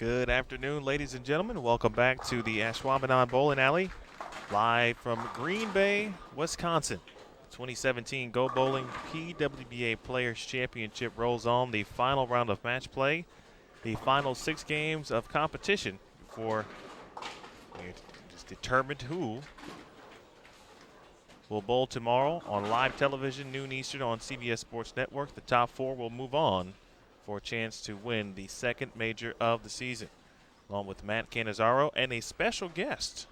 Good afternoon, ladies and gentlemen. Welcome back to the Ashwaubenon Bowling Alley, live from Green Bay, Wisconsin. 2017 Go Bowling PWBA Players Championship rolls on the final round of match play, the final 6 games of competition before it's determined who will bowl tomorrow on live television, noon Eastern on CBS Sports Network. The top 4 will move on for a chance to win the second major of the season, along with Matt Cannizzaro and a special guest,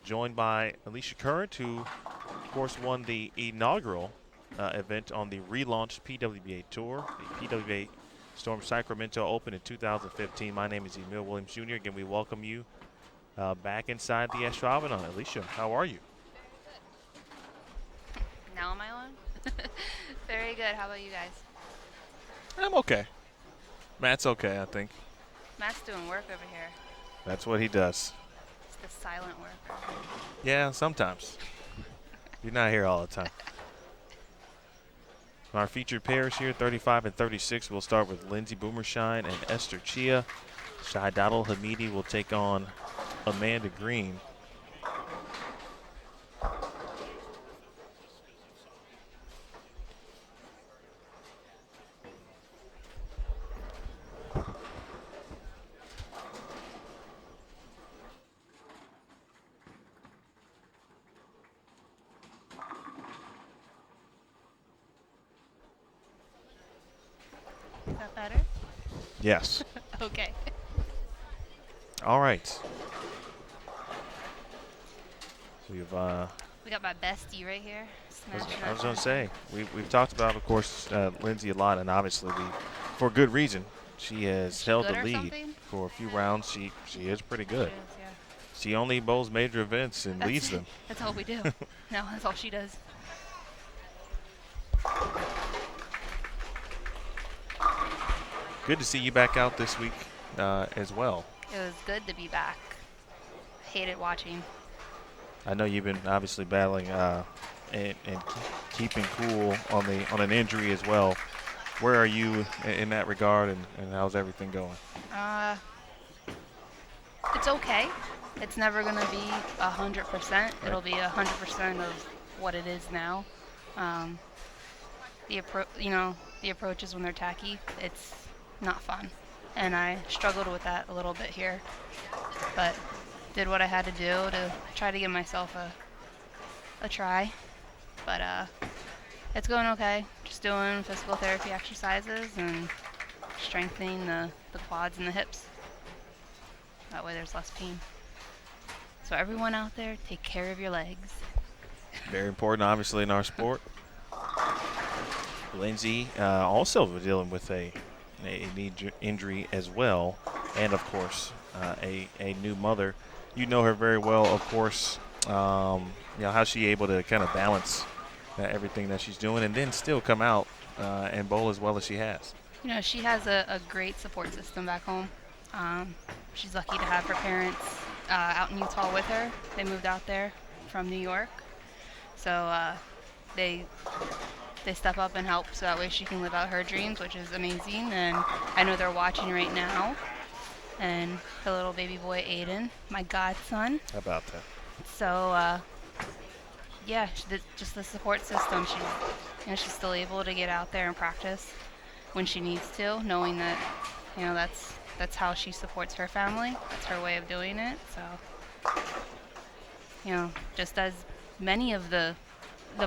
joined by Alicia Current, who, of course, won the inaugural event on the relaunched PWBA Tour, the PWBA Storm Sacramento Open in 2015. My name is Emil Williams Jr. Again, we welcome you back inside the Ashwaubenon. Alicia, how are you? Now am I on? Very good. How about you guys? I'm okay. Matt's okay, I think. Matt's doing work over here. That's what he does. It's the silent worker. Yeah, sometimes. You're not here all the time. Our featured pairs here, 35 and 36, we'll start with Lindsay Boomershine and Esther Chia. Shahidadul Hamidi will take on Amanda Green. Is that better? Yes. Okay. All right. We got my bestie right here. I was going to say, we've talked about, of course, Lindsay a lot, and obviously for good reason. She has held the lead for a few rounds. She is pretty good. She is, yeah. She only bowls major events and leads them. That's all we do. No, that's all she does. Good to see you back out this week as well. It was good to be back. Hated watching. I know you've been obviously battling and keeping cool on an injury as well. Where are you in that regard, and how's everything going? It's okay. It's never going to be 100%. Right. It'll be 100% of what it is now. The approaches when they're tacky, it's not fun, and I struggled with that a little bit here, but did what I had to do to try to give myself a try. But it's going okay. Just doing physical therapy exercises and strengthening the quads and the hips. That way there's less pain. So everyone out there, take care of your legs. Very important, obviously, in our sport. Lindsay also dealing with a knee injury as well, and of course a new mother. You know her very well, of course. How's she able to kind of balance everything that she's doing and then still come out and bowl as well as she has? She has a great support system back home. She's lucky to have her parents out in Utah with her. They moved out there from New York, so they step up and help so that way she can live out her dreams, which is amazing. And I know they're watching right now. And her little baby boy, Aiden, my godson. How about that? So, just the support system. She's still able to get out there and practice when she needs to, knowing that, that's how she supports her family. That's her way of doing it. So, just as many of the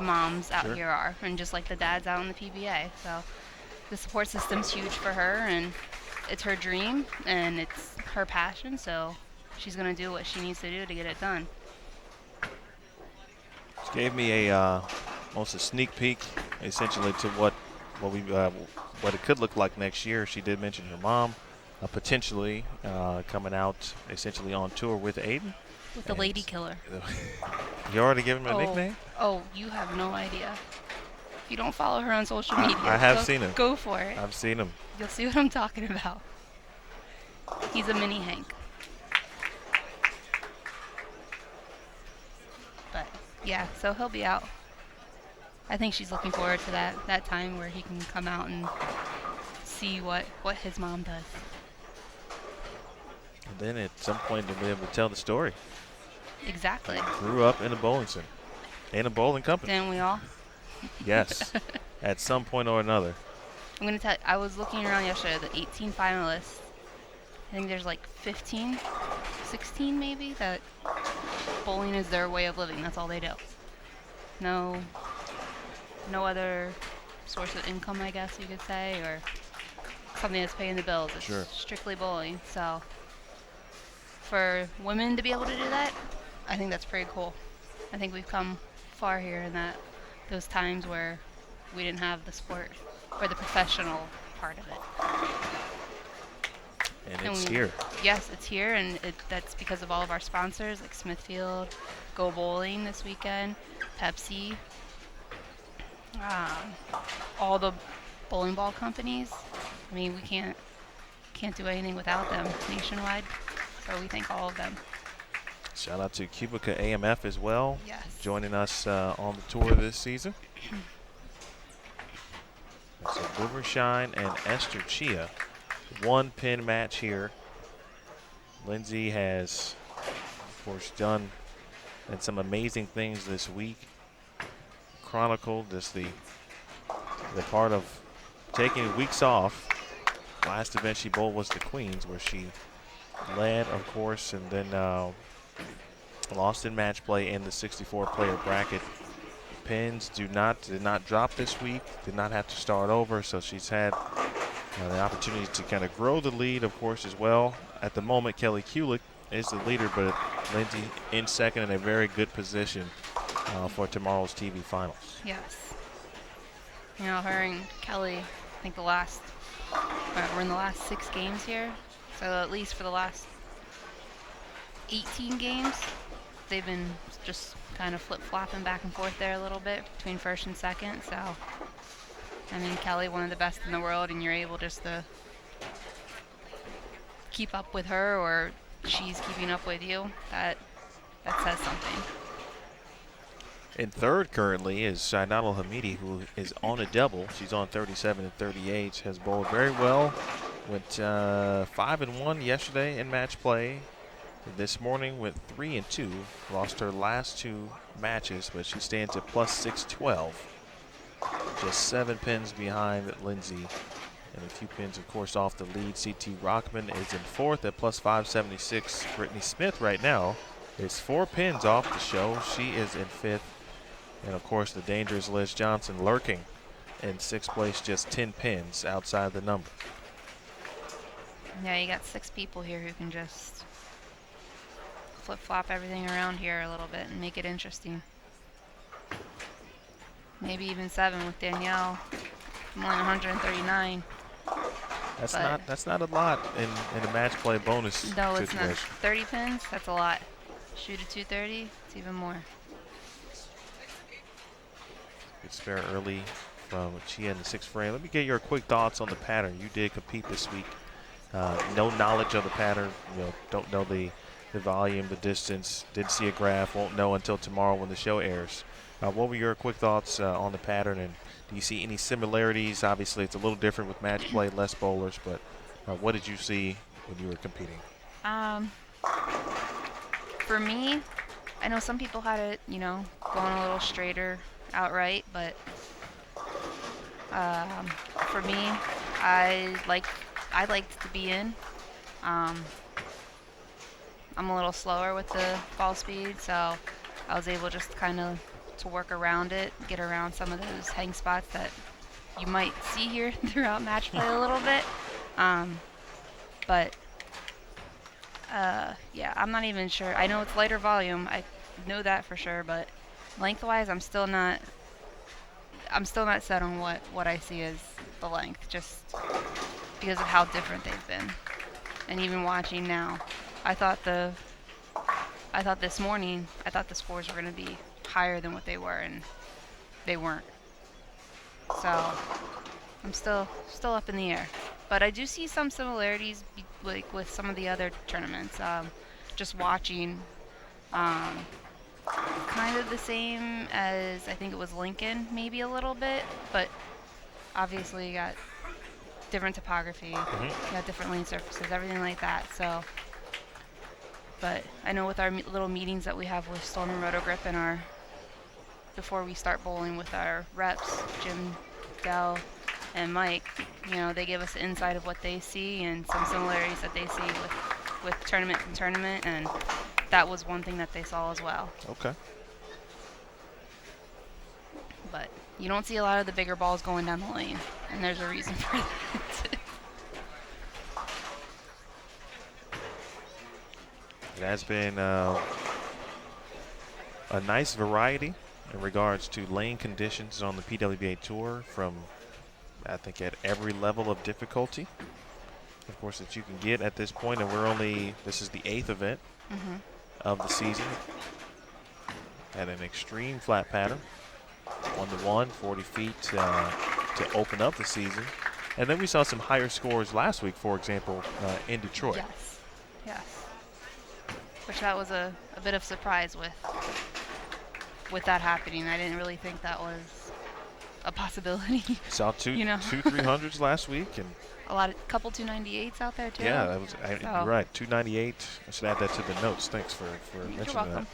moms out Sure. here are, and just like the dads out in the PBA. So the support system's huge for her, and it's her dream and it's her passion, so she's going to do what she needs to do to get it done. She gave me almost a sneak peek essentially to what it could look like next year. She did mention her mom potentially coming out essentially on tour with Aiden. With the lady killer. You already given him a nickname? Oh, you have no idea. If you don't follow her on social media, I have seen him. Go for it. I've seen him. You'll see what I'm talking about. He's a mini Hank. But yeah, so he'll be out. I think she's looking forward to that time where he can come out and see what his mom does. then at some point they'll be able to tell the story. Exactly. Grew up in a bowling center, in a bowling company. Didn't we all? Yes, at some point or another. I'm going to tell you, I was looking around yesterday, the 18 finalists. I think there's like 15, 16 maybe, that bowling is their way of living. That's all they do. No other source of income, I guess you could say, or something that's paying the bills. It's Sure. strictly bowling. So for women to be able to do that, I think that's pretty cool. I think we've come far here in those times where we didn't have the sport or the professional part of it. And it's here. Yes, it's here, and that's because of all of our sponsors like Smithfield, Go Bowling this weekend, Pepsi, all the bowling ball companies. I mean, we can't do anything without them nationwide, so we thank all of them. Shout out to Kulick AMF as well, Yes. joining us on the tour this season. So Boomershine and Esther Chia, 1-pin match here. Lindsay has, of course, done some amazing things this week. Chronicled just the part of taking weeks off. Last event she bowled was the Queens, where she led, of course, and then lost in match play in the 64-player bracket. Pins did not drop this week, did not have to start over, so she's had the opportunity to kind of grow the lead, of course, as well. At the moment, Kelly Kulick is the leader, but Lindsay in second in a very good position for tomorrow's TV finals. Yes. You know, her and Kelly, I think we're in the last 6 games here, so at least for the last 18 games, they've been just kind of flip-flopping back and forth there a little bit between first and second. So, I mean, Kelly, one of the best in the world, and you're able just to keep up with her, or she's keeping up with you. That says something. In third currently is Shainal Hamidi, who is on a double. She's on 37 and 38. Has bowled very well. Went 5-1 yesterday in match play. This morning went 3-2. Lost her last 2 matches, but she stands at plus 612. Just 7 pins behind Lindsay. And a few pins, of course, off the lead. C.T. Rockman is in fourth at plus 576. Brittany Smith right now is 4 pins off the show. She is in fifth. And, of course, the dangerous Liz Johnston lurking in 6th place, just 10 pins outside the number. Yeah, you got 6 people here who can just flip-flop everything around here a little bit and make it interesting. Maybe even 7 with Danielle. I'm only 139. That's not a lot in a match play bonus No, situation. it's not. 30 pins, that's a lot. Shoot a 230, it's even more. Good spare early from Chia in the 6th frame. Let me get your quick thoughts on the pattern. You did compete this week. No knowledge of the pattern. Don't know the volume, the distance. Didn't see a graph. Won't know until tomorrow when the show airs. What were your quick thoughts on the pattern, and do you see any similarities? Obviously, it's a little different with match play, less bowlers, but what did you see when you were competing? For me, I know some people had it, going a little straighter outright, but for me, I liked to be in. I'm a little slower with the ball speed, so I was able just kind of to work around it, get around some of those hang spots that you might see here throughout match play a little bit. Yeah, I'm not even sure. I know it's lighter volume. I know that for sure, but lengthwise, I'm still not set on what I see as the length, just because of how different they've been. And even watching now, I thought this morning, the scores were going to be higher than what they were, and they weren't. So I'm still up in the air. But I do see some similarities like with some of the other tournaments. Just watching, kind of the same as I think it was Lincoln, maybe a little bit, but obviously you got different topography, you got different lane surfaces, everything like that. So But I know with our little meetings that we have with Storm and Rotogrip and before we start bowling with our reps, Jim, Dell, and Mike, you know, they give us the insight of what they see and some similarities that they see with tournament and tournament, and that was one thing that they saw as well. Okay. But you don't see a lot of the bigger balls going down the lane, and there's a reason for that. It has been a nice variety in regards to lane conditions on the PWBA Tour from, I think, at every level of difficulty, of course, that you can get at this point. And this is the 8th event of the season at an extreme flat pattern. 1-1, 40 feet to open up the season. And then we saw some higher scores last week, for example, in Detroit. Yes, yes. Which that was a bit of surprise with that happening. I didn't really think that was a possibility. Saw two 300s last week, and couple 298s out there too. Yeah, you're right. 298. I should add that to the notes. Thanks for mentioning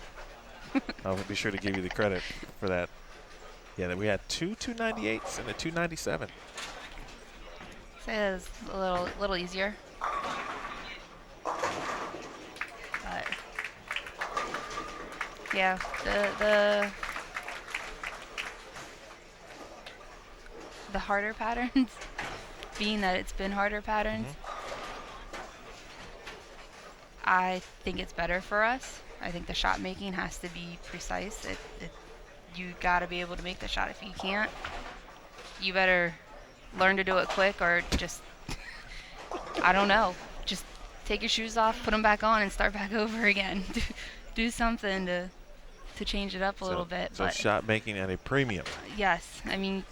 that. I'll be sure to give you the credit for that. Yeah, we had two 298s and a 297. So it was a little easier. But yeah, the harder patterns, being that it's been harder patterns, I think it's better for us. I think the shot making has to be precise. You got to be able to make the shot. If you can't, you better learn to do it quick, or just, I don't know, just take your shoes off, put them back on, and start back over again. Do something to change it up a little bit. So shot making at a premium. Yes. I mean,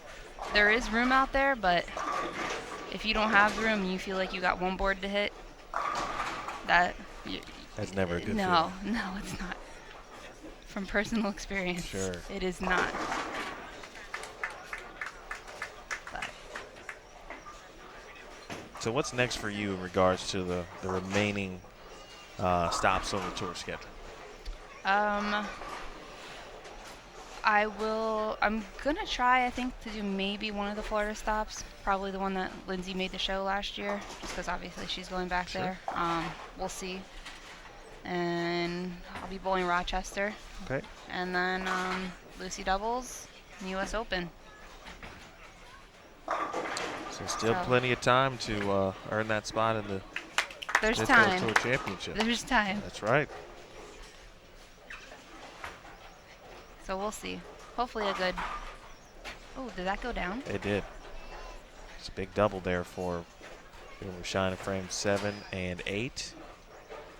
there is room out there, but if you don't have room and you feel like you got one board to hit, that's never a good feeling. No, it's not. From personal experience, sure, it is not. But. So what's next for you in regards to the remaining stops on the tour schedule? I'm gonna try, I think, to do maybe one of the Florida stops. Probably the one that Lindsay made the show last year, just because obviously she's going back there. We'll see. And I'll be bowling Rochester. Okay. And then Lucy doubles, and U.S. Open. So still plenty of time to earn that spot in the There's time. Tour Championship. There's time. That's right. So we'll see. Hopefully a good. Oh, did that go down? It did. It's a big double there for Shine Frame 7 and 8.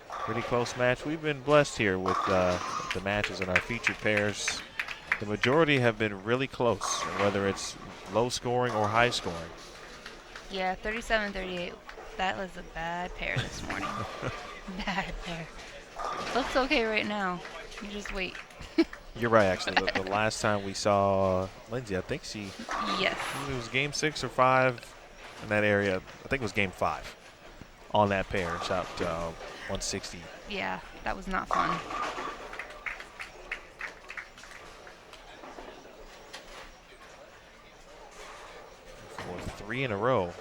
Pretty close match. We've been blessed here with the matches in our featured pairs. The majority have been really close, whether it's low scoring or high scoring. Yeah, 37-38. That was a bad pair this morning. Bad pair. Looks okay right now. You just wait. You're right, actually. The last time we saw Lindsay, I think Yes. It was game 6 or 5 in that area. I think it was game 5 on that pair. Shot 160. Yeah, that was not fun. For 3 in a row.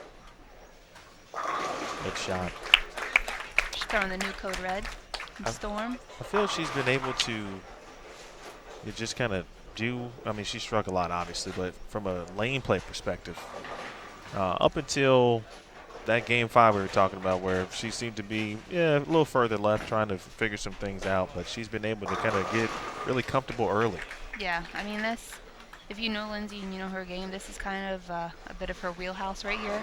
Good shot. She's throwing the new code red in Storm. I feel she's been able to just kind of she struck a lot, obviously, but from a lane play perspective, up until that game 5 we were talking about, where she seemed to be a little further left trying to figure some things out, but she's been able to kind of get really comfortable early. Yeah, I mean, if you know Lindsay and you know her game, this is kind of a bit of her wheelhouse right here.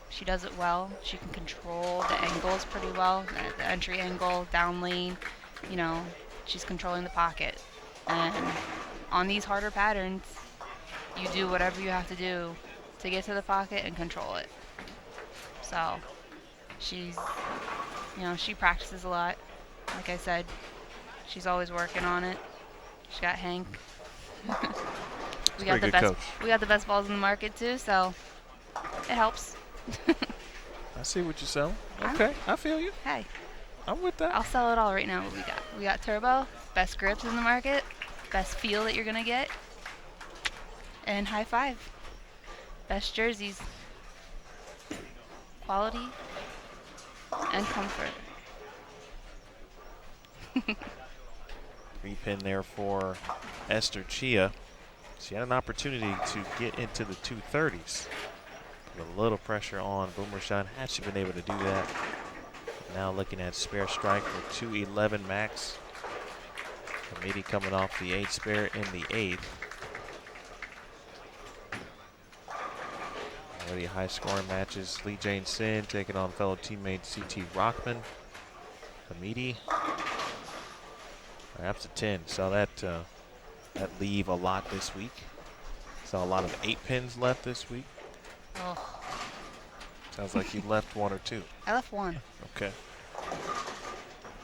She does it well. She can control the angles pretty well, the entry angle, down lane, she's controlling the pocket. And on these harder patterns, you do whatever you have to do to get to the pocket and control it. So she practices a lot. Like I said, she's always working on it. She got Hank. We got the best balls in the market too, so it helps. I see what you're selling. Okay, I feel you. Hey, I'm with that. I'll sell it all right now. What we got? We got turbo, best grips in the market, best feel that you're gonna get, and high five, best jerseys, quality, and comfort. 3-pin there for Esther Chia. She had an opportunity to get into the 230s. Put a little pressure on Boomershine. Had she been able to do that. Now looking at spare strike for 211 max. Hamidi coming off the 8 spare in the 8th. Already high scoring matches. Lee Jane Sin taking on fellow teammate CT Rockman. Hamidi. Perhaps a 10. Saw that leave a lot this week. Saw a lot of 8 pins left this week. Oh. Sounds like you left 1 or 2. I left 1. Okay.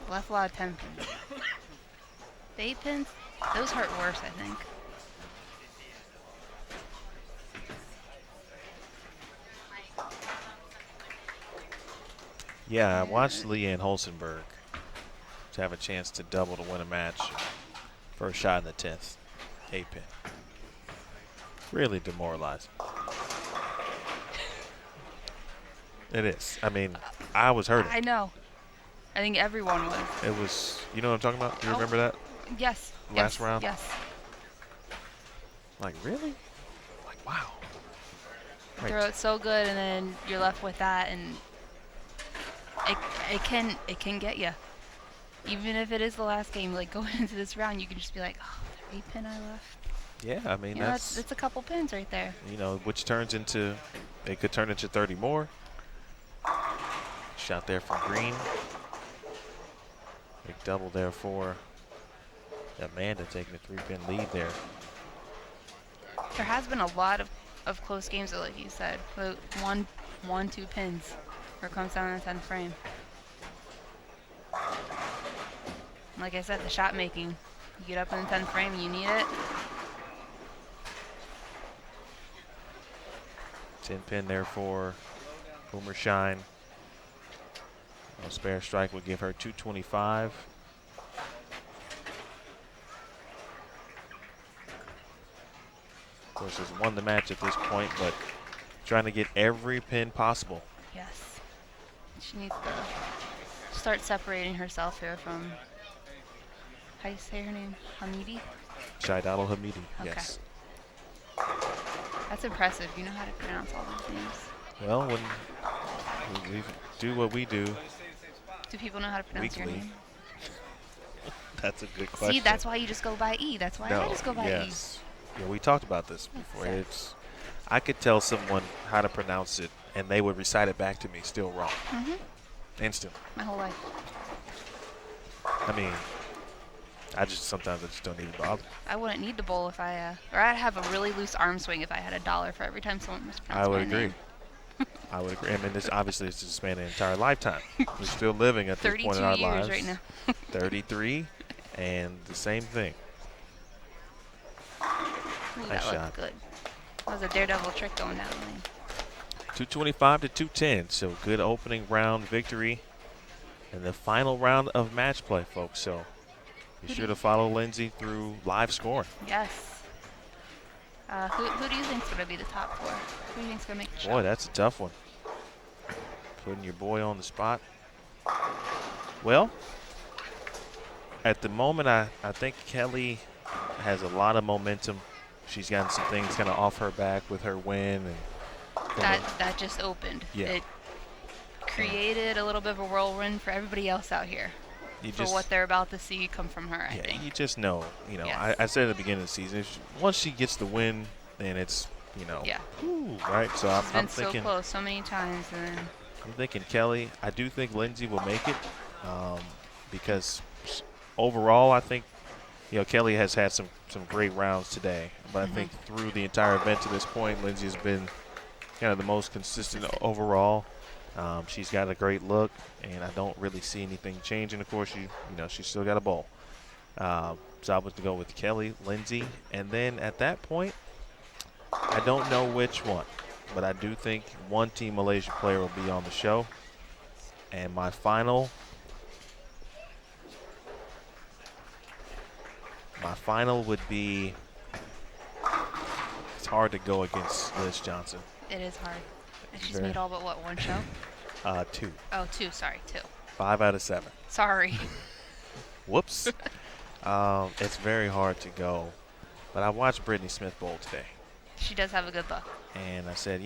Left a lot of 10 pins. The 8 pins, those hurt worse, I think. Yeah, I watched Leanne Holzenberg to have a chance to double to win a match. First shot in the 10th. 8 pin. Really demoralizing. It is. I mean, I was hurting. I know. I think everyone was. It was, you know what I'm talking about? You remember that? Yes. Last round? Yes. Like, really? Like, wow. You throw it so good, and then you're left with that, and it can get you. Even if it is the last game, like going into this round, you can just be like, oh, the 8 pin I left. Yeah, I mean, that's a couple pins right there. You know, which turns into, it could turn into 30 more. Shot there from Green. Big double there for Amanda taking a 3-pin lead there. There has been a lot of close games, though, like you said. One, 2 pins where it comes down to the 10th frame. Like I said, the shot making. You get up in the 10th frame, you need it. 10-pin there for Boomershine. A spare strike would give her 225. Of course, has won the match at this point, but trying to get every pin possible. Yes. She needs to start separating herself here from, how do you say her name? Hamidi? Shaidalo Hamidi, okay. Yes. That's impressive. You know how to pronounce all those names. Well, when we do what we do. Do people know how to pronounce weekly. your name? That's a good question. See, that's why you just go by E. That's why I just go by E. Yeah, we talked about this before. I could tell someone how to pronounce it, and they would recite it back to me still wrong. Instantly. My whole life. I mean, sometimes I just don't even bother. I wouldn't need the bowl if I, or I'd have a really loose arm swing if I had $1 for every time someone mispronounced my name. I would agree. I would agree. I mean, this obviously is to span an entire lifetime. We're still living at this point in our lives. 32 years right now. 33, and the same thing. Ooh, nice that shot. looked good. That was a daredevil trick going down the lane. 225 to 210. So good opening round victory. And the final round of match play, folks. So be sure to follow Lindsay through live scoring. Yes. Who do you think's going to be the top 4? Who do you think's going to make the shot? Boy, that's a tough one. Putting your boy on the spot. Well, at the moment, I think Kelly has a lot of momentum. She's gotten some things kind of off her back with her win. And that just opened. Yeah. It created a little bit of a whirlwind for everybody else out here. For what they're about to see come from her, I think. You just know. You know, yes. I said at the beginning of the season, once she gets the win, then it's, whoo, right? So I'm thinking. So close so many times. And then I'm thinking Kelly. I do think Lindsay will make it because overall, I think, Kelly has had some great rounds today. But I think through the entire event to this point, Lindsay has been kind of the most consistent overall. She's got a great look, and I don't really see anything changing. Of course, she's still got a bowl. So I was to go with Kelly, Lindsay, and then at that point, I don't know which one. but I do think one Team Malaysia player will be on the show. And my final would be, it's hard to go against Liz Johnson. It is hard. And she's made all but what, one show? 2. Oh, 2. Sorry, 2. 5 out of 7. Sorry. Whoops. It's very hard to go. But I watched Brittany Smith bowl today. She does have a good look. And I said,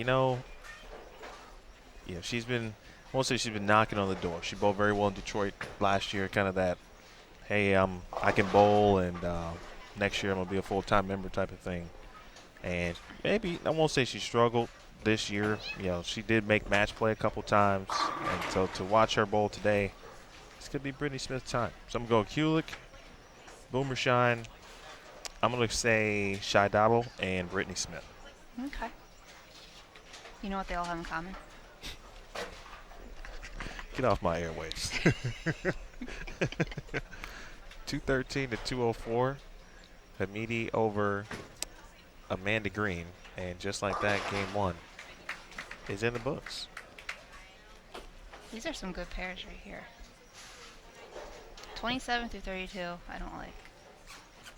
she's been, I won't say she's been knocking on the door. She bowled very well in Detroit last year, kind of that, hey, I can bowl, and next year I'm going to be a full-time member type of thing. And maybe, I won't say she struggled this year. She did make match play a couple times. And so to watch her bowl today, this could be Brittany Smith's time. So I'm going to go Kulick, Boomer Shine. I'm going to say Shy Dottle and Brittany Smith. Okay. You know what they all have in common? Get off my airwaves. 213 to 204. Hamidi over Amanda Green. And just like that, game 1 is in the books. These are some good pairs right here. 27 through 32, I don't like.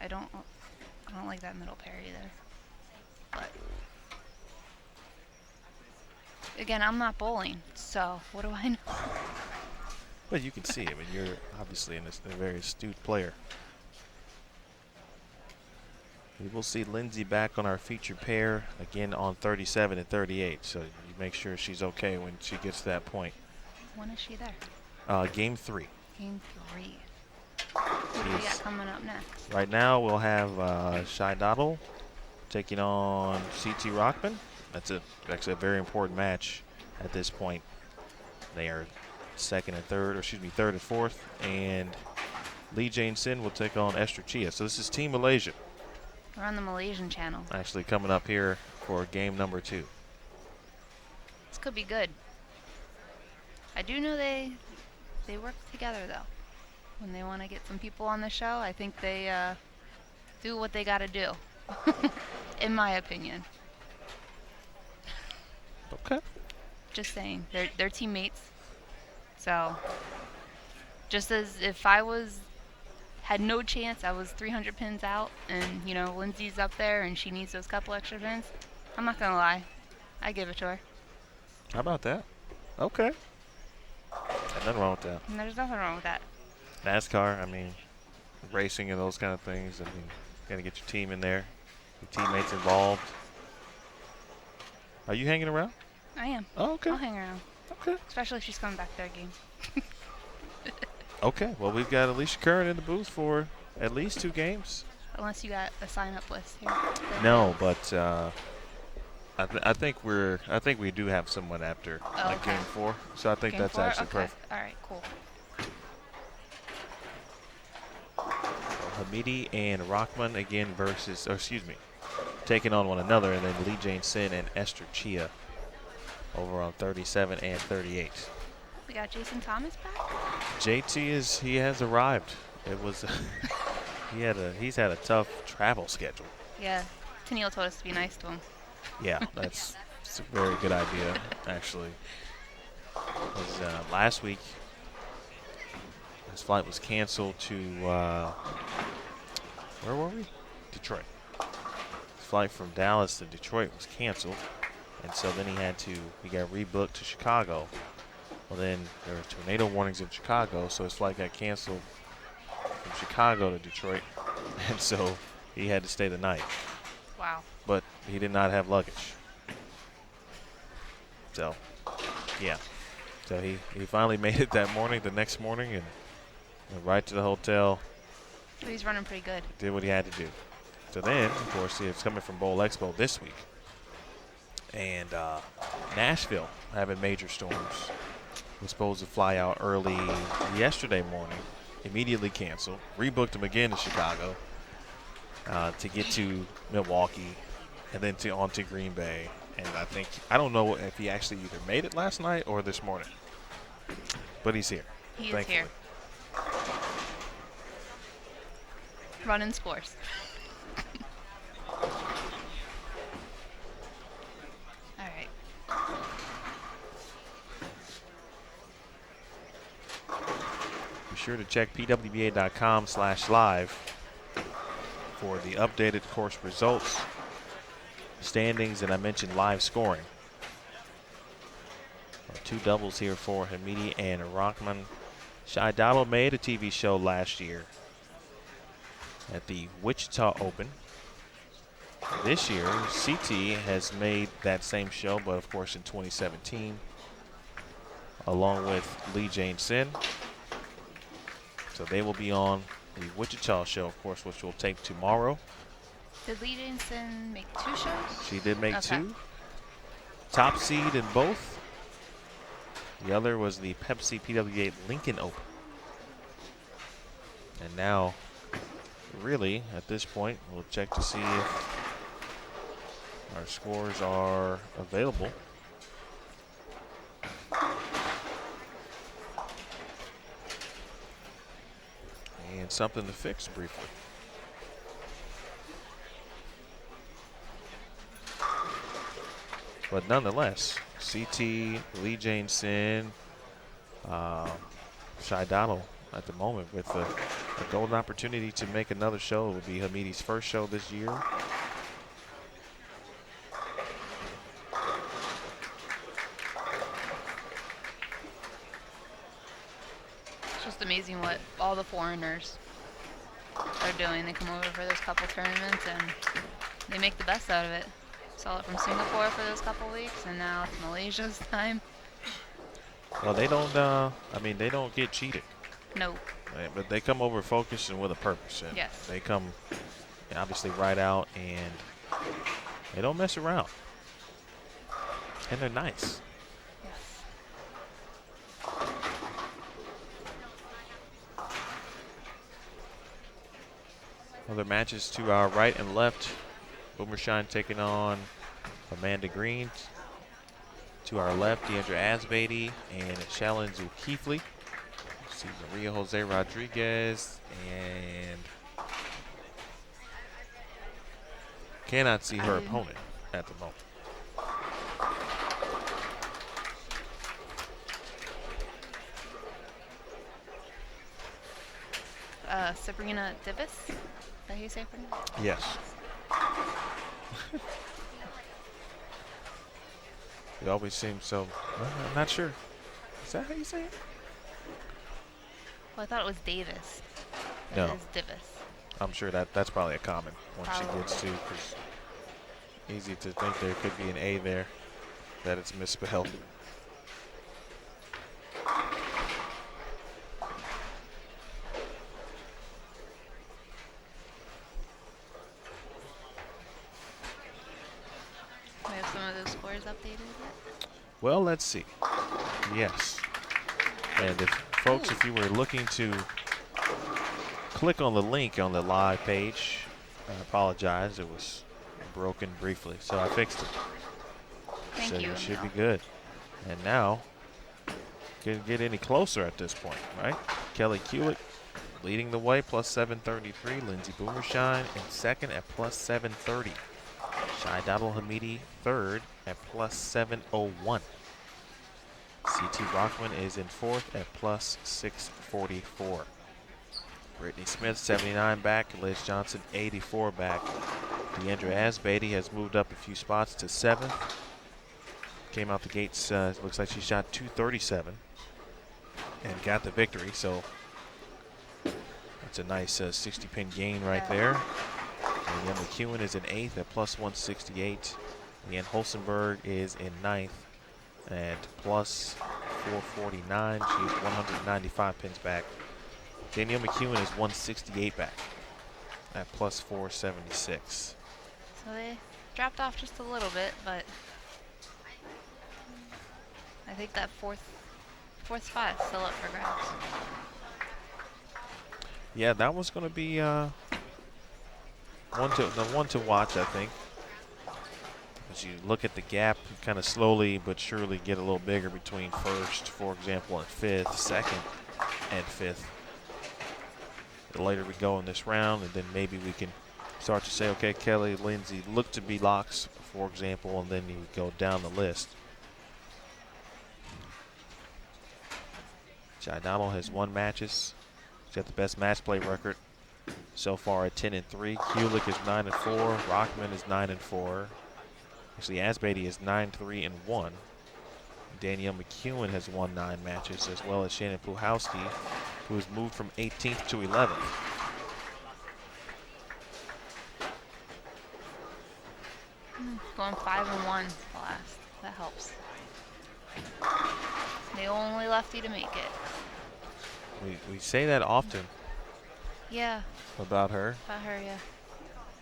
I don't like that middle pair either. But again, I'm not bowling, so what do I know? Well, you can see. I mean, you're obviously a very astute player. We will see Lindsay back on our featured pair again on 37 and 38. So you make sure she's okay when she gets to that point. When is she there? Game 3. Game 3. Who do we got coming up next? Right now we'll have Shy Dottle taking on CT Rockman. That's actually a very important match at this point. They are third and fourth. And Lee Jane Sin will take on Esther Chia. So this is Team Malaysia. We're on the Malaysian channel. Actually coming up here for game number 2. This could be good. I do know they work together though. When they want to get some people on the show, I think they do what they got to do, in my opinion. Okay. Just saying, they're teammates. So, just as if I had no chance, I was 300 pins out, and Lindsay's up there, and she needs those couple extra pins. I'm not gonna lie, I give it to her. How about that? Okay. There's nothing wrong with that. And there's nothing wrong with that. NASCAR, I mean, racing and those kind of things. I mean, got to get your team in there, your teammates involved. Are you hanging around? I am. Oh, okay. I'll hang around. Okay. Especially if she's coming back to their game. Okay. Well, we've got Alicia Curran in the booth for at least 2 games. Unless you got a sign-up list here. No, but I think we do have someone after game 4. So I think Game that's 4? actually Okay. perfect. All right, cool. Hamidi and Rockman again taking on one another, and then Lee Jane Sin and Esther Chia over on 37 and 38. We got Jason Thomas back? JT has arrived. It was he's had a tough travel schedule. Yeah, Tennille told us to be nice to him. Yeah, it's a very good idea, actually. Last week, his flight was canceled to, where were we? Detroit. His flight from Dallas to Detroit was canceled, and so then he got rebooked to Chicago. Well, then there were tornado warnings in Chicago, so his flight got canceled from Chicago to Detroit, and so he had to stay the night. Wow. But he did not have luggage. So, yeah. So he finally made it the next morning, and went right to the hotel. But he's running pretty good. Did what he had to do. So then, of course, it's coming from Bowl Expo this week. And Nashville having major storms. Was supposed to fly out early yesterday morning. Immediately canceled. Rebooked him again to Chicago to get to Milwaukee and then on to Green Bay. And I don't know if he actually either made it last night or this morning. But he's here. He is here. Running scores. All right. sure to check pwba.com/live for the updated course results, standings, and I mentioned live scoring. 2 doubles here for Hamidi and Rockman. Shy Donnell made a TV show last year at the Wichita Open. This year, CT has made that same show, but of course in 2017, along with Lee Jane Sin. So they will be on the Wichita show, of course, which will tape tomorrow. Did Lee Jane Sin make 2 shows? She did make Okay. 2. Top seed in both. The other was the Pepsi PWBA Lincoln Open. And now, really, at this point, we'll check to see if our scores are available. And something to fix briefly. But nonetheless, CT, Lee Jane Sin, Shy Donnell at the moment with a golden opportunity to make another show. It would be Hamidi's first show this year. It's just amazing what all the foreigners are doing. They come over for those couple tournaments and they make the best out of it. Saw it from Singapore for those couple weeks, and now it's Malaysia's time. Well, they don't. They don't get cheated. No. But they come over focused and with a purpose. And Yes. they come obviously right out, and they don't mess around. And they're nice. Yes. Other matches to our right and left. Boomershine taking on Amanda Green. To our left, Deandra Asbeatty and Shallon Zulkifli. See Maria Jose Rodriguez and cannot see her opponent at the moment. Sabrina Divis? Is that how you say her name? Yes. It always seems so. I'm not sure. Is that how you say it? Well, I thought it was Davis. No. It is Divis. I'm sure that's probably a common one she Probably. gets to. 'Cause easy to think there could be an A there, that it's misspelled. We have some of those scores updated yet? Well, let's see. Yes. And if folks, if you were looking to click on the link on the live page, I apologize, it was broken briefly, so I fixed it. Thank So you. you should be good. And now, couldn't get any closer at this point, right? Kelly Kulick leading the way, plus 733. Lindsay Boomershine in second at plus 730. Shy Donnell Hamidi third at plus 701. CT Rockman is in fourth at plus 644. Brittany Smith 79 back, Liz Johnston 84 back. Deandra Asbeatty has moved up a few spots to 7th. Came out the gates, looks like she shot 237 and got the victory, so that's a nice 60-pin gain right there. And then McEwen is in 8th at plus 168. Leanne Holsenberg is in 9th at plus 449. She's 195 pins back. Danielle McEwen is 168 back at plus 476. So they dropped off just a little bit, but I think that fourth spot is still up for grabs. Yeah, that was going to be one to watch, I think. As you look at the gap, kind of slowly but surely get a little bigger between first, for example, and fifth, second and fifth. The later we go in this round, and then maybe we can start to say, okay, Kelly, Lindsay look to be locks, for example, and then you go down the list. Shy Donnell has won matches He's got the best match play record so far at 10-3. Kulick is 9-4. Rockman is 9-4. Actually, Asbeatty is 9-3-1. Danielle McEwen has won 9 matches, as well as Shannon Puhowski, who has moved from 18th to 11th. Going 5-1 last. That helps. The only lefty to make it. We say that often. Yeah. About her. About her, yeah.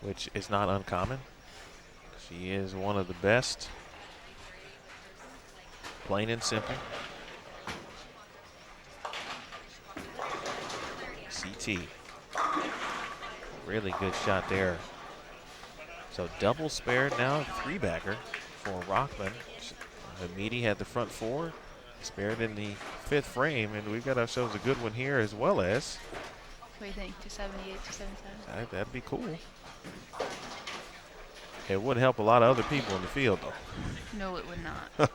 Which is not uncommon. She is one of the best. Plain and simple. CT. Really good shot there. So double spared now, 3-bagger for Rockman. Hamidi had the front 4, spared in the 5th frame, and we've got ourselves a good one here as well as. What do you think? 278, 277? That'd be cool. It would help a lot of other people in the field, though. No, it would not.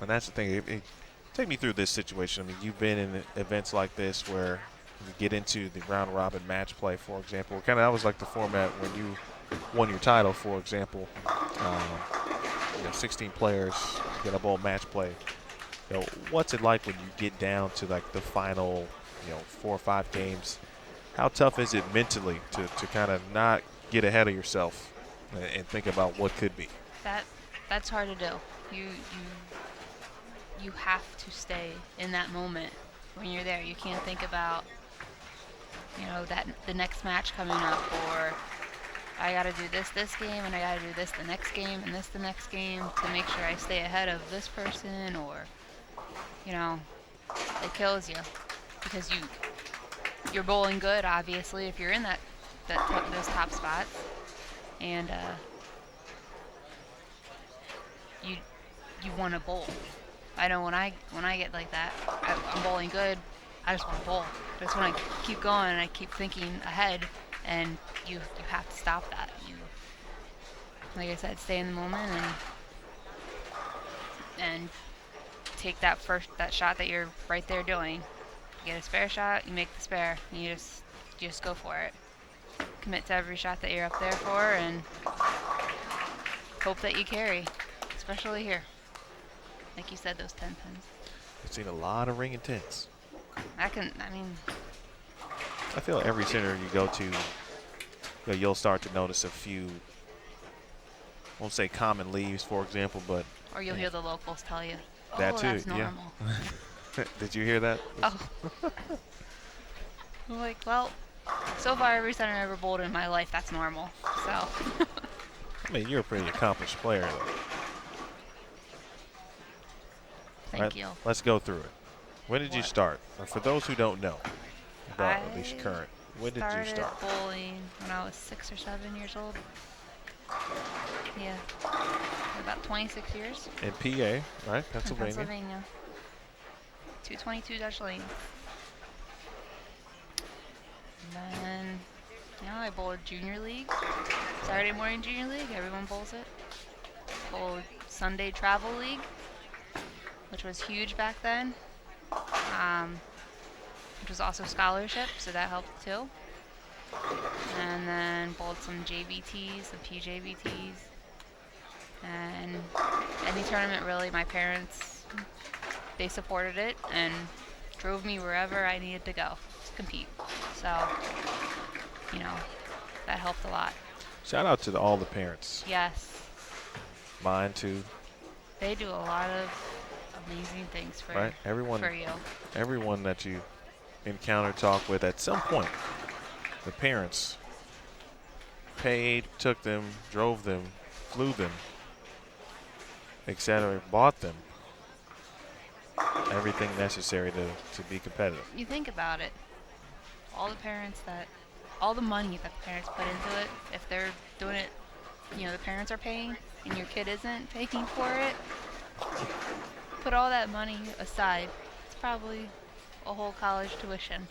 And that's the thing. Take me through this situation. I mean, you've been in events like this where you get into the round robin match play, for example. Kind of that was like the format when you won your title, for example. 16 players get a bowl match play. What's it like when you get down to like the final, 4 or 5 games? How tough is it mentally to kind of not get ahead of yourself and think about what could be? That's hard to do. You have to stay in that moment when you're there. You can't think about, that the next match coming up, or I got to do this game, and I got to do this the next game, and this the next game to make sure I stay ahead of this person, or, it kills you because you're bowling good, obviously, if you're in those top spots, and you want to bowl. I know when I get like that, I'm bowling good. I just want to bowl. I just want to keep going, and I keep thinking ahead, and you have to stop that. Like I said, stay in the moment and take that shot that you're right there doing. You get a spare shot, you make the spare, and you just go for it. Commit to every shot that you're up there for, and hope that you carry, especially here. Like you said, those 10 pins. I've seen a lot of ring and 10s. I feel every center you go to, you'll start to notice a few, I won't say common leaves, for example, but. Or you'll hear the locals tell you, that too, that's normal. Yeah. Did you hear that? Oh. I'm like, well, so far every center I ever bowled in my life, that's normal, so. I mean, you're a pretty accomplished player, though. Thank you. Let's go through it. When did you start? For those who don't know about Alicia Current, when did you start? Bowling when I was 6 or 7 years old. Yeah, about 26 years. In PA, right? Pennsylvania. In Pennsylvania. 222 Dutch Lane. And then, I bowled Junior League. Saturday morning Junior League, everyone bowls it. Bowled Sunday Travel League, which was huge back then. Which was also scholarship, so that helped too. And then bowled some JBTs, some PJBTs. And any tournament really, my parents, they supported it and drove me wherever I needed to go to compete. So, that helped a lot. Shout out to all the parents. Yes. Mine too. They do a lot of amazing things for you. Everyone that you encounter, talk with, at some point, the parents paid, took them, drove them, flew them, etc., bought them everything necessary to be competitive. You think about it, all the money that the parents put into it, if they're doing it, the parents are paying and your kid isn't paying for it, put all that money aside, it's probably a whole college tuition.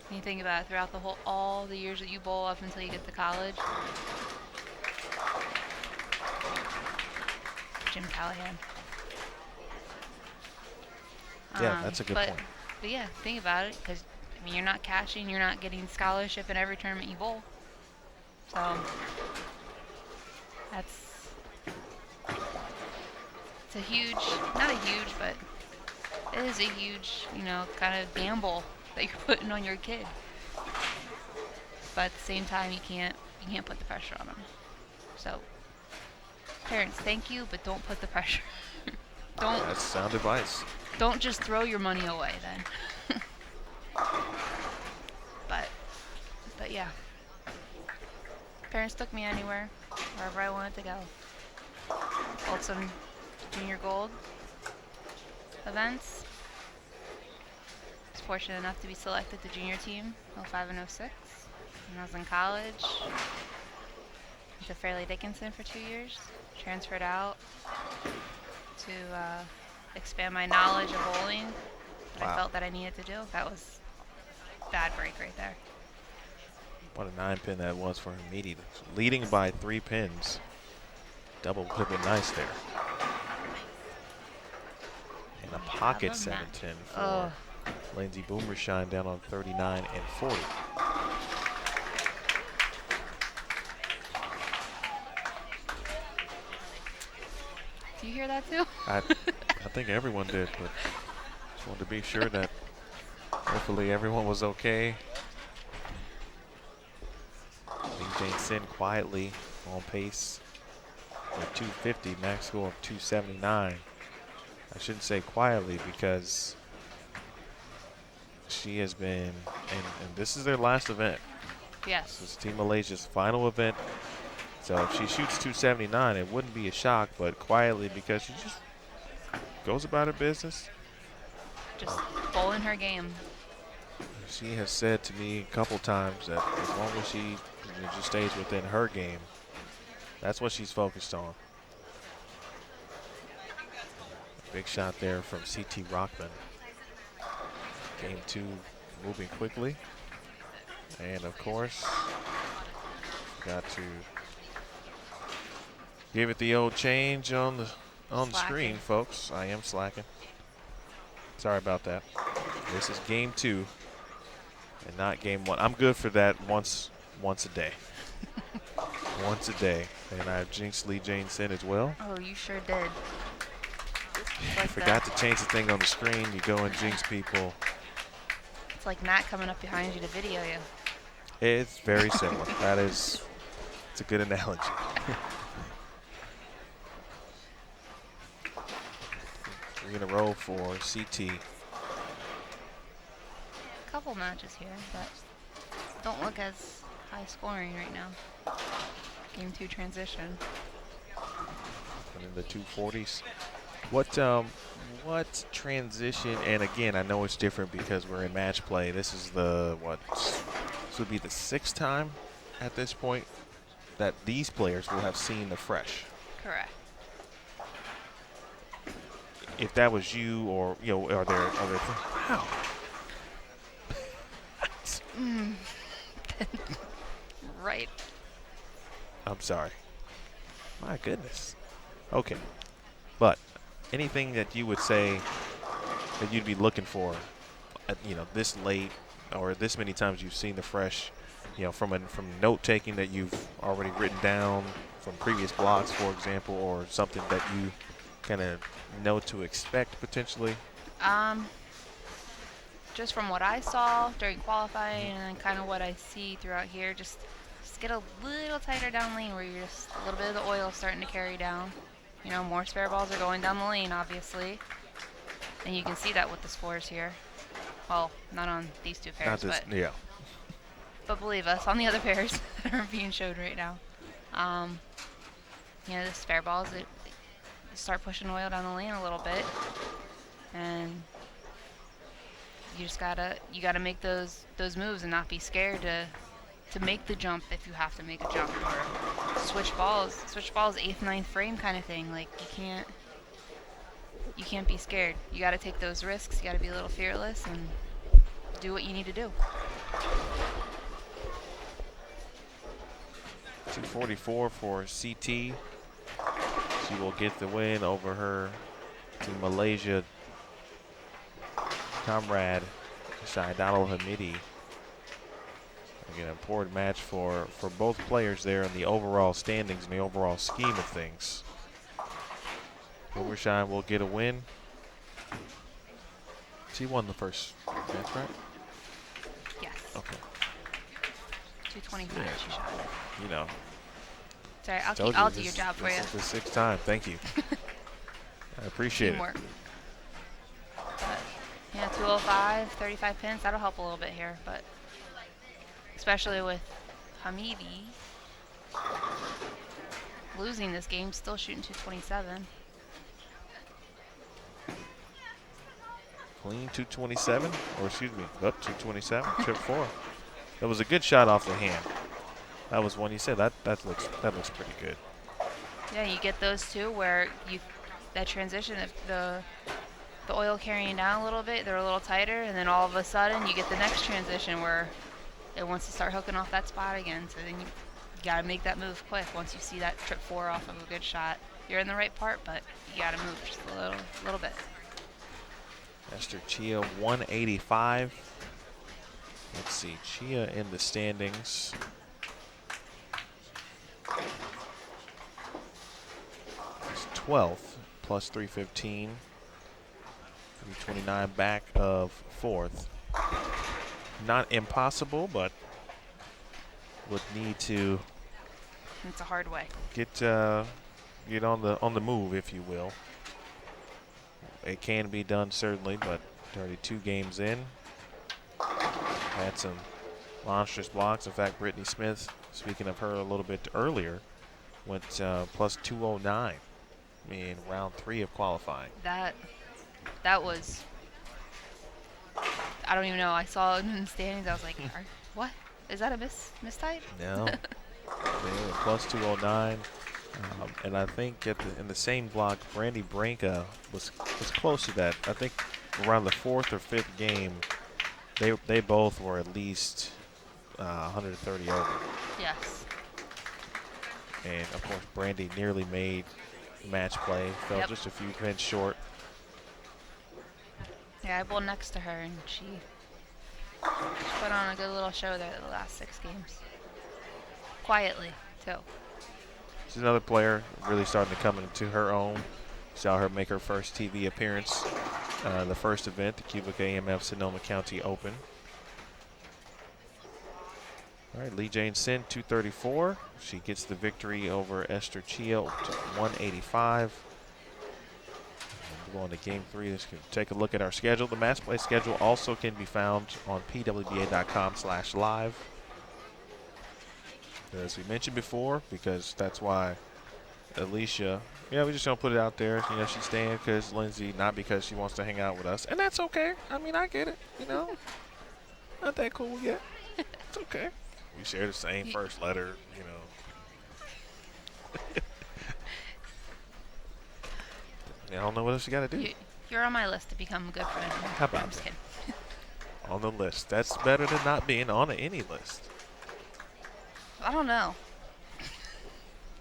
When you think about it, throughout all the years that you bowl up until you get to college. Jim Callahan. Yeah, that's a good point. But yeah, think about it, because I mean, you're not cashing, you're not getting scholarship in every tournament you bowl. So that's it's a huge, not a huge, but it is a huge, kind of gamble that you're putting on your kid. But at the same time, you can't put the pressure on them. So parents, thank you, but don't put the pressure. Don't. That's sound advice. Don't just throw your money away then. But yeah. Parents took me anywhere, wherever I wanted to go. Held some junior gold events. Was fortunate enough to be selected to junior team 05 and 06. When I was in college, went to Fairleigh Dickinson for 2 years. Transferred out to expand my knowledge of bowling that I felt that I needed to do. That was a bad break right there. What a 9-pin that was for him, immediately. Leading by 3 pins. Double could have been nice there. And a pocket 7-10 for Lindsay Boomershine down on 39 and 40. Do you hear that too? I think everyone did, but just wanted to be sure that hopefully everyone was okay. Jane Sin quietly on pace for 250, max score of 279. I shouldn't say quietly because she has been, and this is their last event. Yes. This is Team Malaysia's final event. So if she shoots 279, it wouldn't be a shock, but quietly because she just goes about her business. Just bowling her game. She has said to me a couple times that as long as she just stays within her game, that's what she's focused on. Big shot there from CT Rockman. Game 2 moving quickly. And of course, got to give it the old change on the screen, folks. I am slacking. Sorry about that. This is game 2 and not game 1. I'm good for that once a day. Once a day. And I've jinxed Lee Jane Sin as well. Oh, you sure did. I forgot to change the thing on the screen. You go and jinx people. It's like Matt coming up behind you to video you. It's very similar. It's a good analogy. 3 in a row for CT. A couple matches here that don't look as high scoring right now. Game 2 transition. And in the 240s. What transition, and again, I know it's different because we're in match play. This is this would be the 6th time at this point that these players will have seen the fresh. Correct. If that was you, or are there wow. Right. I'm sorry. My goodness. Okay. But anything that you would say that you'd be looking for, this late or this many times you've seen the fresh, from note taking that you've already written down from previous blocks, for example, or something that you kind of know to expect potentially? Just from what I saw during qualifying and kind of what I see throughout here, just get a little tighter down lane where you're just a little bit of the oil starting to carry down. More spare balls are going down the lane, obviously. And you can see that with the scores here. Well, not on these two pairs, yeah. But believe us, on the other pairs that are being showed right now. The spare balls, they start pushing oil down the lane a little bit. And you just gotta make those moves and not be scared to make the jump if you have to make a jump, or switch balls 8th, 9th frame kind of thing. Like you can't be scared. You got to take those risks. You got to be a little fearless and do what you need to do. 244 for CT. She will get the win over her Team Malaysia comrade, Donnell Hamidi. Again, an important match for both players there in the overall standings and the overall scheme of things. Boomershine will get a win. She won the first match, right? Yes. Okay. 225 she shot. You know. Sorry, Told I'll you, do your job for you. This is the 6th time. Thank you. I appreciate Teamwork. it. But, yeah, 205, 35 pins. That'll help a little bit here, but especially with Hamidi losing this game, still shooting 227. Clean 227, or excuse me, up 227, trip 4. That was a good shot off the hand. That was one you said that looks pretty good. Yeah, you get those two where that transition, if the oil carrying down a little bit, they're a little tighter, and then all of a sudden you get the next transition where it wants to start hooking off that spot again. So then you gotta make that move quick. Once you see that trip 4 off of a good shot, you're in the right part, but you gotta move just a little bit. Esther Chia 185. Let's see, Chia in the standings. He's 12th, plus 315. 329 back of 4th. Not impossible, but would need to. It's a hard way. Get on the move, if you will. It can be done certainly, but 32 games in. Had some monstrous blocks. In fact, Brittany Smith, speaking of her a little bit earlier, went plus 209 in round 3 of qualifying. That was, I don't even know. I saw it in the standings. I was like, what? Is that a mistype? No. They were plus 209. And I think in the same block, Brandy Branca was close to that. I think around the 4th or 5th game, they both were at least 130 over. Yes. And of course, Brandy nearly made match play, fell just a few pins short. Yeah, I bowled next to her, and she put on a good little show there the last 6 games. Quietly, too. She's another player really starting to come into her own. Saw her make her first TV appearance, the first event, the Kulick AMF Sonoma County Open. All right, Lee Jane Sin, 234. She gets the victory over Esther Chia to 185. We'll go on to game 3. Let's take a look at our schedule. The match play schedule also can be found on pwba.com/live. As we mentioned before, because that's why Alicia, we just don't put it out there. She's staying because Lindsay, not because she wants to hang out with us. And that's okay. I mean, I get it, Not that cool yet. It's okay. We share the same first letter, I don't know what else you got to do. You're on my list to become a good friend. How about I'm just kidding. On the list. That's better than not being on any list. I don't know.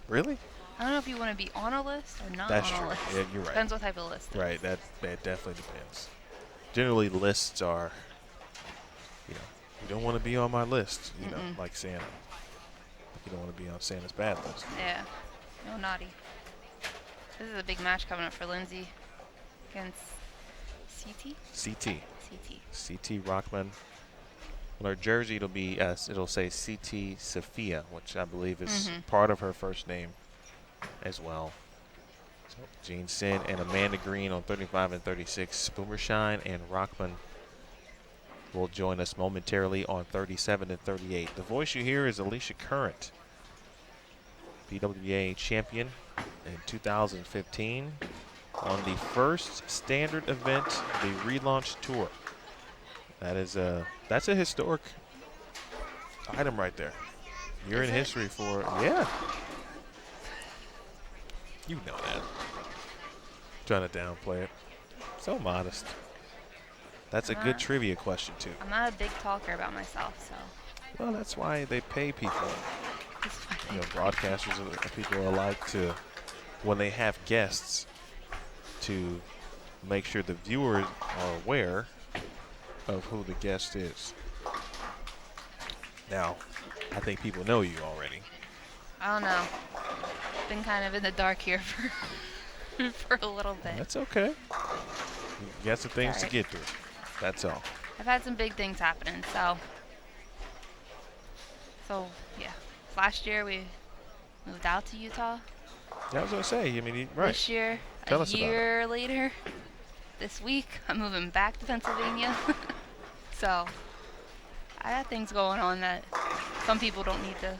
Really? I don't know if you want to be on a list or not That's on true. a list. Yeah, you're right. Depends what type of list. Right, that definitely depends. Generally, lists are, you don't want to be on my list, like Santa. You don't want to be on Santa's bad list. Yeah, no naughty. This is a big match coming up for Lindsay against CT? CT Rockman. On her jersey, it'll say CT Sophia, which I believe is part of her first name as well. So Jean Sin and Amanda Green on 35 and 36. Boomershine and Rockman will join us momentarily on 37 and 38. The voice you hear is Alicia Current, PWBA champion in 2015 on the first standard event, the relaunch tour. That's a historic item right there. You're in history for it. Yeah. You know that. Trying to downplay it. So modest. That's a good trivia question, too. I'm not a big talker about myself, so. Well, that's why they pay people. Broadcasters and people alike to, when they have guests, to make sure the viewers are aware of who the guest is. Now, I think people know you already. I don't know. Been kind of in the dark here for for a little bit. That's okay. You got some things to get through. That's all. I've had some big things happening, so yeah. Last year we moved out to Utah. Yeah, I was gonna say. I mean, right. This year, Tell a us about year later, this week, I'm moving back to Pennsylvania. So I have things going on that some people don't need to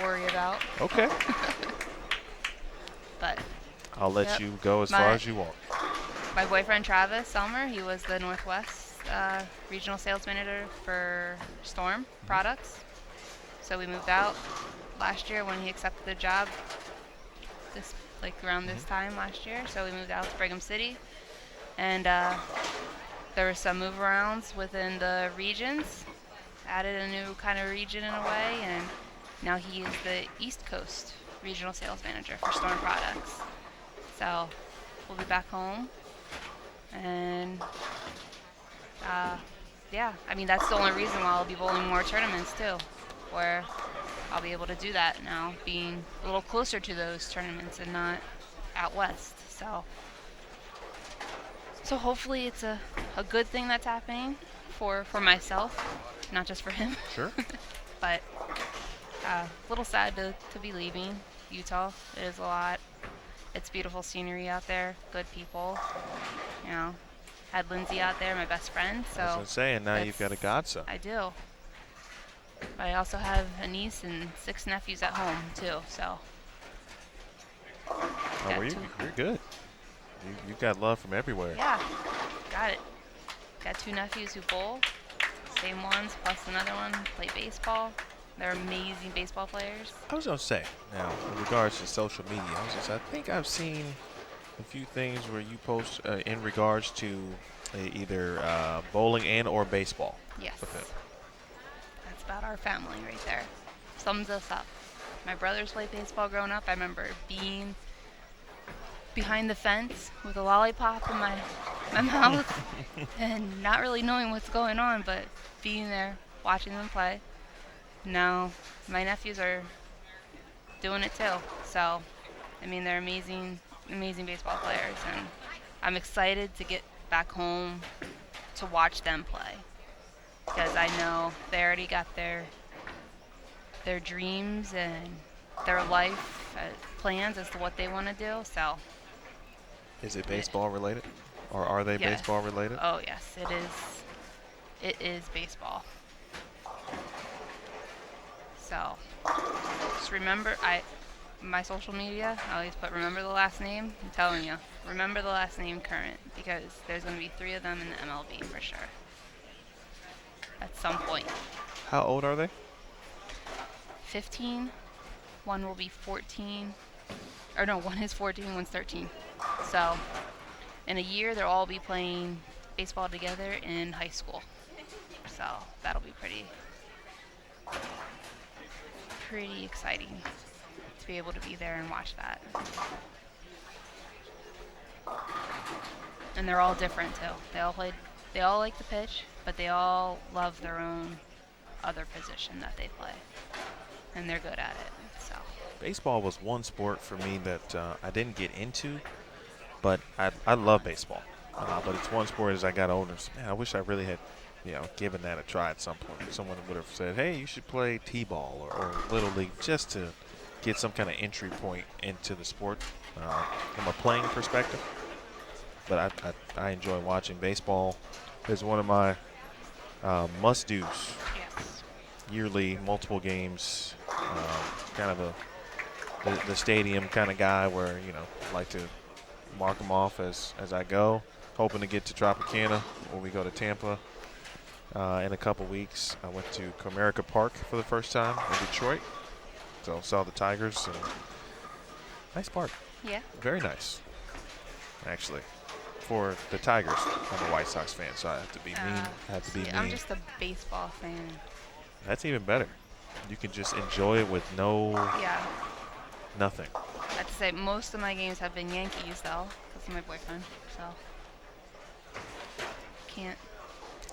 worry about. Okay. But I'll let you go as far as you want. my boyfriend Travis Selmer, he was the Northwest regional sales manager for Storm Products. So we moved out last year when he accepted the job. Around this time last year. So we moved out to Brigham City, and there were some move arounds within the regions. Added a new kind of region in a way, and now he is the East Coast regional sales manager for Storm Products. So we'll be back home, and yeah, I mean that's the only reason why I'll be bowling more tournaments too, where I'll be able to do that now, being a little closer to those tournaments and not out west. So hopefully it's a good thing that's happening for myself, not just for him. Sure. But a little sad to be leaving Utah. It is a lot. It's beautiful scenery out there, good people. You know, had Lindsay out there, my best friend. So I was gonna say, and now you've got a godson. I do. But I also have a niece and 6 nephews at home too. So. Oh, well, you're good. You got love from everywhere. Yeah, got it. Got 2 nephews who bowl, same ones, plus another one play baseball. They're amazing baseball players. I was gonna say, now in regards to social media, I think I've seen a few things where you post in regards to either bowling and or baseball. Yes. Okay. That's about our family right there. Sums us up. My brothers played baseball growing up. I remember being behind the fence with a lollipop in my mouth and not really knowing what's going on, but being there, watching them play. Now my nephews are doing it too. So, I mean, they're amazing baseball players, and I'm excited to get back home to watch them play, because I know they already got their dreams and their life plans as to what they want to do. So, is it baseball related, or are they baseball related? Oh yes, it is. It is baseball. So, just remember, my social media, I always put remember the last name. I'm telling you, remember the last name current, because there's going to be 3 of them in the MLB for sure. At some point. How old are they? 15. One will be 14. Or no, one is 14, one's 13. So, in a year, they'll all be playing baseball together in high school. So, that'll be pretty exciting to be able to be there and watch that. And they're all different too. They all like the pitch, but they all love their own other position that they play, and they're good at it. So baseball was one sport for me that I didn't get into, but I love baseball. But it's one sport as I got older. So, man, I wish I really had, given that a try at some point. Someone would have said, "Hey, you should play t-ball or little league," just to get some kind of entry point into the sport from a playing perspective. But I enjoy watching baseball. It's one of my must-dos. yes, Yearly, multiple games. Kind of the stadium kind of guy where I like to mark them off as I go. Hoping to get to Tropicana when we go to Tampa in a couple weeks. I went to Comerica Park for the first time in Detroit. So saw the Tigers. And nice park. yeah. Very nice, actually. For the Tigers, I'm a White Sox fan, so I have to be mean. I'm just a baseball fan. That's even better. You can just enjoy it with nothing. I have to say, most of my games have been Yankees, though, because of my boyfriend. So, can't.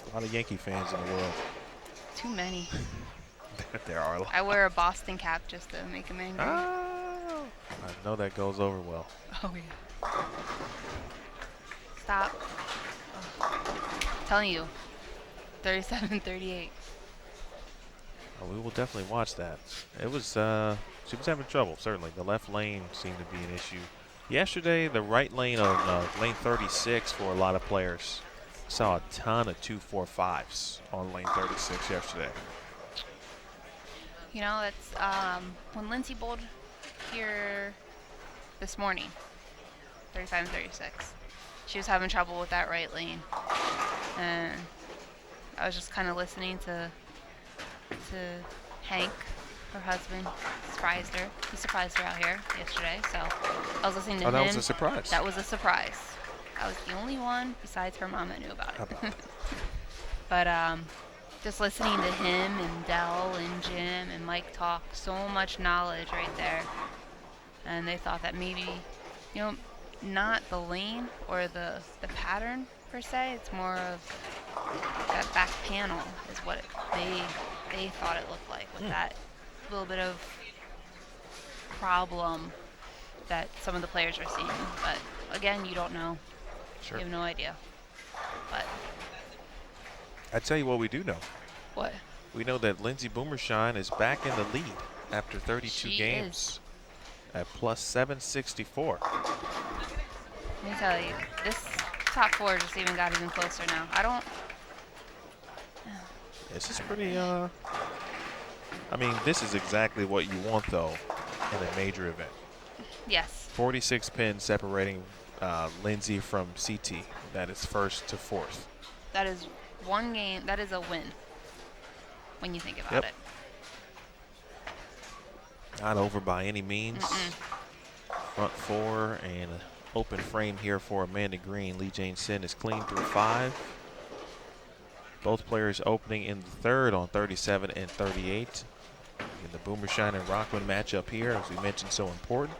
A lot of Yankee fans in the world. Too many. There are a lot. I wear a Boston cap just to make him angry. Oh, I know that goes over well. Oh, yeah. Stop. Oh. Telling you. 37-38. Oh, we will definitely watch that. It was, she was having trouble, certainly. The left lane seemed to be an issue. Yesterday, the right lane of lane 36 for a lot of players. Saw a ton of 2-4-5s on lane 36 yesterday. You know, that's when Lindsay bowled here this morning, 37-36. She was having trouble with that right lane. And I was just kind of listening to Hank, her husband. Surprised her. He surprised her out here yesterday. So I was listening to him. Oh, that was a surprise. That was a surprise. I was the only one besides her mom that knew about it. But just listening to him and Dell and Jim and Mike talk, so much knowledge right there. And they thought that maybe, you know, not the lane or the pattern per se. It's more of that back panel is what they thought it looked like with that little bit of problem that some of the players are seeing. But again, you don't know. Sure. You have no idea. But I tell you what we do know. what? We know that Lindsay Boomershine is back in the lead after 32 She games at plus 764. Let me tell you, this top four just even got even closer now. I don't. This is pretty, I mean, this is exactly what you want, though, in a major event. Yes. 46 pins separating Lindsay from CT. That is first to fourth. That is one game. That is a win when you think about it. Not over by any means. Front four and an open frame here for Amanda Green. Lee Jane Sin is clean through 5. Both players opening in the third on 37 and 38. And the Boomershine and Rockman matchup here, as we mentioned, so important.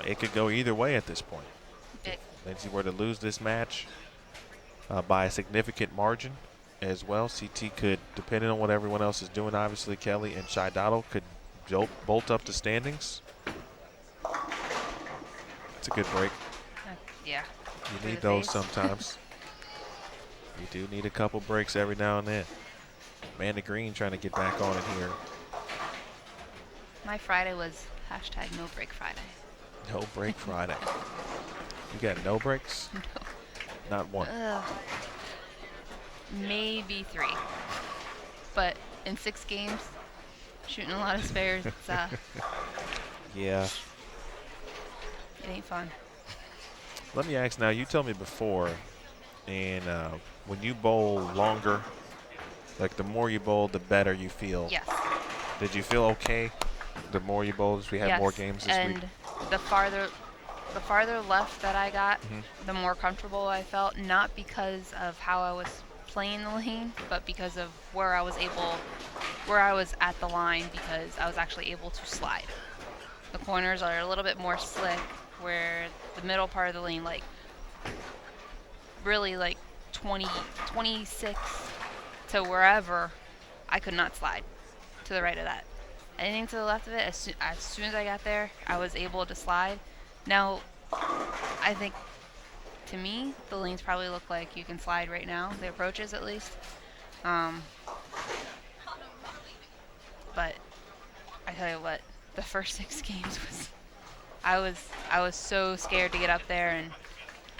It could go either way at this point. If Lindsay were to lose this match by a significant margin as well, CT could, depending on what everyone else is doing, obviously Kelly and Shai Dottle could bolt up the standings. It's a good break. Yeah. You need those sometimes. You do need a couple breaks every now and then. Amanda Green trying to get back on it here. My Friday was hashtag no break Friday. No break Friday. You got no breaks? No. Not one. Maybe 3. But in 6 games, shooting a lot of spares, it's Yeah. it ain't fun. Let me ask now, you told me before, and when you bowl longer, like the more you bowl, the better you feel. Yes. Did you feel okay the more you bowled as we had more games this week? And the farther left that I got, the more comfortable I felt, not because of how I was playing the lane, but because of where I was at the line, because I was actually able to slide. The corners are a little bit more slick, where the middle part of the lane, like really like 26 to wherever, I could not slide to the right of that. Anything to the left of it, as soon as I got there, I was able to slide. Now, I think, to me, the lanes probably look like you can slide right now, the approaches at least. But I tell you what, the first 6 games I was so scared to get up there and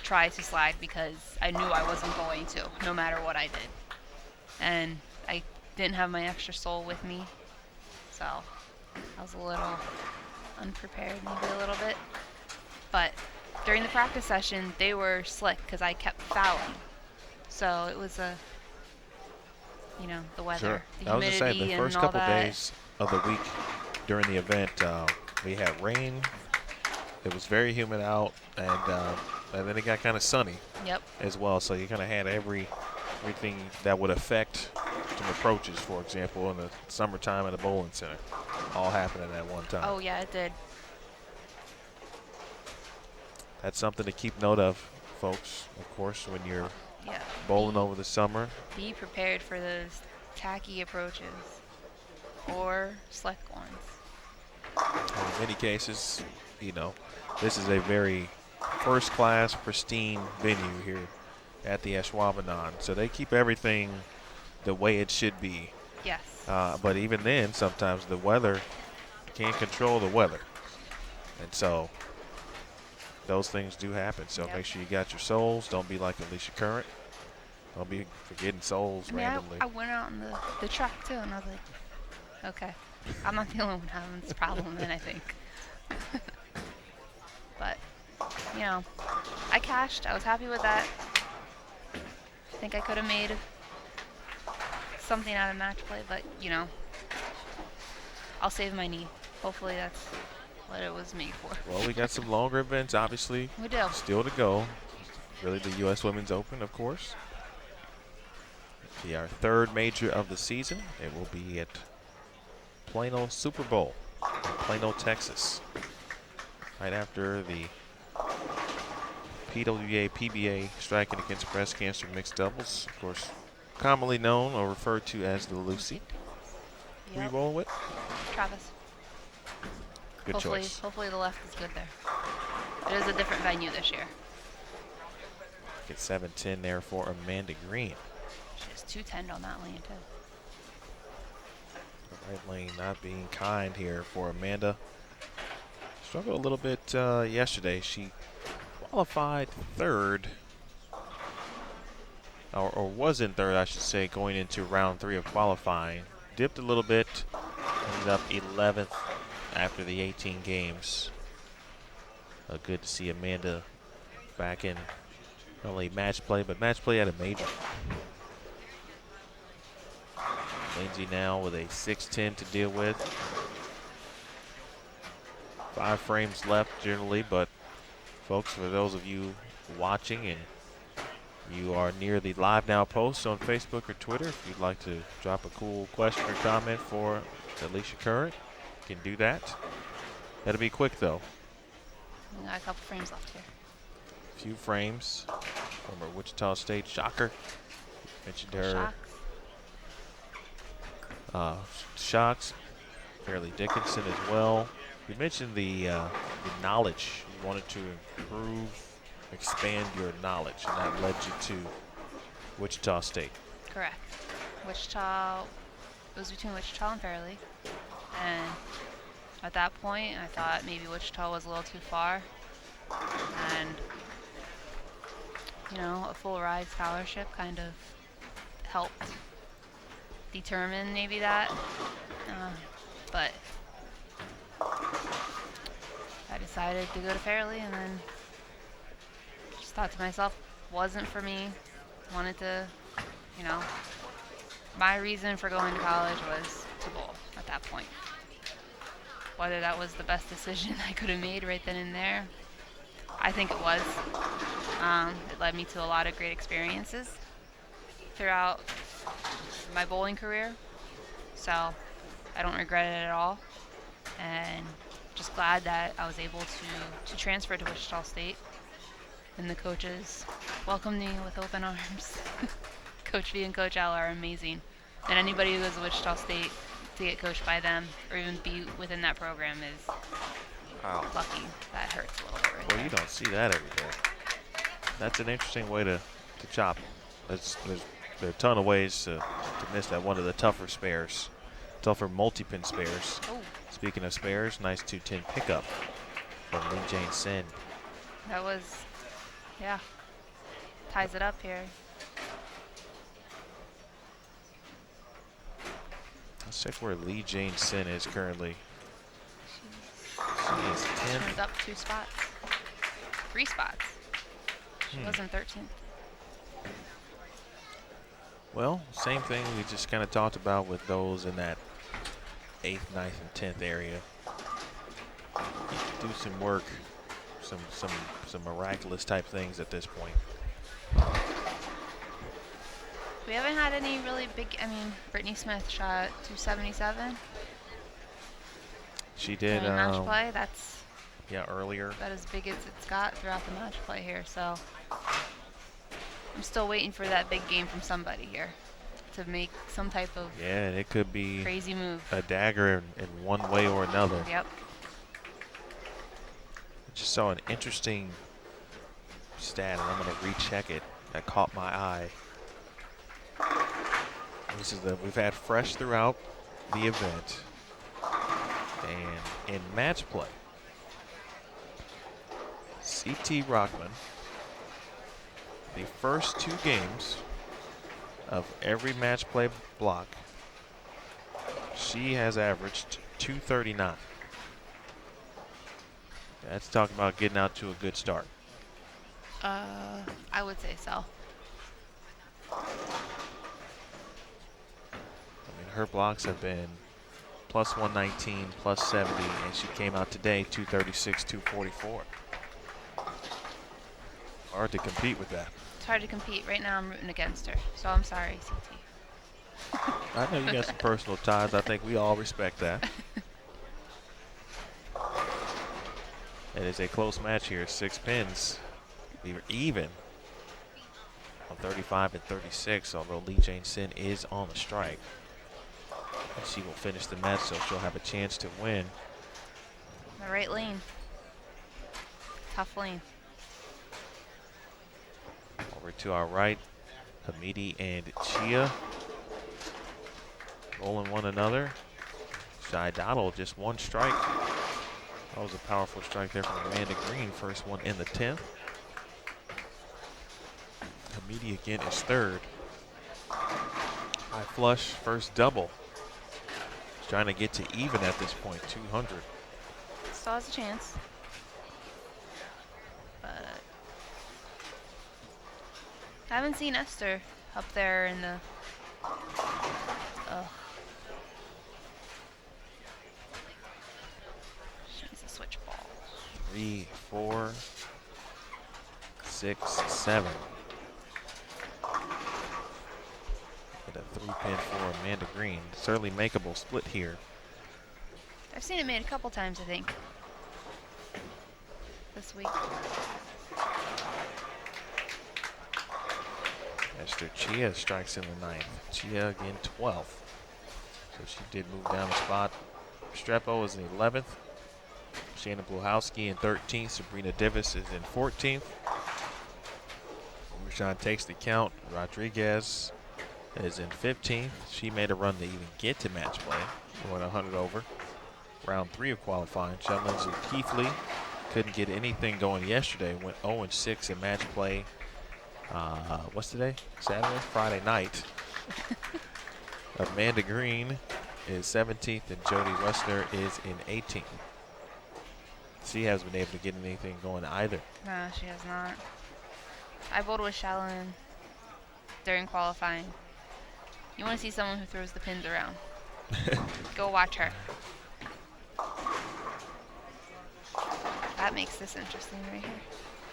try to slide because I knew I wasn't going to, no matter what I did. And I didn't have my extra sole with me, so I was a little unprepared, maybe a little bit. But during the practice session, they were slick because I kept fouling. So it was the weather, the I was humidity, just saying, the first and all couple that. days of the week during the event, we had rain. It was very humid out, and then it got kind of sunny as well. So you kind of had everything that would affect some approaches, for example, in the summertime at the bowling center, all happening at one time. Oh, yeah, it did. That's something to keep note of, folks, of course, when you're Yeah. bowling over the summer. Be prepared for those tacky approaches or slick ones. In many cases, you know, this is a very first-class, pristine venue here at the Ashwaubenon. So they keep everything the way it should be. Yes. But even then, sometimes the weather, can't control the weather. And so those things do happen. So Yep. make sure you got your soles. Don't be like Alicia Current. Don't be forgetting soles I mean, randomly. I went out on the track too, and I was like, okay, I'm not the only one having this problem then, I think. But, you know, I cashed. I was happy with that. I think I could have made something out of match play, but, you know, I'll save my knee. Hopefully that's what it was made for. Well, we got some longer events, obviously, We do. still to go. Really, the U.S. Women's Open, of course. Be our third major of the season. It will be at Plano Super Bowl in Plano, Texas. Right after the PWBA, PBA striking against breast cancer mixed doubles. Of course, commonly known or referred to as the Lucy. Who you Yep. rolling with? Travis. Good choice. Hopefully the left is good there. It is a different venue this year. Get 7-10 there for Amanda Green. She has 210 on that lane too. The right lane not being kind here for Amanda. Struggled a little bit yesterday. She qualified third, or was in third, I should say, going into round 3 of qualifying. Dipped a little bit, ended up 11th after the 18 games. Good to see Amanda back in not only match play, but match play at a major. Lindsay now with a 6-10 to deal with. 5 frames left generally, but folks, for those of you watching and you are near the Live Now post on Facebook or Twitter, if you'd like to drop a cool question or comment for Alicia Current, you can do that. That'll be quick though. We got a couple frames left here. Few frames. Former Wichita State Shocker. Mentioned her. Shocks. Fairleigh Dickinson as well. You mentioned the knowledge. You wanted to improve, expand your knowledge, and that led you to Wichita State. Correct. Wichita, it was between Wichita and Fairleigh. And at that point, I thought maybe Wichita was a little too far. And, you know, a full ride scholarship kind of helped determine maybe that. But I decided to go to Fairleigh, and then just thought to myself, wasn't for me. Wanted to, you know, my reason for going to college was to bowl at that point. Whether that was the best decision I could have made right then and there, I think it was. It led me to a lot of great experiences throughout my bowling career, so I don't regret it at all, and just glad that I was able to transfer to Wichita State, and the coaches welcomed me with open arms. Coach V and Coach L are amazing, and anybody who goes to Wichita State to get coached by them or even be within that program is lucky. That hurts a little bit right Well, there. you don't see that every day. That's an interesting way to chop. There are a ton of ways to miss that. One of the tougher spares, tougher multi-pin spares. Oh, Speaking of spares, nice 210 pickup from Lee Jane Sin. that was, yeah, ties it up here. Let's check where Lee Jane Sin is currently. She is She's 10th. up 2 spots, 3 spots. She was in 13th. Well, same thing we just kind of talked about with those in that 8th, 9th, and 10th area. Do some work, some miraculous type things at this point. We haven't had any really big, I mean, Brittany Smith shot 277 She did, during match play. That's yeah, earlier. about as big as it's got throughout the match play here. So, I I'm still waiting for that big game from somebody here to make some type of Yeah, and it could be crazy move. a dagger in one way or another. Yep. I just saw an interesting stat, and I'm going to recheck it. That caught my eye. This is we've had fresh throughout the event, and in match play, CT Rockman, the first 2 games of every match play block, she has averaged 239. That's talking about getting out to a good start. I would say so. I mean, her blocks have been plus 119, plus 70, and she came out today 236, 244. Hard to compete with that. It's hard to compete. Right now I'm rooting against her, so I'm sorry, CT. I know you got some personal ties. I think we all respect that. It is a close match here. 6 pins. We were even on 35 and 36, although Lee Jane Sin is on the strike. And she will finish the match, so she'll have a chance to win. The right lane. Tough lane. Over to our right, Hamidi and Chia rolling one another. Shy Donnell just 1 strike. That was a powerful strike there from Amanda Green. First one in the 10th. Hamidi again is 3rd. High flush, first double. He's trying to get to even at this point, 200. Still has a chance. But I haven't seen Esther up there in the. Ugh. She needs a switch ball. 3, 4, 6, 7. Get a 3-pin for Amanda Green. Certainly makeable split here. I've seen it made a couple times, I think, this week. Esther Chia strikes in the 9th. Chia again 12th. So she did move down a spot. Strepo is in 11th. Shannon Bluhowski in 13th. Sabrina Divis is in 14th. Rashawn takes the count. Rodriguez is in 15th. She made a run to even get to match play. Going 100 over. Round 3 of qualifying. Chelmans and Keithley couldn't get anything going yesterday. Went 0-6 in match play. What's today? Saturday? Friday night. Amanda Green is 17th and Jody Wessner is in 18th. She hasn't been able to get anything going either. No, she has not. I bowled with Shalyn during qualifying. You want to see someone who throws the pins around. Go watch her. That makes this interesting right here.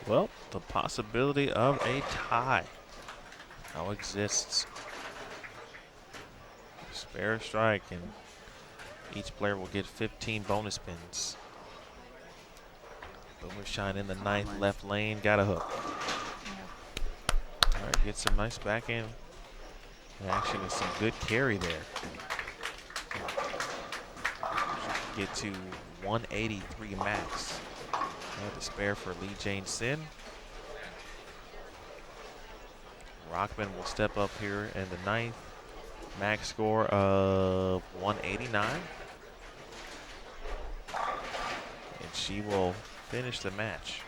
Well, the possibility of a tie now exists. Spare strike, and each player will get 15 bonus pins. Boomer shine in the 9th left lane, got a hook. All right, get some nice backhand action and some good carry there. Get to 183 max. The spare for Lee Jane Sin. Rockman will step up here in the 9th. Max score of 189. And she will finish the match.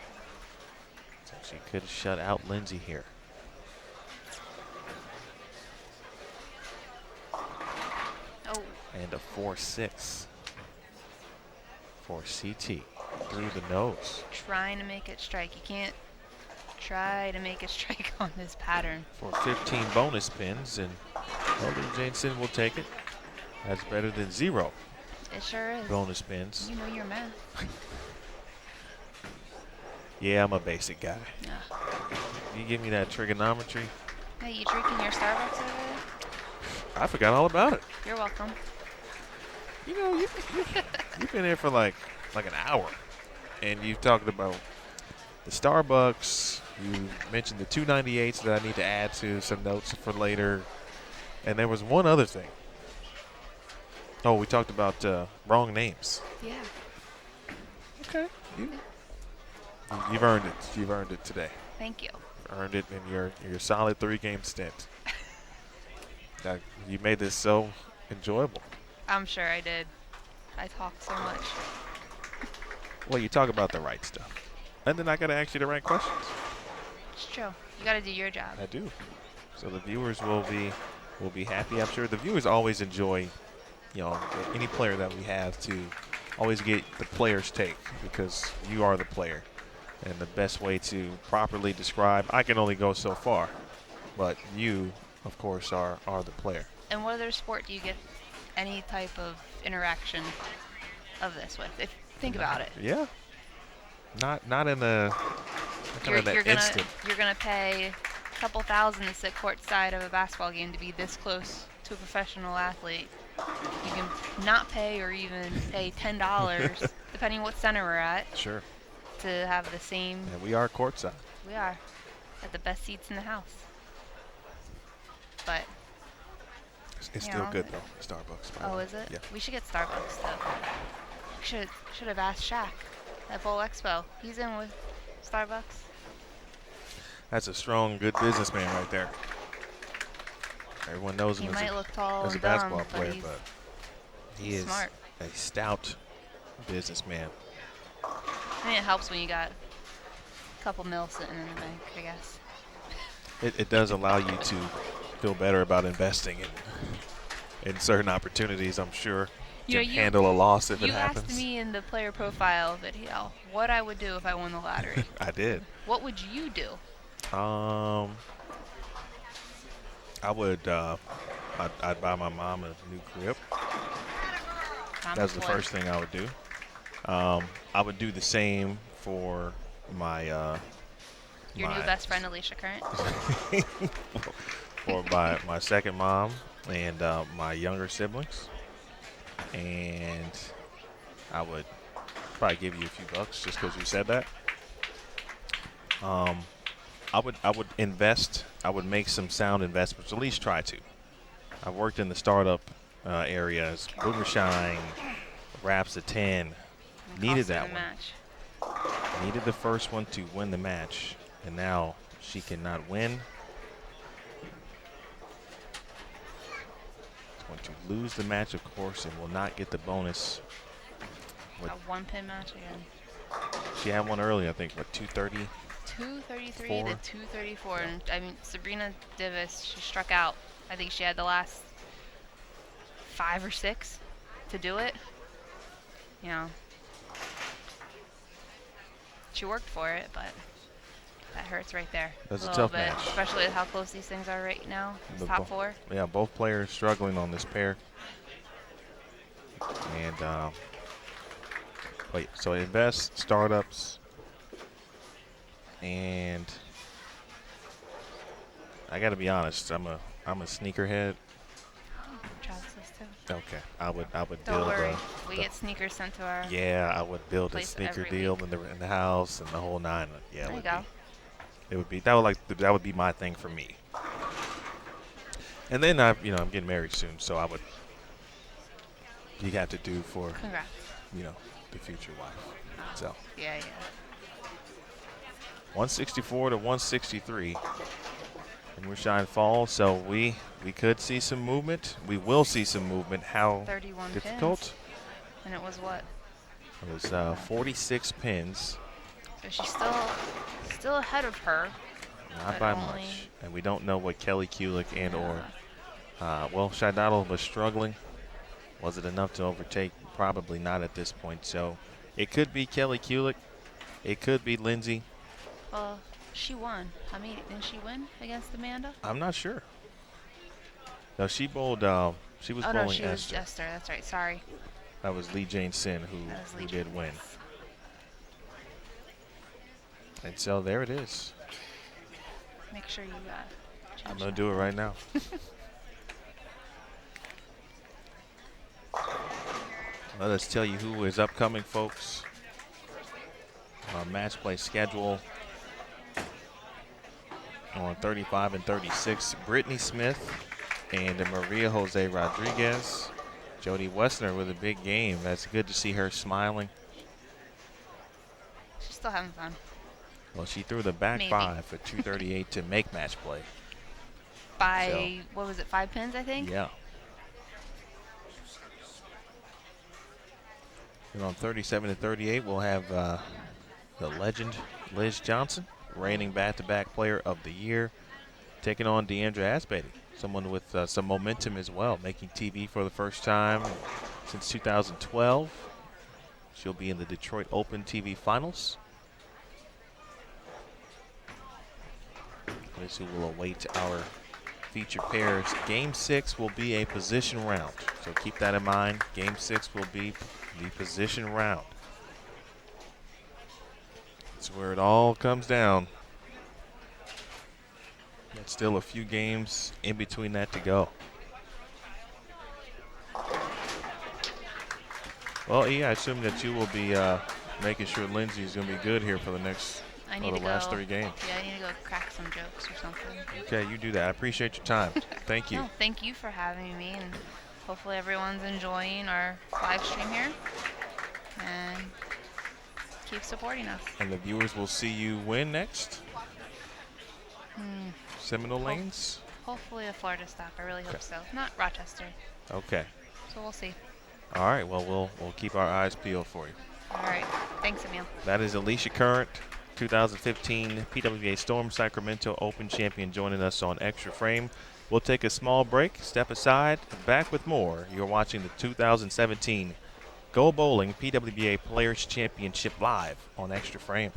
So she could shut out Lindsay here. Oh. And a 4-6 for CT. Through the nose. Trying to make it strike. You can't try to make it strike on this pattern. For 15 bonus pins, and Lee Jane Sin will take it. That's better than 0 It sure is. bonus pins. You know your math. Yeah, I'm a basic guy. Yeah. You give me that trigonometry. Hey, you drinking your Starbucks over there? I forgot all about it. You're welcome. You know, you've been here for like an hour, and you've talked about the Starbucks, You mentioned the 298s that I need to add to some notes for later. And there was one other thing. Oh, we talked about wrong names. Yeah. Okay. You've earned it. You've earned it today. Thank you. Earned it in your solid 3-game stint. You made this so enjoyable. I'm sure I did. I talk so much. Well, you talk about the right stuff. And then I got to ask you the right questions. It's true. You got to do your job. I do. So the viewers will be happy. I'm sure the viewers always enjoy, any player that we have to always get the player's take because you are the player. And the best way to properly describe, I can only go so far. But you, of course, are the player. And what other sport do you get any type of interaction of this with? Think about it. Yeah. Not in the instant. You're gonna pay a couple thousand to sit courtside of a basketball game to be this close to a professional athlete. You can not pay or even pay $10, depending what center we're at. Sure. To have the same. And we are courtside. We are at the best seats in the house. But it's still good though. Starbucks. Oh, is it? Yeah. We should get Starbucks though. Should have asked Shaq at Bowl Expo. He's in with Starbucks. That's a strong, good businessman right there. Everyone knows him He might look tall as a and basketball dumb, player, but he is smart. a stout businessman. I mean, it helps when you got a couple mil sitting in the bank, I guess. It does allow you to feel better about investing in certain opportunities, I'm sure. You can handle a loss if it happens. You asked me in the player profile video what I would do if I won the lottery. I did. What would you do? I would. I'd buy my mom a new crib. That's the first thing I would do. I would do the same for my your new best friend Alicia Current. For my second mom and my younger siblings, and I would probably give you a few bucks just because you said that. I would invest. I would make some sound investments. At least try to. I've worked in the startup areas. Boomershine, Raps a 10. Needed that one. Match. Needed the first one to win the match, and now she cannot win. She's going to lose the match, of course, and will not get the bonus. A one-pin match again. She had one early, I think, what, 230? 233 to 234, and I mean Sabrina Divis, she struck out. I think she had the last 5 or 6 to do it. You know, she worked for it, but that hurts right there. That's a little tough bit, match. especially with how close these things are right now. Top 4. Yeah, both players struggling on this pair. And wait, so invest, startups, and I got to be honest, I'm a sneakerhead. Travis is too. Okay, I would Don't build worry, we get sneakers sent to our. Yeah, I would build a place sneaker every deal week. in the house and the whole 9. Yeah, There you go. It would be that would be my thing for me. And then I'm getting married soon, so you have to do for Congrats. the future wife. So Yeah. 164 to 163. And we're Shine Falls, so we could see some movement. We will see some movement. How 31 difficult? pins. And it was what? It was 46 pins. So she's still ahead of her. Not by much. And we don't know what Kelly Kulick or Shy Donnell was struggling. Was it enough to overtake? Probably not at this point. So it could be Kelly Kulick. It could be Lindsay. Well, she won. I mean, didn't she win against Amanda? I'm not sure. No, she bowled. She was bowling she was Esther. Esther. That's right. Sorry. That was Lee Jane Sin who did win. And so there it is. Make sure you I'm going to do it right now. Let us tell you who is upcoming, folks. Our match play schedule. On 35 and 36, Brittany Smith and Maria Jose Rodriguez. Jody Westner with a big game. That's good to see her smiling. She's still having fun. Well, she threw the back Maybe. 5 for 238 to make match play. By, what was it, 5 pins, I think? Yeah. And on 37 and 38, we'll have the legend Liz Johnston, reigning back-to-back player of the year, taking on Deandra Asbeatty, someone with some momentum as well, making TV for the first time since 2012. She'll be in the Detroit Open TV Finals. Liz, who will await our feature pairs. Game 6 will be a position round, so keep that in mind. Game 6 will be the position round. That's where it all comes down. There's still a few games in between that to go. Well, E, I assume that you will be making sure Lindsay is going to be good here for the next, last 3 games. Yeah, I need to go crack some jokes or something. Okay, you do that. I appreciate your time. Thank you. No, thank you for having me, and hopefully everyone's enjoying our live stream here. And keep supporting us. And the viewers will see you when next? Seminole Lanes? Hopefully a Florida stop. I really hope so. Not Rochester. Okay. So we'll see. All right. Well, we'll keep our eyes peeled for you. All right. Thanks, Emil. That is Alicia Current, 2015 PWBA Storm Sacramento Open champion, joining us on Extra Frame. We'll take a small break, step aside, back with more. You're watching the 2017 Go Bowling PWBA Players Championship live on Extra Frame.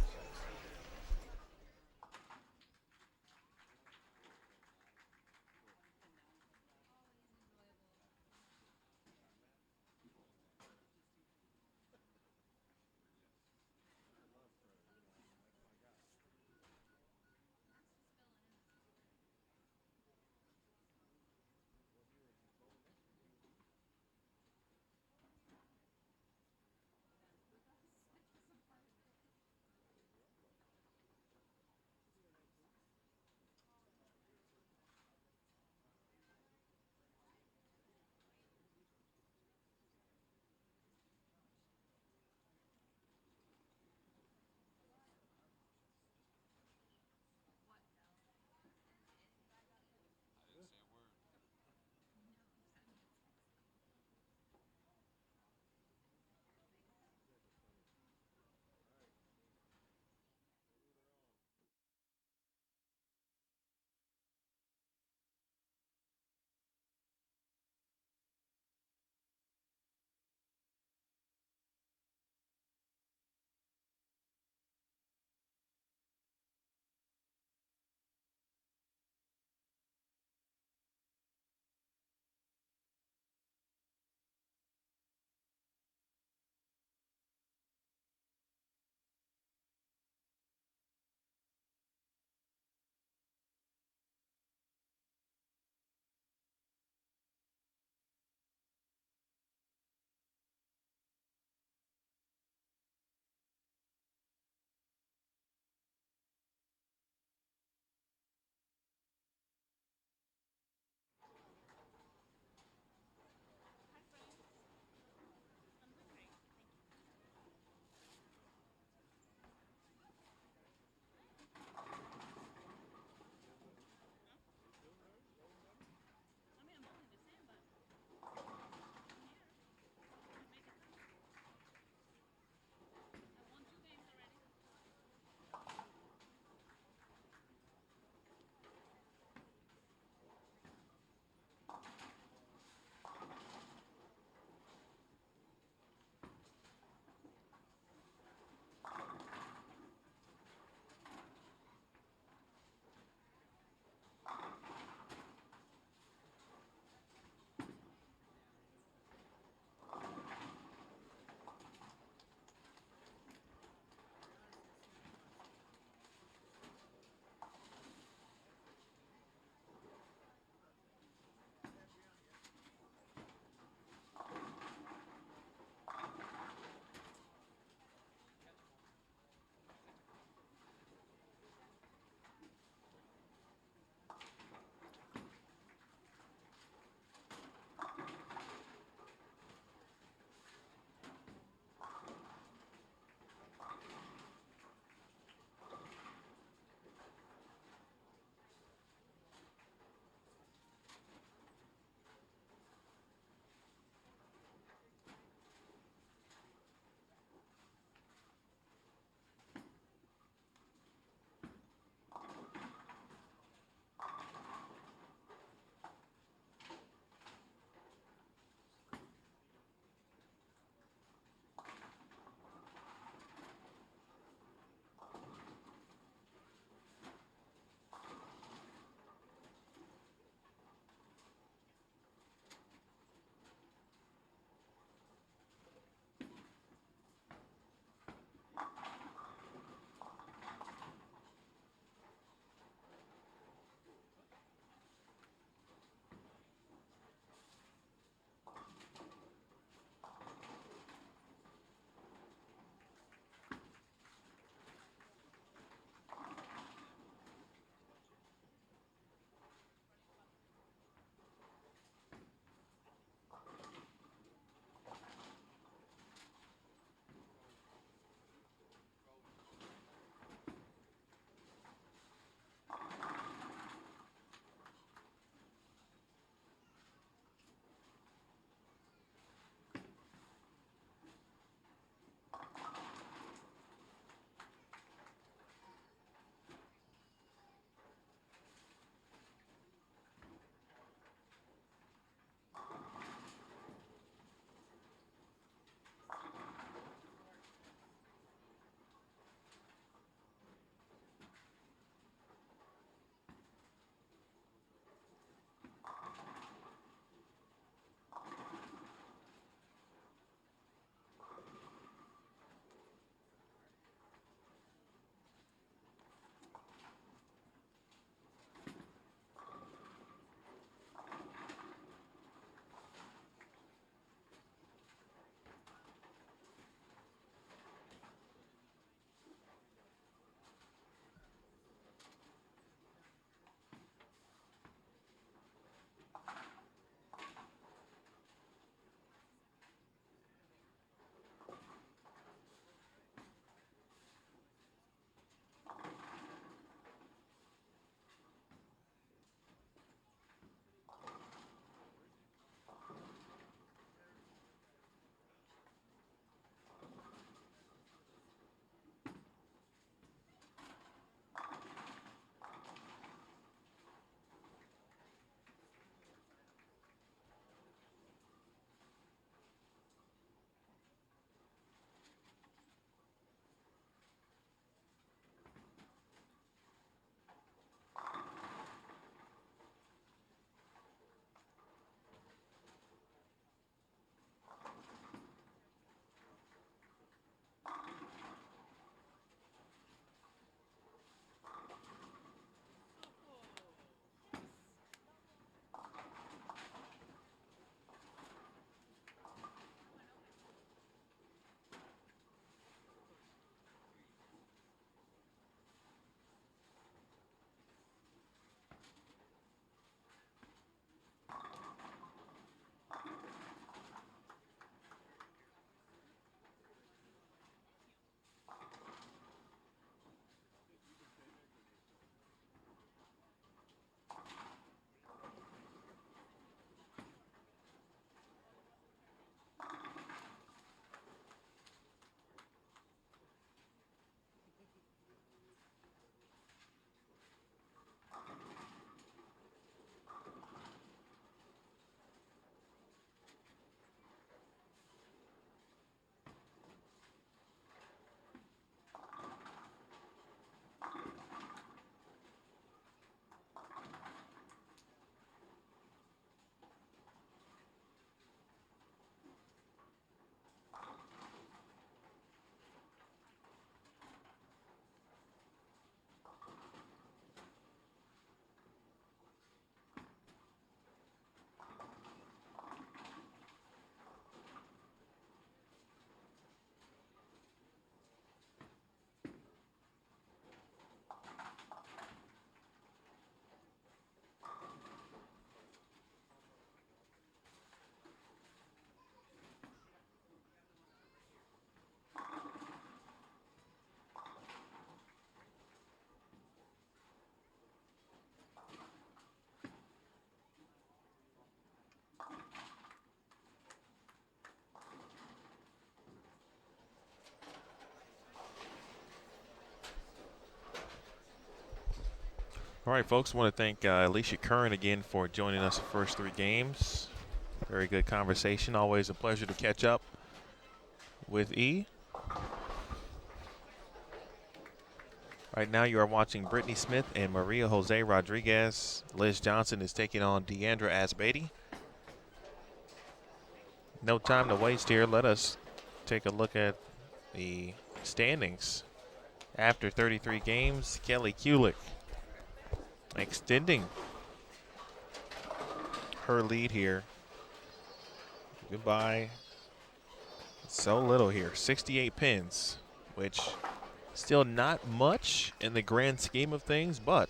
All right, folks, want to thank Alicia Curran again for joining us the first 3 games. Very good conversation. Always a pleasure to catch up with E. Right now you are watching Brittany Smith and Maria Jose Rodriguez. Liz Johnston is taking on Deandra Asbady. No time to waste here. Let us take a look at the standings. After 33 games, Kelly Kulick extending her lead here. Goodbye. So little here, 68 pins, which still not much in the grand scheme of things, but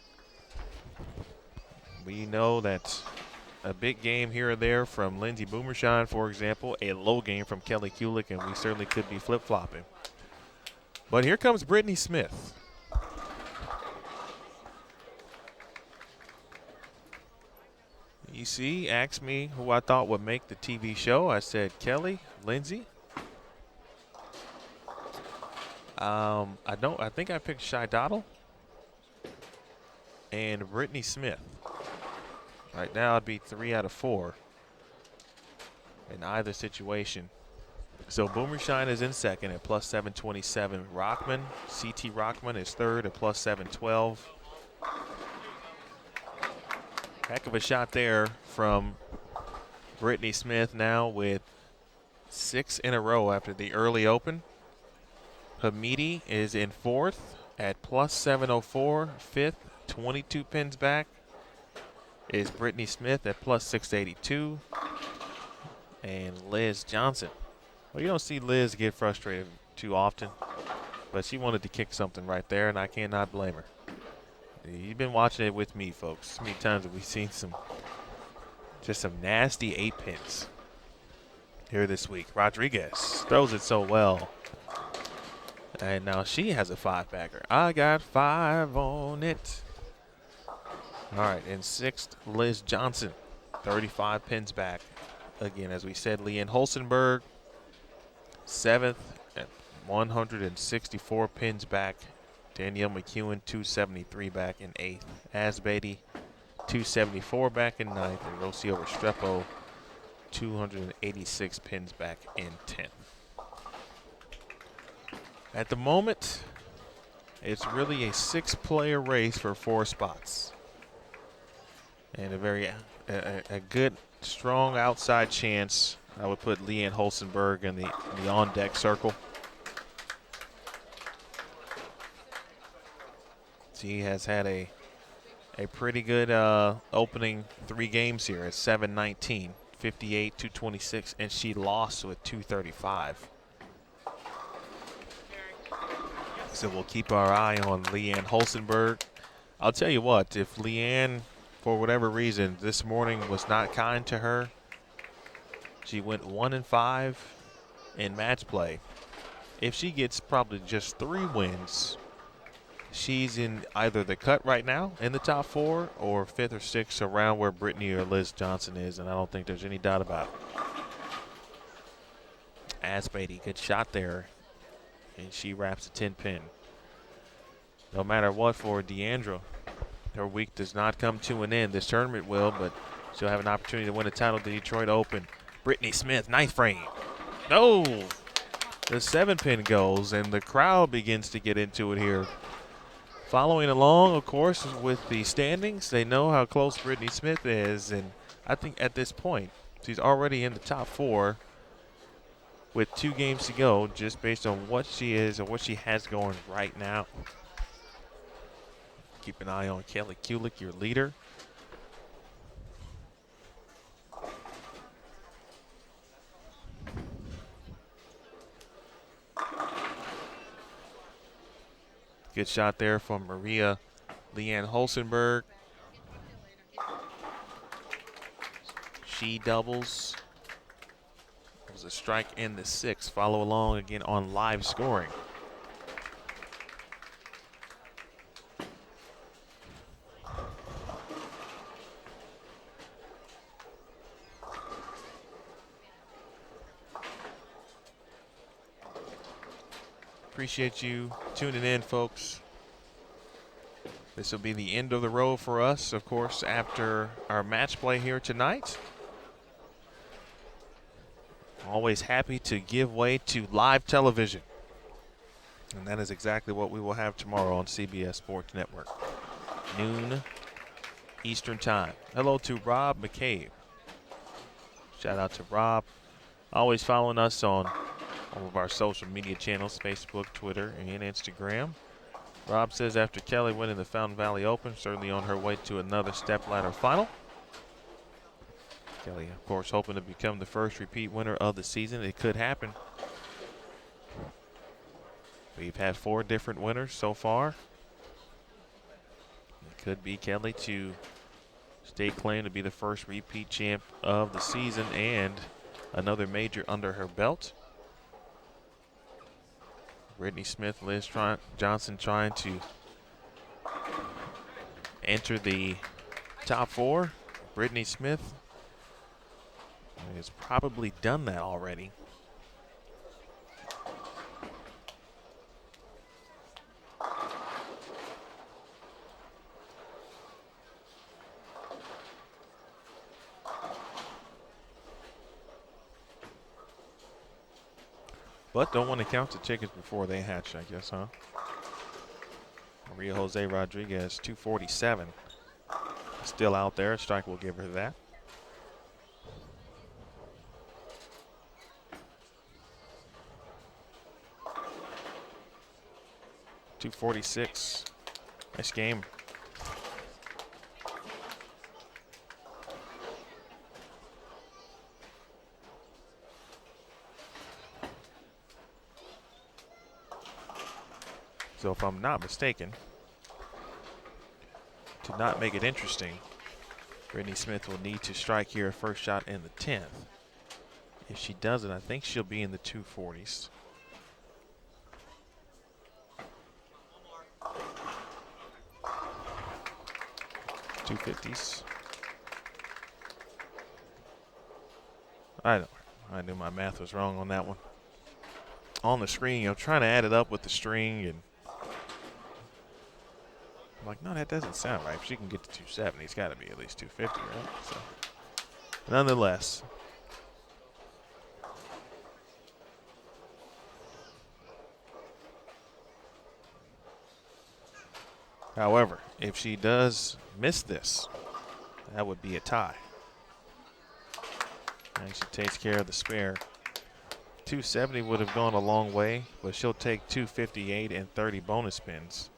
we know that a big game here or there from Lindsay Boomershine, for example, a low game from Kelly Kulick, and we certainly could be flip-flopping. But here comes Brittany Smith. EC asked me who I thought would make the TV show. I said Kelly, Lindsay. I think I picked Shy Donnell and Brittany Smith. Right now it'd be 3 out of 4 in either situation. So Boomershine is in second at plus 727. Rockman, CT Rockman is third at plus 712. Heck of a shot there from Brittany Smith now with 6 in a row after the early open. Hamidi is in fourth at plus 704. Fifth, 22 pins back, is Brittany Smith at plus 682. And Liz Johnston. Well, you don't see Liz get frustrated too often, but she wanted to kick something right there, and I cannot blame her. You've been watching it with me, folks. How many times have we seen some nasty 8 pins here this week? Rodriguez throws it so well. And now she has a 5-bagger. I got 5 on it. All right, in sixth, Liz Johnston, 35 pins back. Again, as we said, Leanne Holstenberg, 7th at 164 pins back. Danielle McEwen, 273 back in 8th. Asbady, 274 back in 9th. And Rocio Restrepo, 286 pins back in 10th. At the moment, it's really a 6-player race for 4 spots. And a good, strong outside chance. I would put Leanne Holstenberg in the on-deck circle. She has had a pretty good opening 3 games here at 7-19, 58, 226, and she lost with 235. So we'll keep our eye on Leanne Holstenberg. I'll tell you what, if Leanne, for whatever reason, this morning was not kind to her, she went 1-5 in match play. If she gets probably just 3 wins, she's in either the cut right now in the top 4 or 5th or 6th around where Brittany or Liz Johnston is, and I don't think there's any doubt about it. Asbady, good shot there, and she wraps a 10-pin. No matter what for Deandra, her week does not come to an end. This tournament will, but she'll have an opportunity to win a title at the Detroit Open. Brittany Smith, 9th frame. No! The 7-pin goes, and the crowd begins to get into it here. Following along, of course, with the standings, they know how close Brittany Smith is, and I think at this point, she's already in the top 4 with 2 games to go, just based on what she is and what she has going right now. Keep an eye on Kelly Kulick, your leader. Good shot there from Maria Leanne Holstenberg. She doubles. It was a strike in the 6th. Follow along again on live scoring. Appreciate you tuning in, folks. This will be the end of the road for us, of course, after our match play here tonight. Always happy to give way to live television. And that is exactly what we will have tomorrow on CBS Sports Network. Noon Eastern Time. Hello to Rob McCabe. Shout out to Rob. Always following us on all of our social media channels, Facebook, Twitter, and Instagram. Rob says after Kelly winning the Fountain Valley Open, certainly on her way to another step-ladder final. Kelly, of course, hoping to become the first repeat winner of the season. It could happen. We've had 4 different winners so far. It could be Kelly to stake claim to be the first repeat champ of the season and another major under her belt. Brittany Smith, Liz Johnston trying to enter the top 4. Brittany Smith has probably done that already. But don't want to count the chickens before they hatch, I guess, huh? Maria Jose Rodriguez, 247. Still out there. A strike will give her that. .246. Nice game. So if I'm not mistaken, to not make it interesting, Brittany Smith will need to strike here a first shot in the 10th. If she doesn't, I think she'll be in the 240s. .250s. I knew my math was wrong on that one. On the screen, I'm trying to add it up with the string, and I'm like, no, that doesn't sound right. If she can get to 270, it's got to be at least 250, right? So, nonetheless. However, if she does miss this, that would be a tie. And she takes care of the spare. 270 would have gone a long way, but she'll take 258 and 30 bonus spins.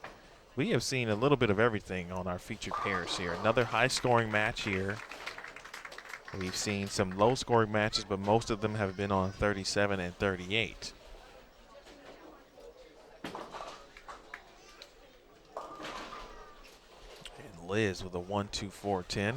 We have seen a little bit of everything on our featured pairs here. Another high-scoring match here. We've seen some low-scoring matches, but most of them have been on 37 and 38. And Liz with a 1-2-4-10.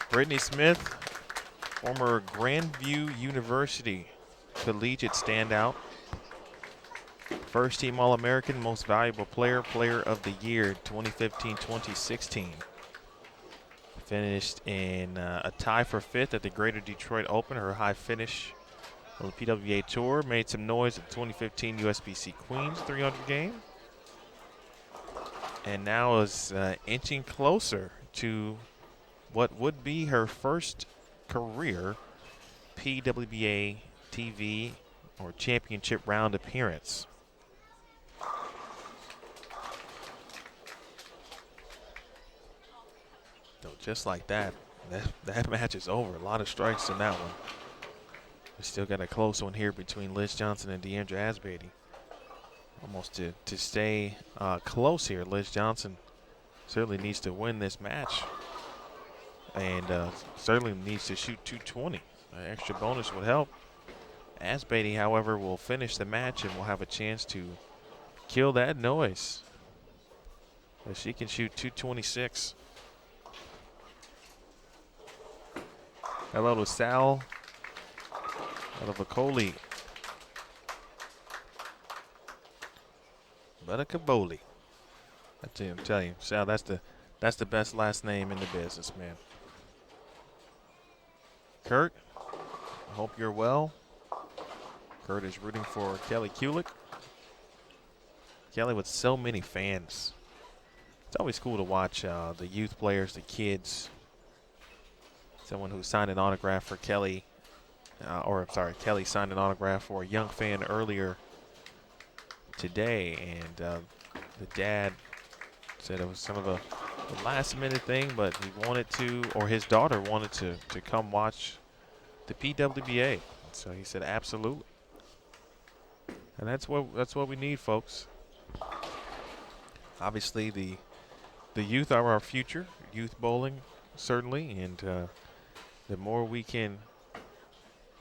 Brittany Smith, former Grandview University collegiate standout. First team All-American, most valuable player, player of the year 2015-2016. Finished in a tie for 5th at the Greater Detroit Open, her high finish on the PWBA Tour. Made some noise at the 2015 USBC Queens 300 game. And now is inching closer to what would be her first career PWBA TV or championship round appearance. So just like that match is over. A lot of strikes in that one. We still got a close one here between Liz Johnston and Deandra Asbeatty. Almost to stay close here. Liz Johnston certainly needs to win this match. And certainly needs to shoot 220. An extra bonus would help. Asbeatty, however, will finish the match and will have a chance to kill that noise. But she can shoot 226. Hello to Sal out of Akoli. But a Kaboli. I'm telling you, Sal, that's the best last name in the business, man. Kurt, I hope you're well. Kurt is rooting for Kelly Kulick. Kelly with so many fans. It's always cool to watch the youth players, the kids. Someone who signed an autograph for Kelly, Kelly signed an autograph for a young fan earlier today, and the dad said it was some of a last minute thing, but he wanted to, or his daughter wanted to come watch the PWBA. So he said absolutely. And that's what we need, folks. Obviously the youth are our future, youth bowling certainly, and the more we can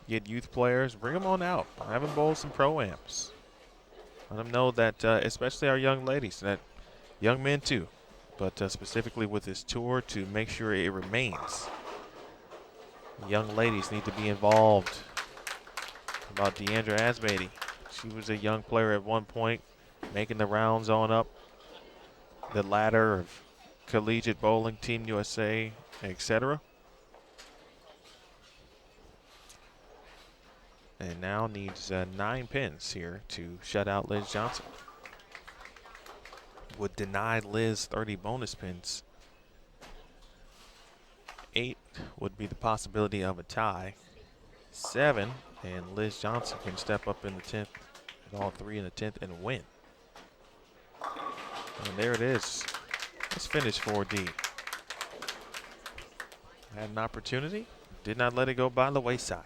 get youth players, bring them on out, have them bowl some pro-ams. Let them know that, especially our young ladies, that young men too, but specifically with this tour, to make sure it remains. Young ladies need to be involved. About Deandra Asmady, she was a young player at one point, making the rounds on up the ladder of collegiate bowling, Team USA, etc. And now needs 9 pins here to shut out Liz Johnson. Would deny Liz 30 bonus pins. 8 would be the possibility of a tie. 7, and Liz Johnson can step up in the 10th, and all 3 in the 10th, and win. And there it is. Let's finish 4D. Had an opportunity, did not let it go by the wayside.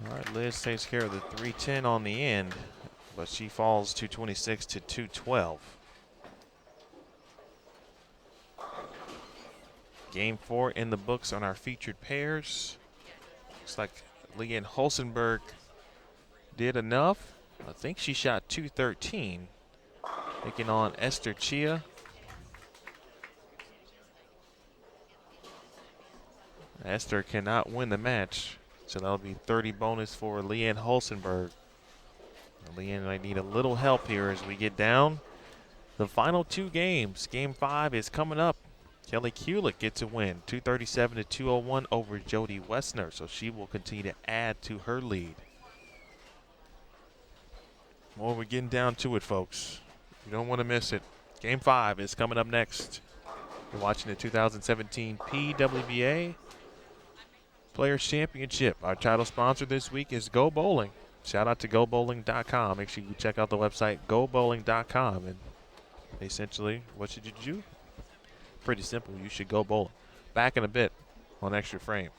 All right, Liz takes care of the 310 on the end, but she falls 226 to 212. Game 4 in the books on our featured pairs. Looks like Leanne Holsenberg did enough. I think she shot 213, taking on Esther Chia. Esther cannot win the match, so that'll be 30 bonus for Leanne Holsenberg. Leanne might need a little help here as we get down. The final 2 games. Game 5 is coming up. Kelly Kulick gets a win, 237 to 201 over Jody Wessner, so she will continue to add to her lead. Well, we're getting down to it, folks. You don't want to miss it. Game 5 is coming up next. You're watching the 2017 PWBA Players Championship. Our title sponsor this week is Go Bowling. Shout out to GoBowling.com. Make sure you check out the website GoBowling.com. And essentially, what should you do? Pretty simple. You should go bowling. Back in a bit on Extra Frame.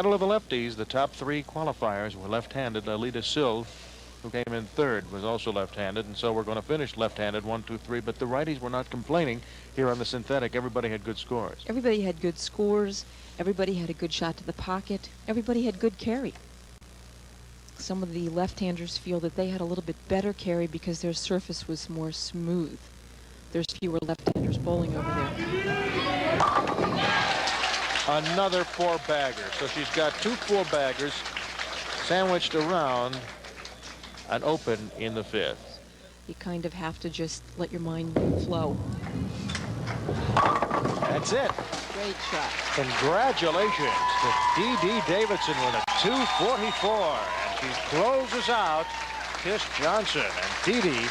Battle of the lefties. The top 3 qualifiers were left-handed. Alita Sill, who came in 3rd, was also left-handed, and so we're going to finish left-handed 1, 2, 3. But the righties were not complaining here on the synthetic. Everybody had good scores. Everybody had good scores. Everybody had a good shot to the pocket. Everybody had good carry. Some of the left-handers feel that they had a little bit better carry because their surface was more smooth. There's fewer left-handers bowling over there. Another 4-bagger. So she's got 2 4-baggers sandwiched around an open in the 5th. You kind of have to just let your mind flow. That's it. Great shot. Congratulations to D.D. Davidson with a 244. And she closes out Tish Johnson. And Dee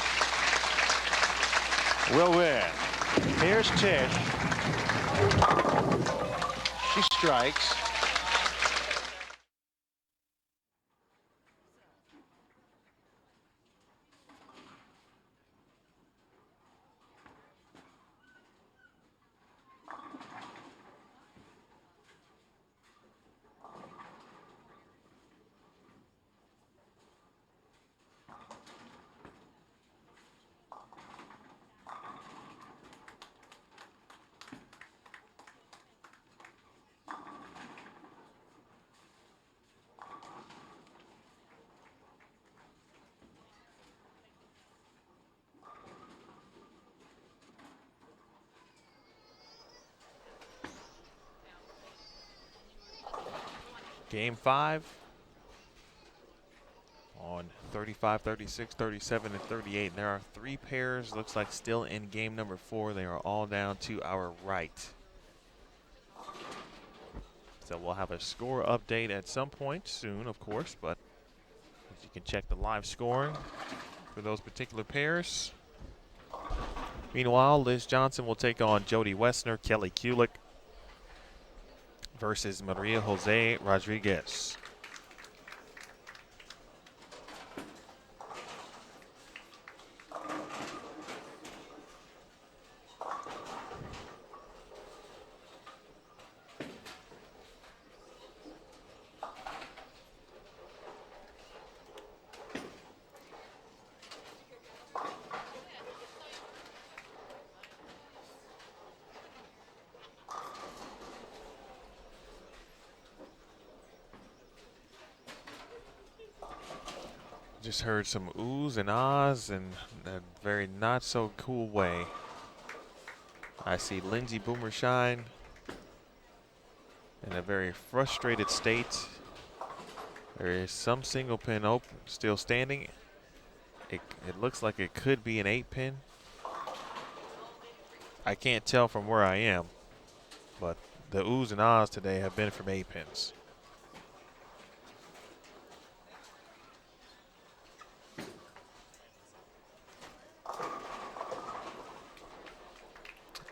will win. Here's Tish. She strikes. Game 5 on 35, 36, 37, and 38. And there are 3 pairs, looks like still in game number 4. They are all down to our right. So we'll have a score update at some point soon, of course, but you can check the live scoring for those particular pairs. Meanwhile, Liz Johnson will take on Jody Wessner, Kelly Kulick versus Maria Jose Rodriguez. Just heard some oohs and ahs in a very not so cool way. I see Lindsay Boomershine in a very frustrated state. There is some single pin open, still standing. It looks like it could be an 8-pin. I can't tell from where I am, but the oohs and ahs today have been from 8-pins.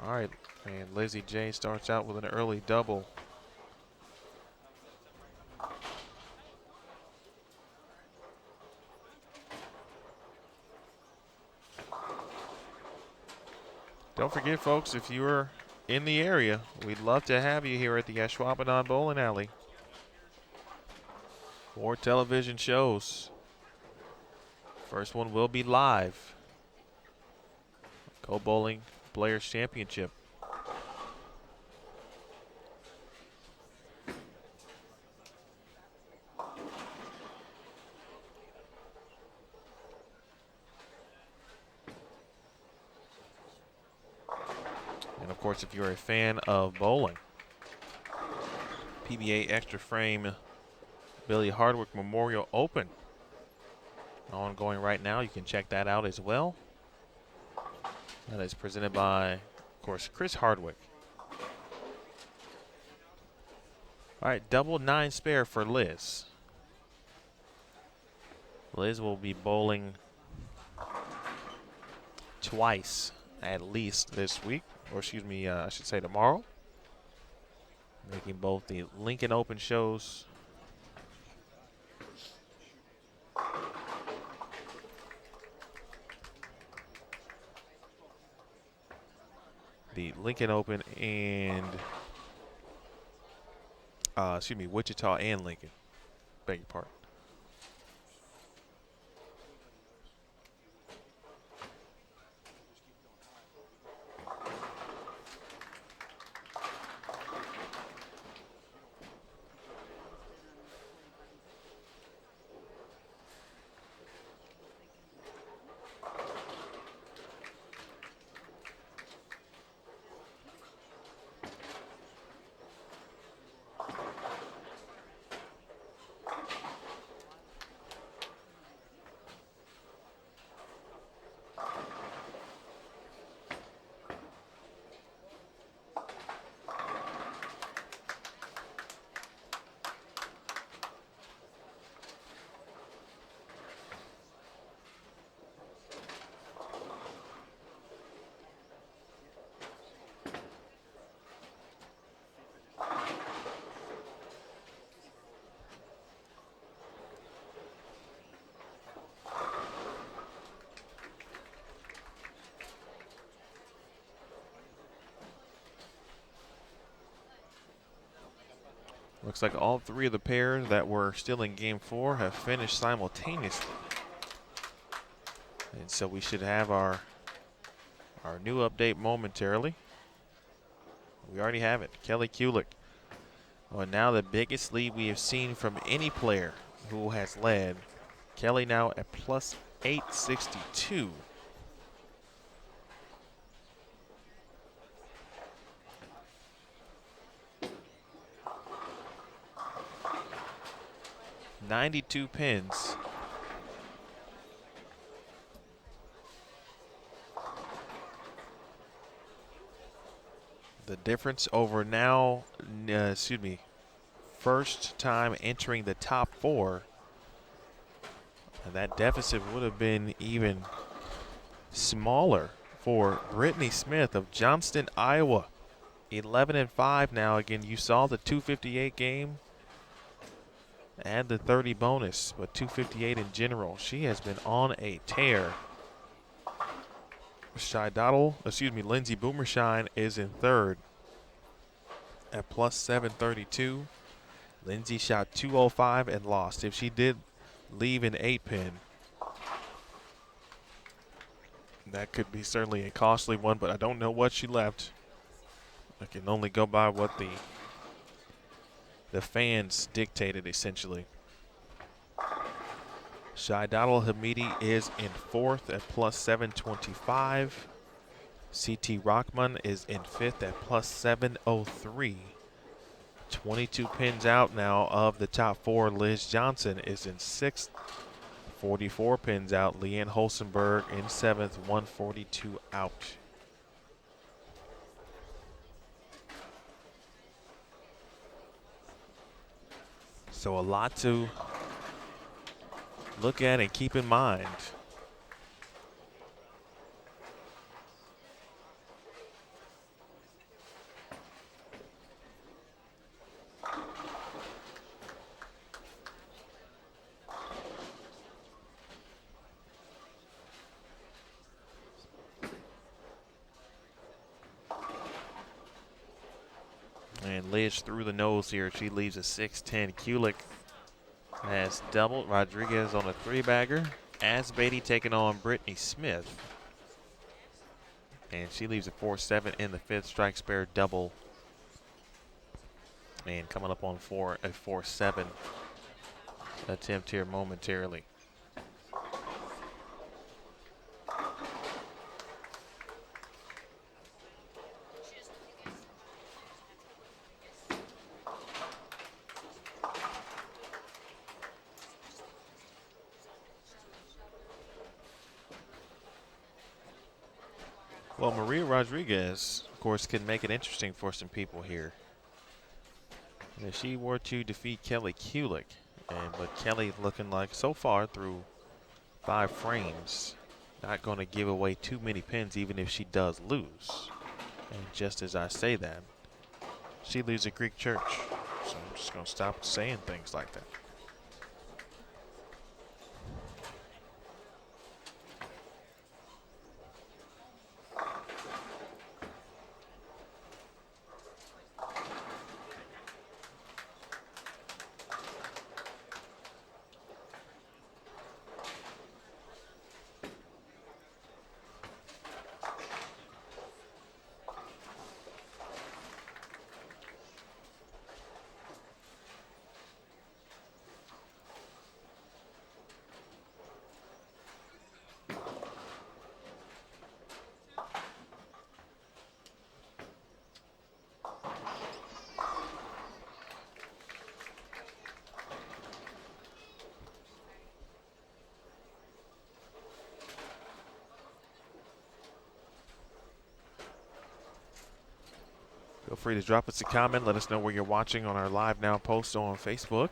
All right, and Lizzie J starts out with an early double. Don't forget, folks, if you're in the area, we'd love to have you here at the Ashwaubenon Bowling Alley. 4 television shows. First one will be live. Go Bowling Players Championship. And of course, if you're a fan of bowling, PBA Extra Frame Billy Hardwick Memorial Open ongoing right now. You can check that out as well. That is presented by, of course, Chris Hardwick. All right, double 9 spare for Liz. Liz will be bowling twice at least this week, or excuse me, I should say tomorrow. Making both the Lincoln Open shows the Lincoln Open and Wichita and Lincoln. Beg your pardon. Looks like all three of the pairs that were still in game 4 have finished simultaneously. And so we should have our new update momentarily. We already have it. Kelly Kulick. Well, now the biggest lead we have seen from any player who has led. Kelly now at plus 862. "92 pins. The difference over now, first time entering the top 4. And that deficit would have been even smaller for Brittany Smith of Johnston, Iowa. 11-5 now. Again, you saw the 258 game. Add the 30 bonus, but 258 in general. She has been on a tear. Lindsay Boomershine is in third at plus 732. Lindsay shot 205 and lost. If she did leave an 8-pin, that could be certainly a costly one, but I don't know what she left. I can only go by what the fans dictated, essentially. Shaidadal Hamidi is in fourth at plus 725. CT Rockman is in fifth at plus 703. 22 pins out now of the top 4. Liz Johnson is in sixth. 44 pins out. Leanne Holsenberg in seventh. 142 out. So a lot to look at and keep in mind. And Liz through the nose here. She leaves a 6-10. Kulick has doubled. Rodriguez on a 3-bagger. Asbeatty taking on Brittany Smith. And she leaves a 4-7 in the fifth. Strike spare double. And coming up on a 4-7 attempt here momentarily. Well, Maria Rodriguez, of course, can make it interesting for some people here. And if she were to defeat Kelly Kulick, but Kelly looking like so far through 5 frames, not going to give away too many pins even if she does lose. And just as I say that, she leaves a Greek church. So I'm just going to stop saying things like that. Feel free to drop us a comment. Let us know where you're watching on our Live Now post on Facebook.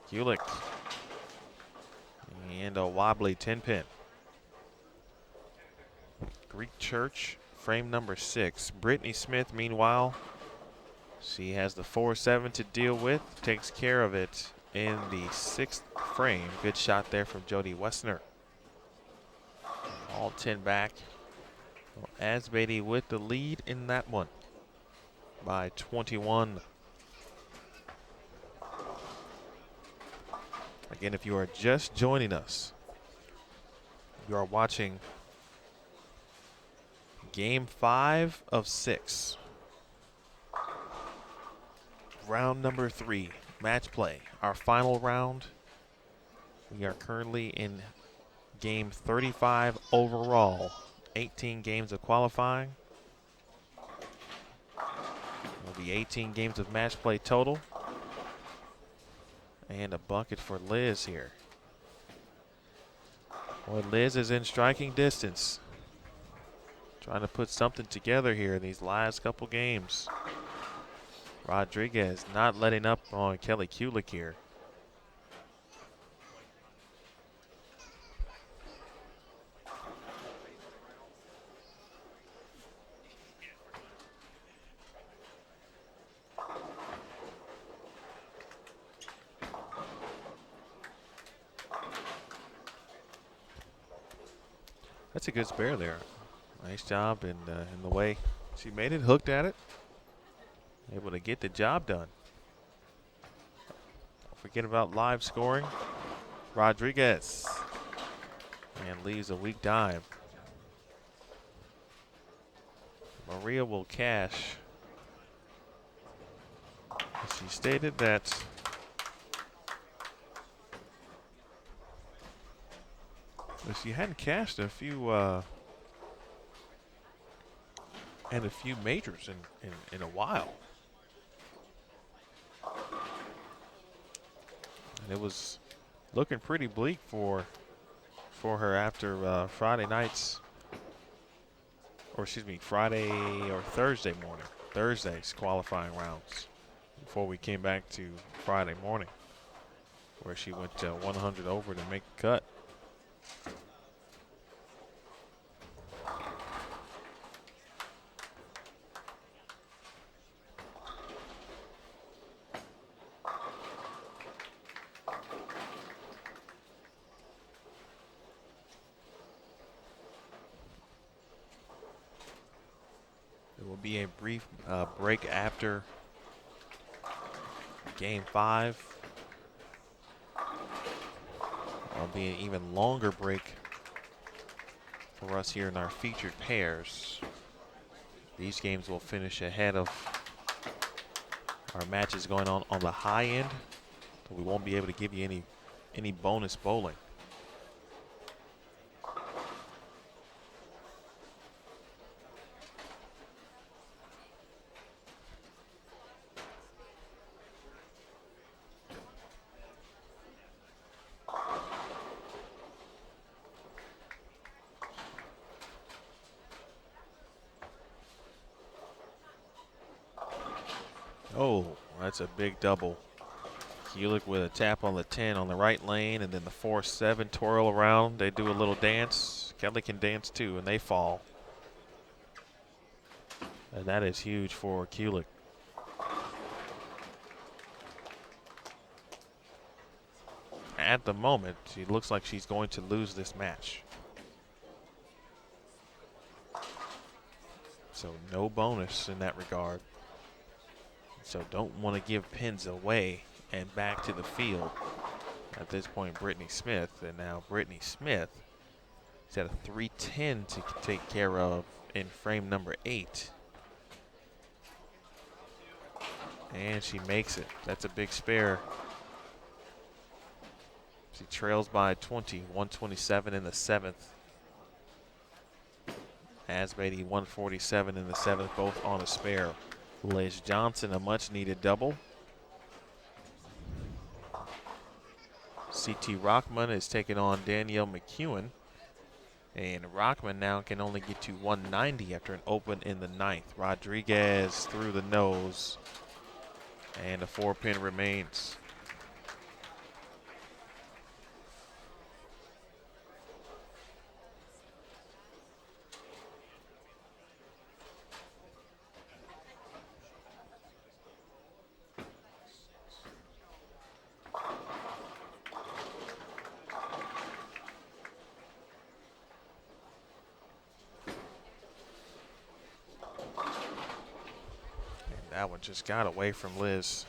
Kulick. And a wobbly Tenpin. Greek Church, frame number 6. Brittany Smith, meanwhile, she has the 4-7 to deal with. Takes care of it in the 6th frame. Good shot there from Jody Wessner. All 10 back. Ashwaubenon with the lead in that one by 21. Again, if you are just joining us, you are watching Game 5 of 6. Round number 3, match play. Our final round. We are currently in game 35 overall. 18 games of qualifying. Will be 18 games of match play total. And a bucket for Liz here. Boy, Liz is in striking distance. Trying to put something together here in these last couple games. Rodriguez not letting up on Kelly Kulick here. That's a good spare there. Nice job in the way she made it, hooked at it. Able to get the job done. Don't forget about live scoring. Rodriguez. And leaves a weak dive. Maria will cash. She stated that she hadn't cashed a few majors in a while. And it was looking pretty bleak for her after Friday night's, or excuse me, Friday or Thursday morning. Thursday's qualifying rounds before we came back to Friday morning, where she went 100 over to make the cut. There will be a brief break after Game 5. There'll be an even longer break for us here in our featured pairs. These games will finish ahead of our matches going on the high end, so we won't be able to give you any bonus bowling. Oh, that's a big double. Yulik with a tap on the 10 on the right lane, and then the 4-7 twirl around. They do a little dance. Kelly can dance too, and they fall. And that is huge for Kulick. At the moment, she looks like she's going to lose this match. So no bonus in that regard. So don't want to give pins away and back to the field. At this point, Brittany Smith. And now Brittany Smith has got a 310 to take care of in frame number 8. And she makes it. That's a big spare. She trails by 20, 127 in the 7th. Ashwaubenon 147 in the 7th, both on a spare. Liz Johnston, a much needed double. CT Rockman is taking on Danielle McEwen. And Rockman now can only get to 190 after an open in the 9th. Rodriguez through the nose, and the 4-pin remains. That one just got away from Liz.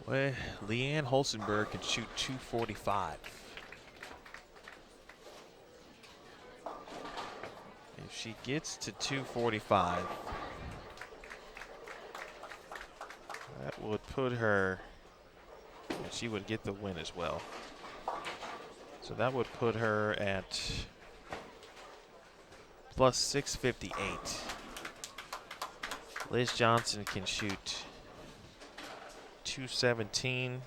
Well, Leanne Holstenberg can shoot 245. If she gets to 245, that would put her, and she would get the win as well. So that would put her at plus 658. Liz Johnston can shoot 217.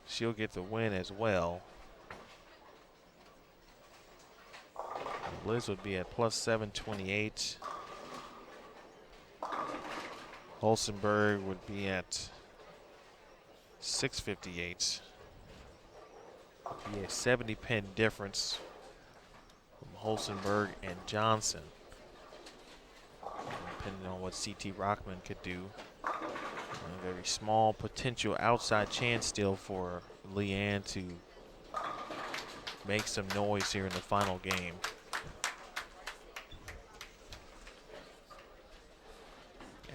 She'll get the win as well. Liz would be at plus 728. Holstenberg would be at 658. Be a 70-pin difference from Holstenberg and Johnson. Depending on what CT Rockman could do. A very small potential outside chance still for Leanne to make some noise here in the final game.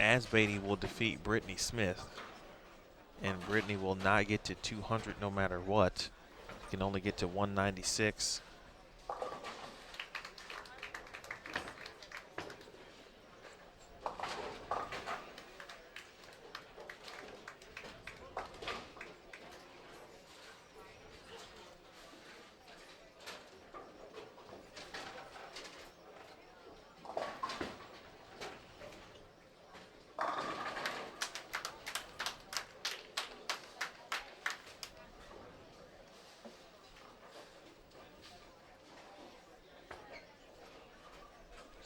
Asbeatty will defeat Brittany Smith, and Brittany will not get to 200 no matter what. She can only get to 196.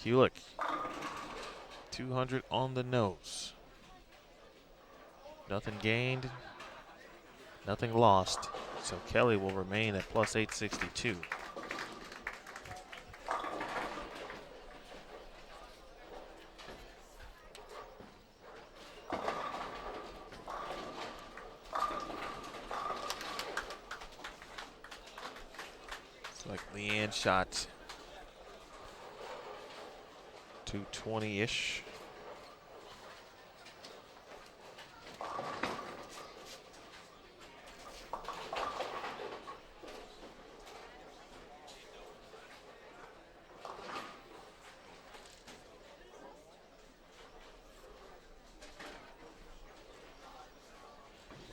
Kulick, 200 on the nose. Nothing gained, nothing lost. So Kelly will remain at plus 862. It's like Leanne shot 220-ish.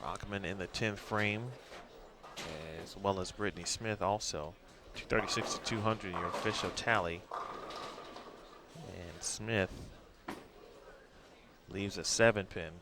Rockman in the 10th frame, as well as Brittany Smith also. 236 to 200, your official tally. And Smith leaves a 7-pin.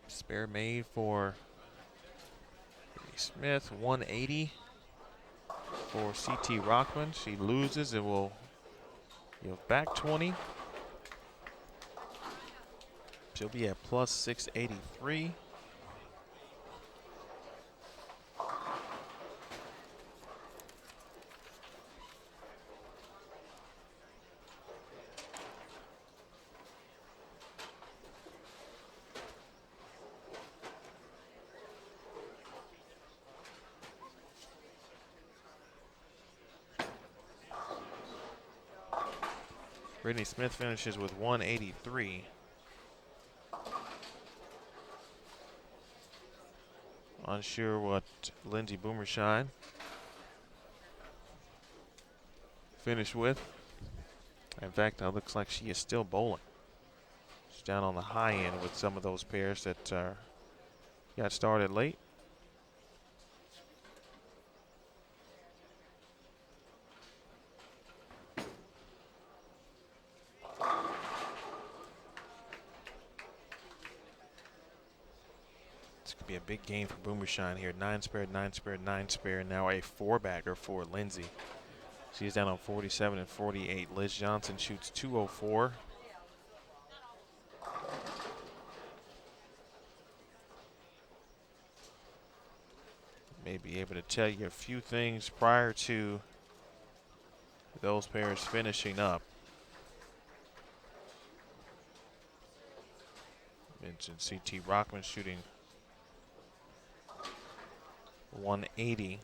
Spare made for Smith, 180 for CT Rockman. She loses and will back 20. She'll be at plus 683. Brittany Smith finishes with 183. Unsure what Lindsay Boomershine finished with. In fact, it looks like she is still bowling. She's down on the high end with some of those pairs that got started late. This could be a big game for Boomershine here. 9 spare, 9 spare, 9 spare. Now a 4-bagger for Lindsay. She's down on 47 and 48. Liz Johnston shoots 204. May be able to tell you a few things prior to those pairs finishing up. Mentioned CT Rockman shooting 180.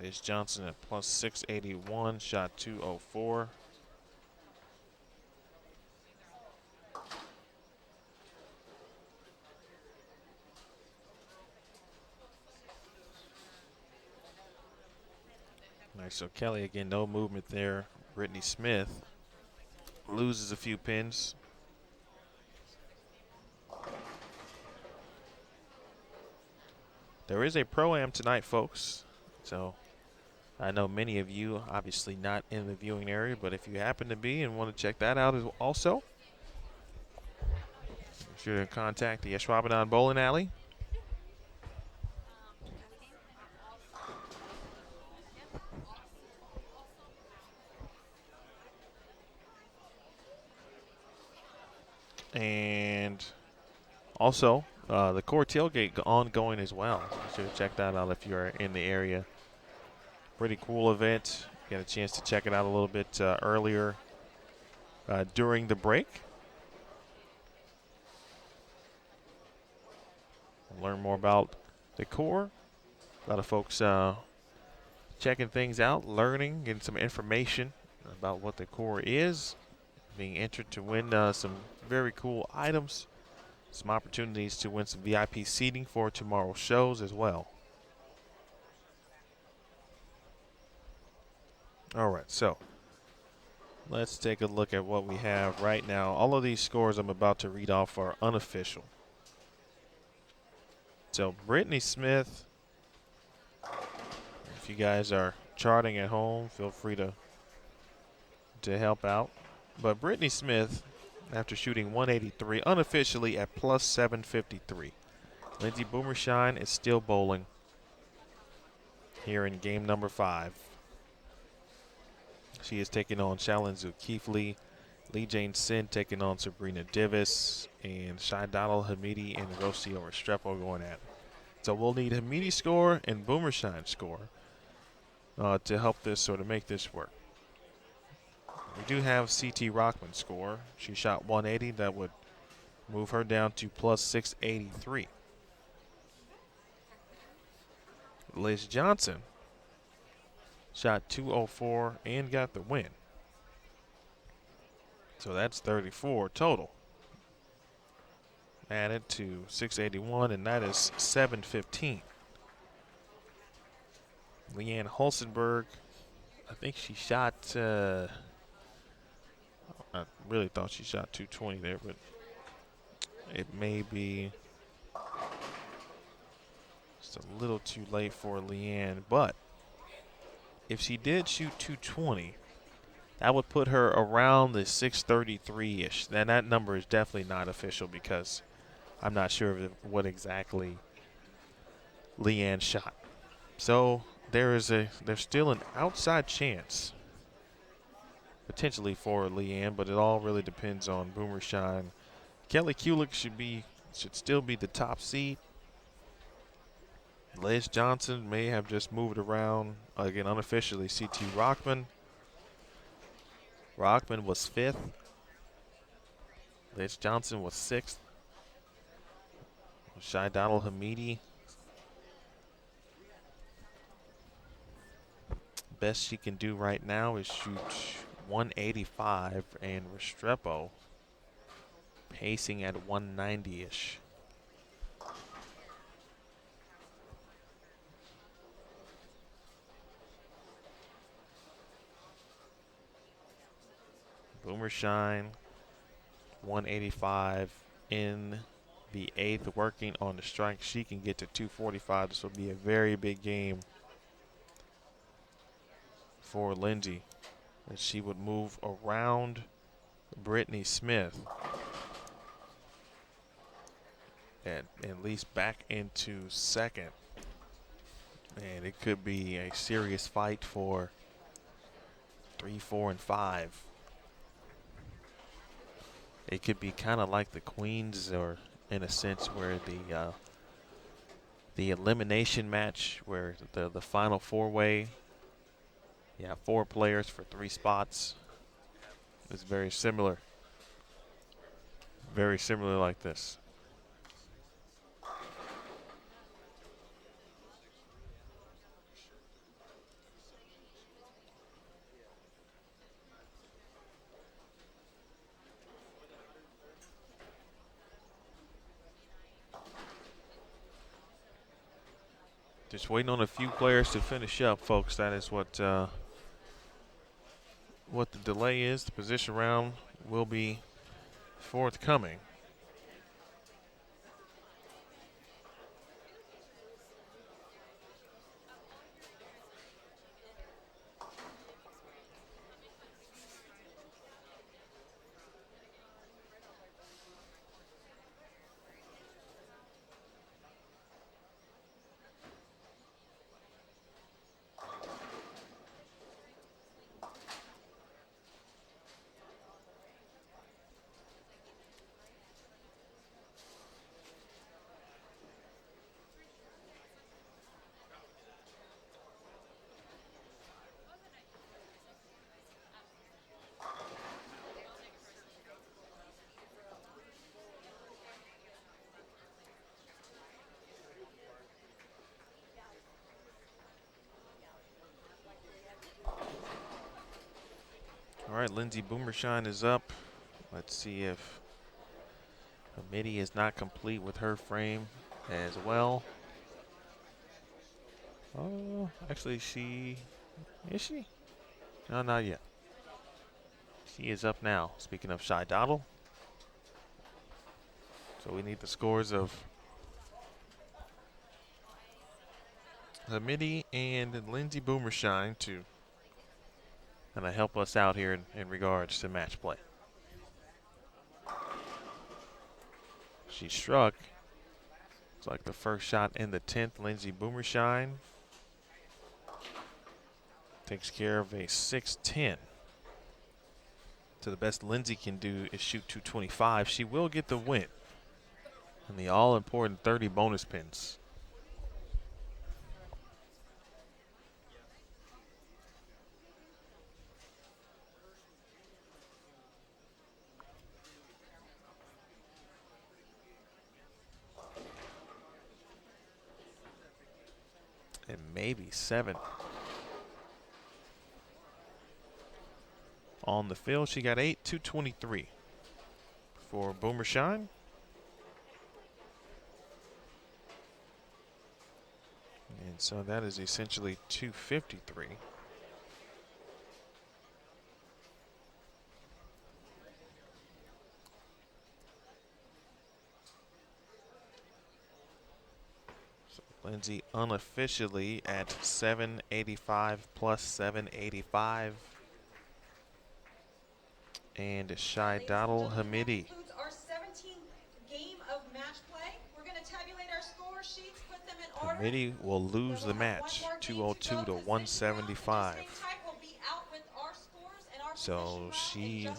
Liz Johnston at plus 681, shot 204. Nice, so Kelly again, no movement there. Brittany Smith loses a few pins. There is a Pro-Am tonight, folks. So I know many of you obviously not in the viewing area, but if you happen to be and want to check that out as also, be sure to contact the Ashwaubenon Bowling Alley. And also, the core tailgate ongoing as well. Be sure to check that out if you're in the area. Pretty cool event. Got a chance to check it out a little bit earlier during the break. Learn more about the core. A lot of folks checking things out, learning, getting some information about what the core is. Being entered to win some very cool items. Some opportunities to win some VIP seating for tomorrow's shows as well. All right, so let's take a look at what we have right now. All of these scores I'm about to read off are unofficial. So Brittany Smith, if you guys are charting at home, feel free to help out. But Brittany Smith, after shooting 183, unofficially at plus 753. Lindsay Boomershine is still bowling here in game number 5. She is taking on Shalyn Zulkifli, Lee Jane Sin taking on Sabrina Divis, and Shai Donnell, Hamidi, and Rocio Restrepo going at it. So we'll need Hamidi's score and Boomershine's score to help this sort of make this work. We do have CT Rockman's score. She shot 180. That would move her down to plus 683. Liz Johnston shot 204 and got the win. So that's 34 total. Added to 681, and that is 715. Leanne Hulsenberg, I think she shot, I really thought she shot 220 there, but it may be just a little too late for Leanne. But if she did shoot 220, that would put her around the 633-ish. Now that number is definitely not official because I'm not sure of what exactly Leanne shot. So there's still an outside chance potentially for Leanne, but it all really depends on Boomershine. Kelly Kulick should still be the top seed. Liz Johnston may have just moved around. Again, unofficially, CT Rockman. Rockman was 5th. Liz Johnston was 6th. Shai Donnell Hamidi. Best she can do right now is shoot 185, and Restrepo pacing at 190-ish. Boomershine, 185 in the 8th, working on the strike. She can get to 245. This will be a very big game for Lindsay, and she would move around Brittany Smith and at least back into second. And it could be a serious fight for 3, 4, and 5. It could be kind of like the Queens, or in a sense where the elimination match, where the final 4-way, 4 players for 3 spots, is very similar. Very similar like this. Just waiting on a few players to finish up, folks. That is what the delay is. The position round will be forthcoming. All right, Lindsay Boomershine is up. Let's see if Hamidi is not complete with her frame as well. Oh, actually, is she? No, not yet. She is up now. Speaking of Shy Donnell. So we need the scores of Hamidi and Lindsay Boomershine to kind of help us out here in regards to match play. She struck. It's like the first shot in the 10th. Lindsay Boomershine takes care of a 6-10. So the best Lindsay can do is shoot 225. She will get the win and the all-important 30 bonus pins. And maybe 7. On the field, she got 8, 223 for Boomershine. And so that is essentially 253. Lindsay unofficially at 785 plus 785. And Shy Donnell Hamidi. Our 17th game of match play. We're going to tabulate our score sheets, put them in order. Hamidi will lose the match, 202 to 175. So she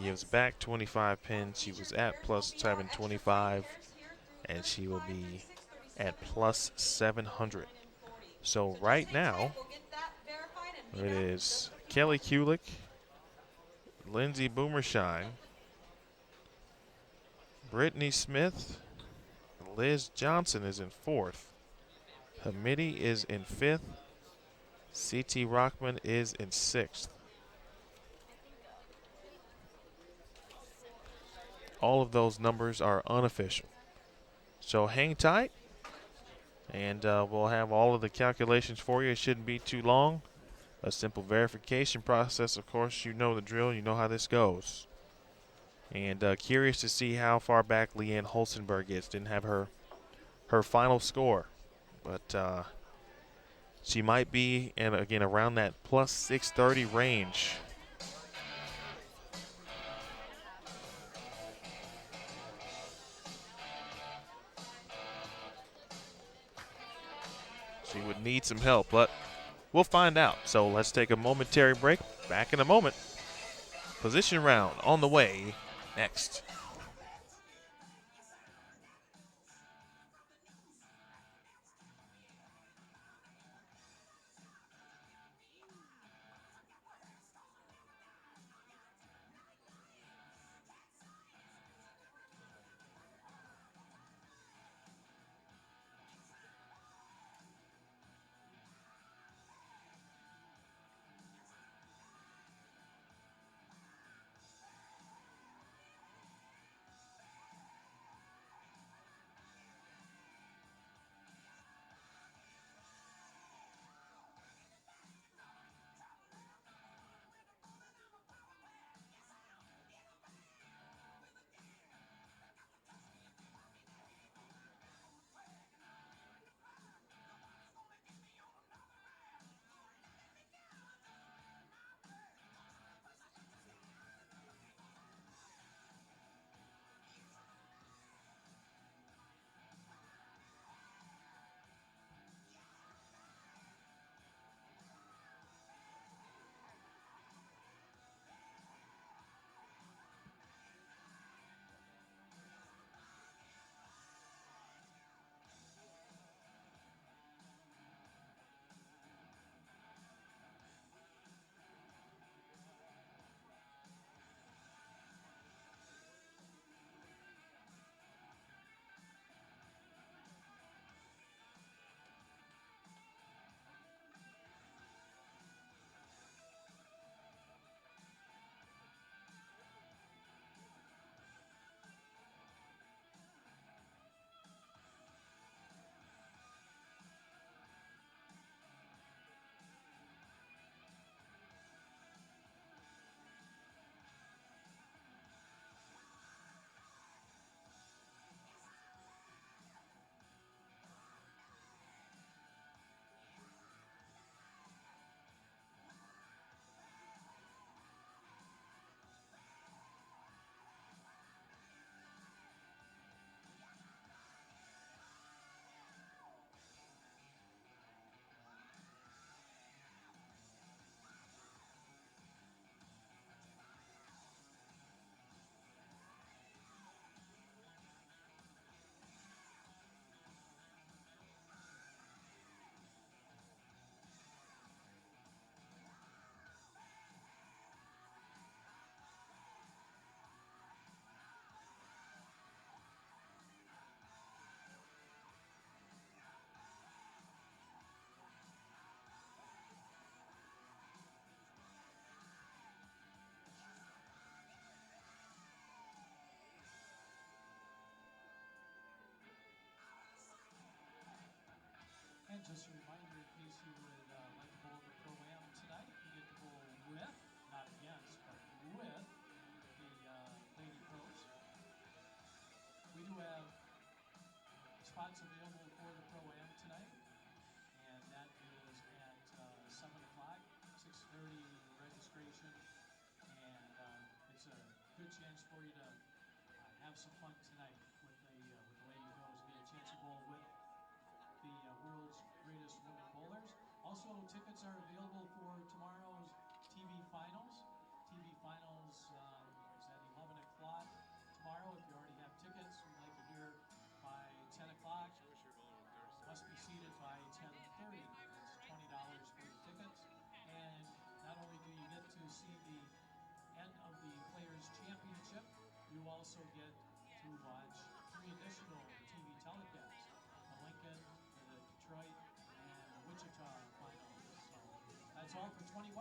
gives back 25 pins. She was at plus 725, and she will be at plus 700. So right now, it is Kelly Kulick, Lindsay Boomershine, Brittany Smith, Liz Johnston is in 4th. Hamidi is in 5th. CT Rockman is in 6th. all of those numbers are unofficial. So hang tight, and we'll have all of the calculations for you. It shouldn't be too long. A simple verification process, of course. You know the drill. You know how this goes. And curious to see how far back Leanne Holstenberg is. Didn't have her final score, but she might be, and again, around that plus 630 range. She would need some help, but we'll find out. So let's take a momentary break. Back in a moment. Position round on the way next. And just a reminder, in case you would like to bowl in the Pro-Am tonight, you get to bowl with, not against, but with the Lady Pros. We do have spots available for the Pro-Am tonight, and that is at 7 o'clock, 6:30 registration, and it's a good chance for you to have some fun tonight with the Lady Pros. Get a chance to bowl with the world's greatest women bowlers. Also, tickets are available for tomorrow's TV finals. TV finals is at 11 o'clock tomorrow. If you already have tickets, we'd like to hear by 10 o'clock. Must be seated by 10:30. That's $20 for the tickets. And not only do you get to see the end of the Players' Championship, you also get to watch 3 additional TV telecasts. The Lincoln, the Detroit, and the Wichita finals. So that's all for $20.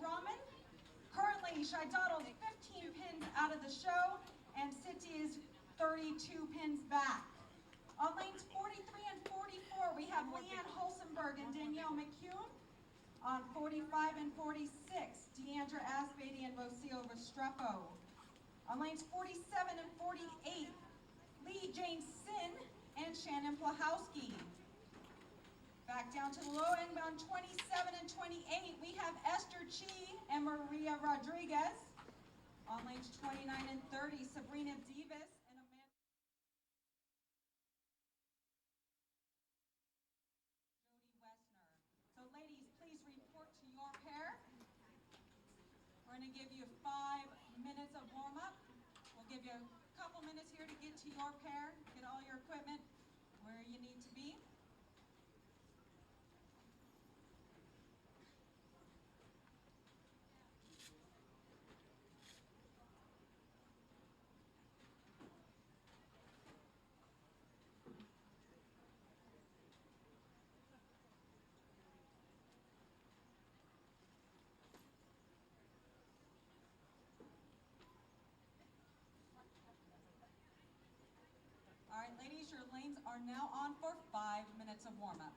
Ramen. Currently, Shaidado's 15 pins out of the show, and City is 32 pins back. On lanes 43 and 44, we have Leanne Holsenberg and Danielle McCune. On 45 and 46, Deandra Asbady and Rocio Restrepo. On lanes 47 and 48, Lee Jane Sin and Shannon Plahowski. Back down to the low end on 27 and 28, we have Esther Chi and Maria Rodriguez. On lanes 29 and 30, Sabrina Davis and Amanda Jody Wessner. So ladies, please report to your pair. We're going to give you 5 minutes of warm-up. We'll give you a couple minutes here to get to your pair, get all your equipment where you need to be. All right, ladies, your lanes are now on for 5 minutes of warm-up.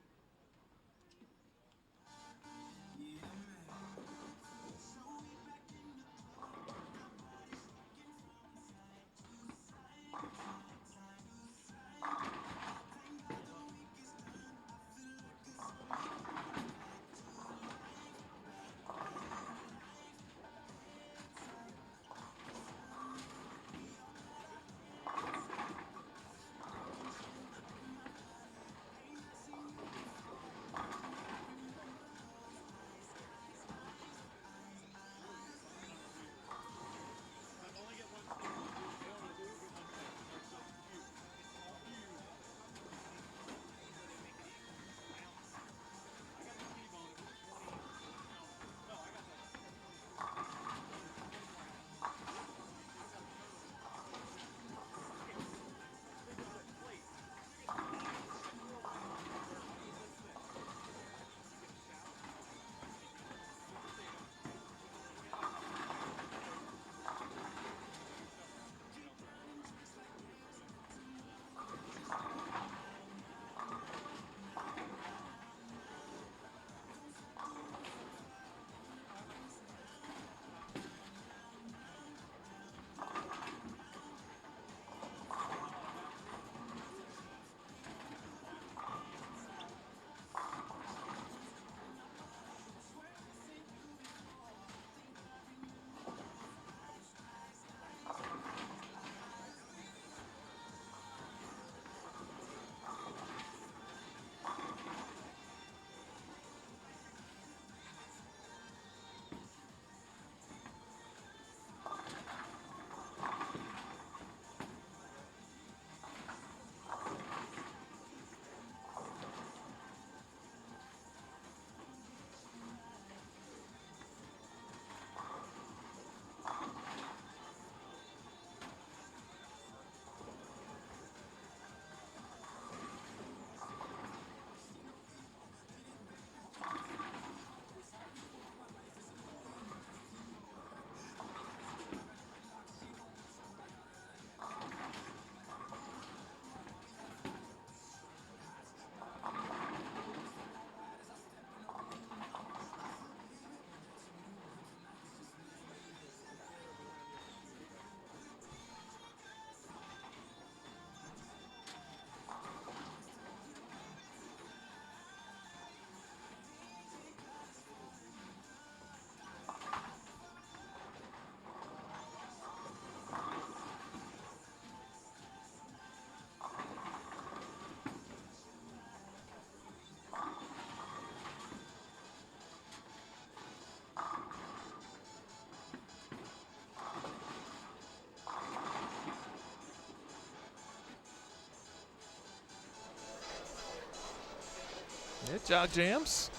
Yeah, jog jams.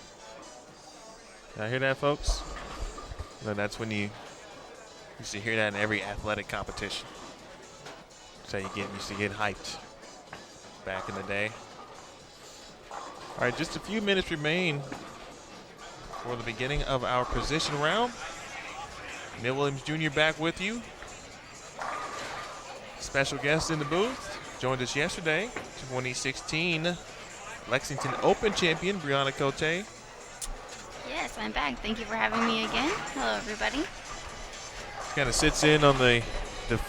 Y'all hear that, folks? No, that's when you used to hear that in every athletic competition. So you used to get hyped back in the day. All right, just a few minutes remain for the beginning of our position round. Neil Williams Jr. back with you. Special guest in the booth. Joined us yesterday, 2016 Lexington Open champion, Brianna Cote. Yes, I'm back. Thank you for having me again. Hello, everybody. Kind of sits in on the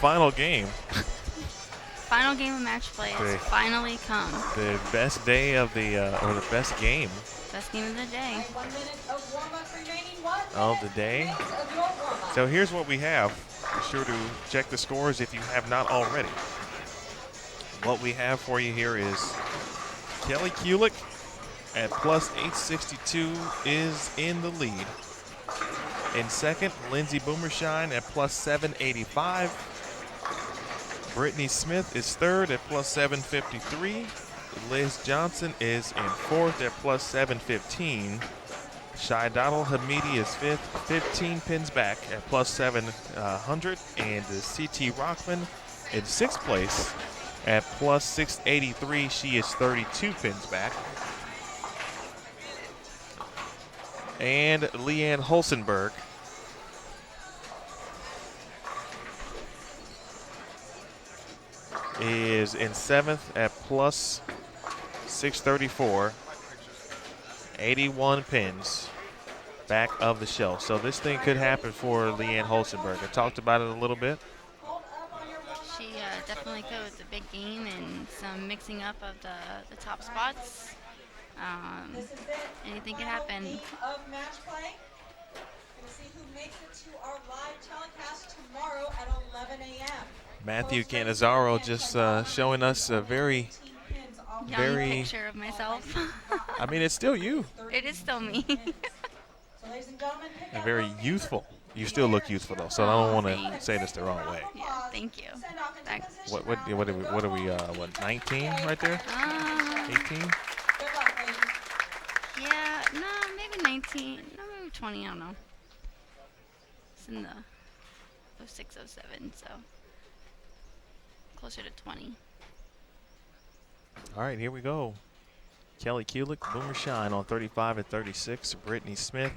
final game. Final game of match play has finally come. The best day of the, or the best game. Best game of the day. 1 minute of warm-up remaining. 1 Of minute the day. of your warm-up. So here's what we have. Be sure to check the scores if you have not already. What we have for you here is Kelly Kulick at plus 862 is in the lead. In second, Lindsay Boomershine at plus 785. Brittany Smith is third at plus 753. Liz Johnston is in fourth at plus 715. Donnell Hamidi is fifth, 15 pins back at plus 700. And CT Rockman in sixth place at plus 683. She is 32 pins back. And Leanne Holsenberg is in seventh at plus 634. 81 pins back of the shelf. So this thing could happen for Leanne Holsenberg. I talked about it a little bit. She definitely could with the big game and some mixing up of the top spots. This is it. Anything can Final happen. game of match play. We'll see who makes it to our live telecast tomorrow at 11 a.m. Matthew Cannizzaro just showing us a very, Young very, picture of myself. I mean, it's still you. It is still me. So, ladies and gentlemen, pick And up very your youthful. You still look youthful though, so I don't want to say this the wrong way. Yeah, thank you. Send off into Thanks. position What are we, what, 19 right there? 18? Good luck, ladies. Yeah, no, maybe 19, no, maybe 20, I don't know. It's in the 06, 07, so closer to 20. All right, here we go. Kelly Kulick, Boomershine on 35 and 36. Brittany Smith,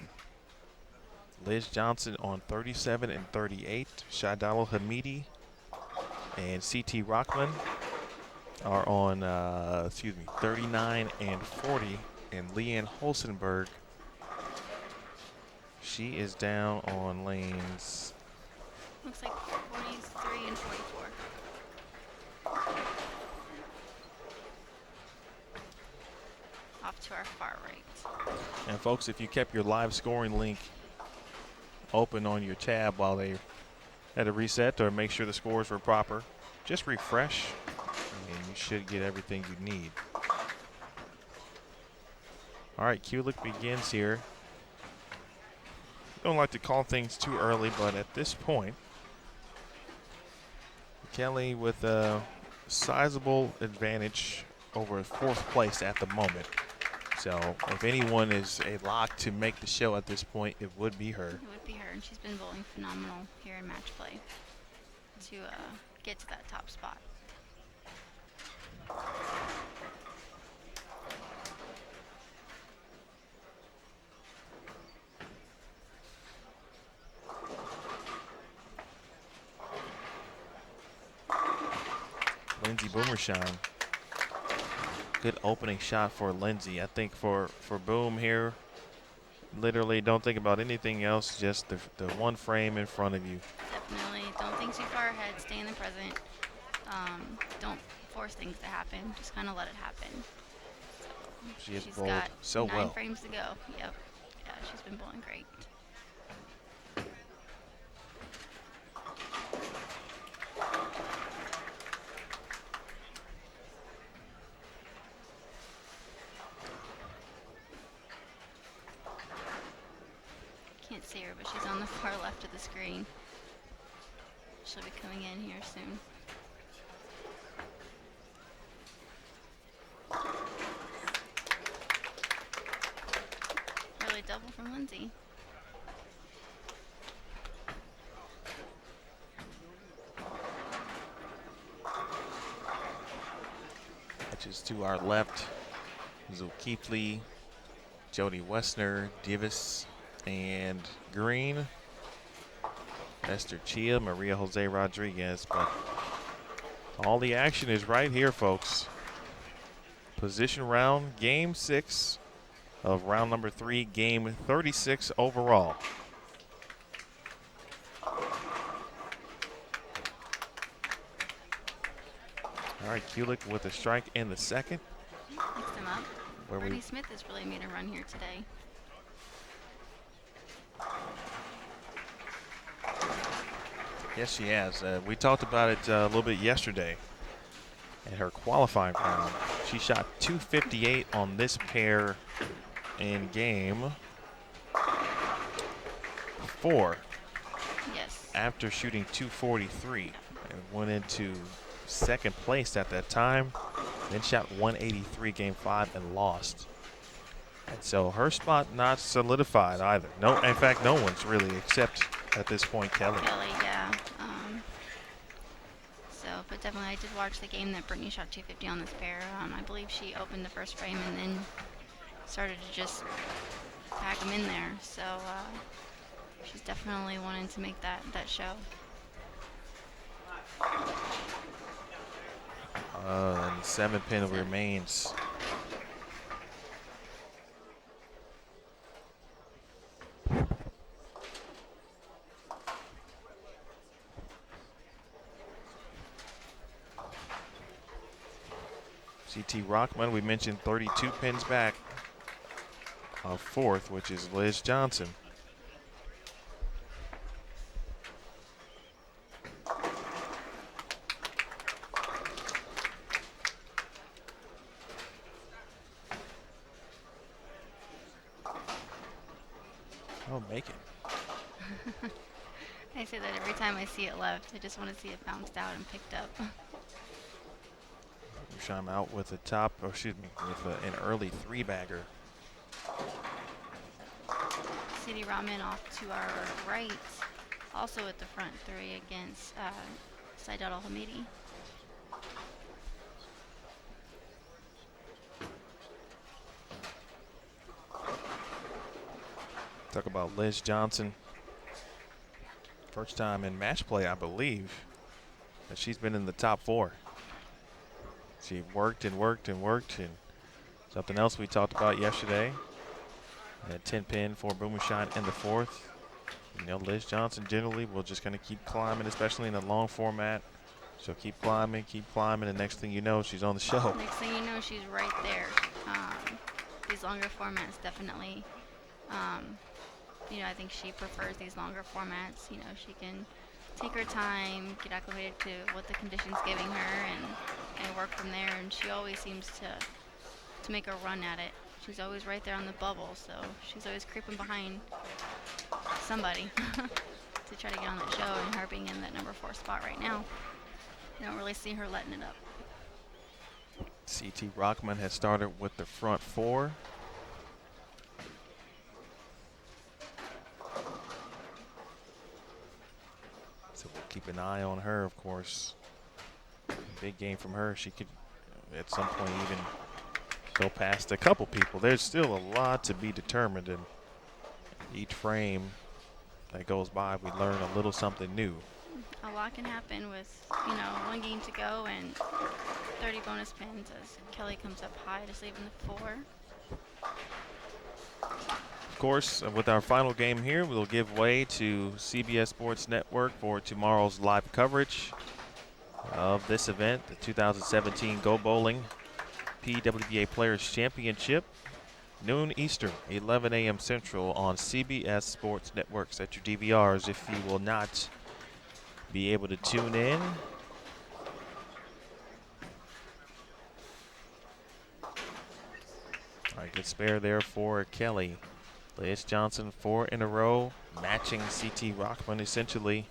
Liz Johnson on 37 and 38. Donnell Hamidi and CT Rockman are on, 39 and 40. And Leanne Holsenberg, she is down on lanes. Looks like 43 and 44. Off to our far right. And folks, if you kept your live scoring link open on your tab while they had a reset, or make sure the scores were proper, just refresh and you should get everything you need. All right, Kulick begins here. Don't like to call things too early, but at this point, Kelly with a sizable advantage over fourth place at the moment. So if anyone is a lock to make the show at this point, it would be her. It would be her, and she's been bowling phenomenal here in match play to get to that top spot. Lindsay Boomershine. Good opening shot for Lindsay. I think for Boom here, literally don't think about anything else, just the one frame in front of you. Definitely. Don't think too far ahead. Stay in the present. Don't force things to happen. Just kind of let it happen. She has She's bowled got so 9 well. frames to go. Yep. Yeah, she's been bowling great. Can't see her, but she's on the far left of the screen. She'll be coming in here soon. Really double from Lindsay. Matches to our left. Zulkifli Jody Westner, Davis, and Green. Esther Chia, Maria Jose Rodriguez. But all the action is right here, folks. Position round, game 6 of round number 3, game 36 overall. All right, Kulick with a strike in the second. Mixed him up. Brittany Smith has really made a run here today. Yes, she has. We talked about it a little bit yesterday in her qualifying round. She shot 258 on this pair in game 4. Yes. After shooting 243 and went into second place at that time. Then shot 183 game 5 and lost. And so her spot not solidified either. No, in fact, no one's really except at this point Kelly. Kelly, yeah. But definitely I did watch the game that Brittany shot 250 on this pair. I believe she opened the first frame and then started to just pack them in there. So she's definitely wanting to make that show. And 7 pin remains. CT Rockman, we mentioned 32 pins back of 4th, which is Liz Johnson. Oh, make it. I say that every time I see it left. I just want to see it bounced out and picked up. I'm out with a top, or excuse me, with an early 3-bagger. City Ramen off to our right, also at the front 3 against Saeed Al-Hamidi. Talk about Liz Johnson. First time in match play, I believe, that she's been in the top 4. She worked and worked and worked, and something else we talked about yesterday. That 10 pin for Boomershine in the 4th. You know, Liz Johnson generally will just kind of keep climbing, especially in a long format. She'll keep climbing, and next thing you know, she's on the show. Next thing you know, she's right there. These longer formats definitely, you know, I think she prefers these longer formats. You know, she can take her time, get acclimated to what the condition's giving her, and work from there. And she always seems to make a run at it. She's always right there on the bubble, so she's always creeping behind somebody to try to get on that show. And her being in that number 4 spot right now, you don't really see her letting it up. CT Rockman has started with the front 4. So we'll keep an eye on her, of course. Big game from her. She could, at some point, even go past a couple people. There's still a lot to be determined, and each frame that goes by, we learn a little something new. A lot can happen with, you know, 1 game to go and 30 bonus pins as Kelly comes up high to save in the 4. Of course, with our final game here, we'll give way to CBS Sports Network for tomorrow's live coverage of this event, the 2017 Go Bowling PWBA Players Championship, noon Eastern, 11 a.m. Central on CBS Sports Network. Set your DVRs if you will not be able to tune in. All right, good spare there for Kelly. Liz Johnson 4 in a row, matching CT Rockman essentially.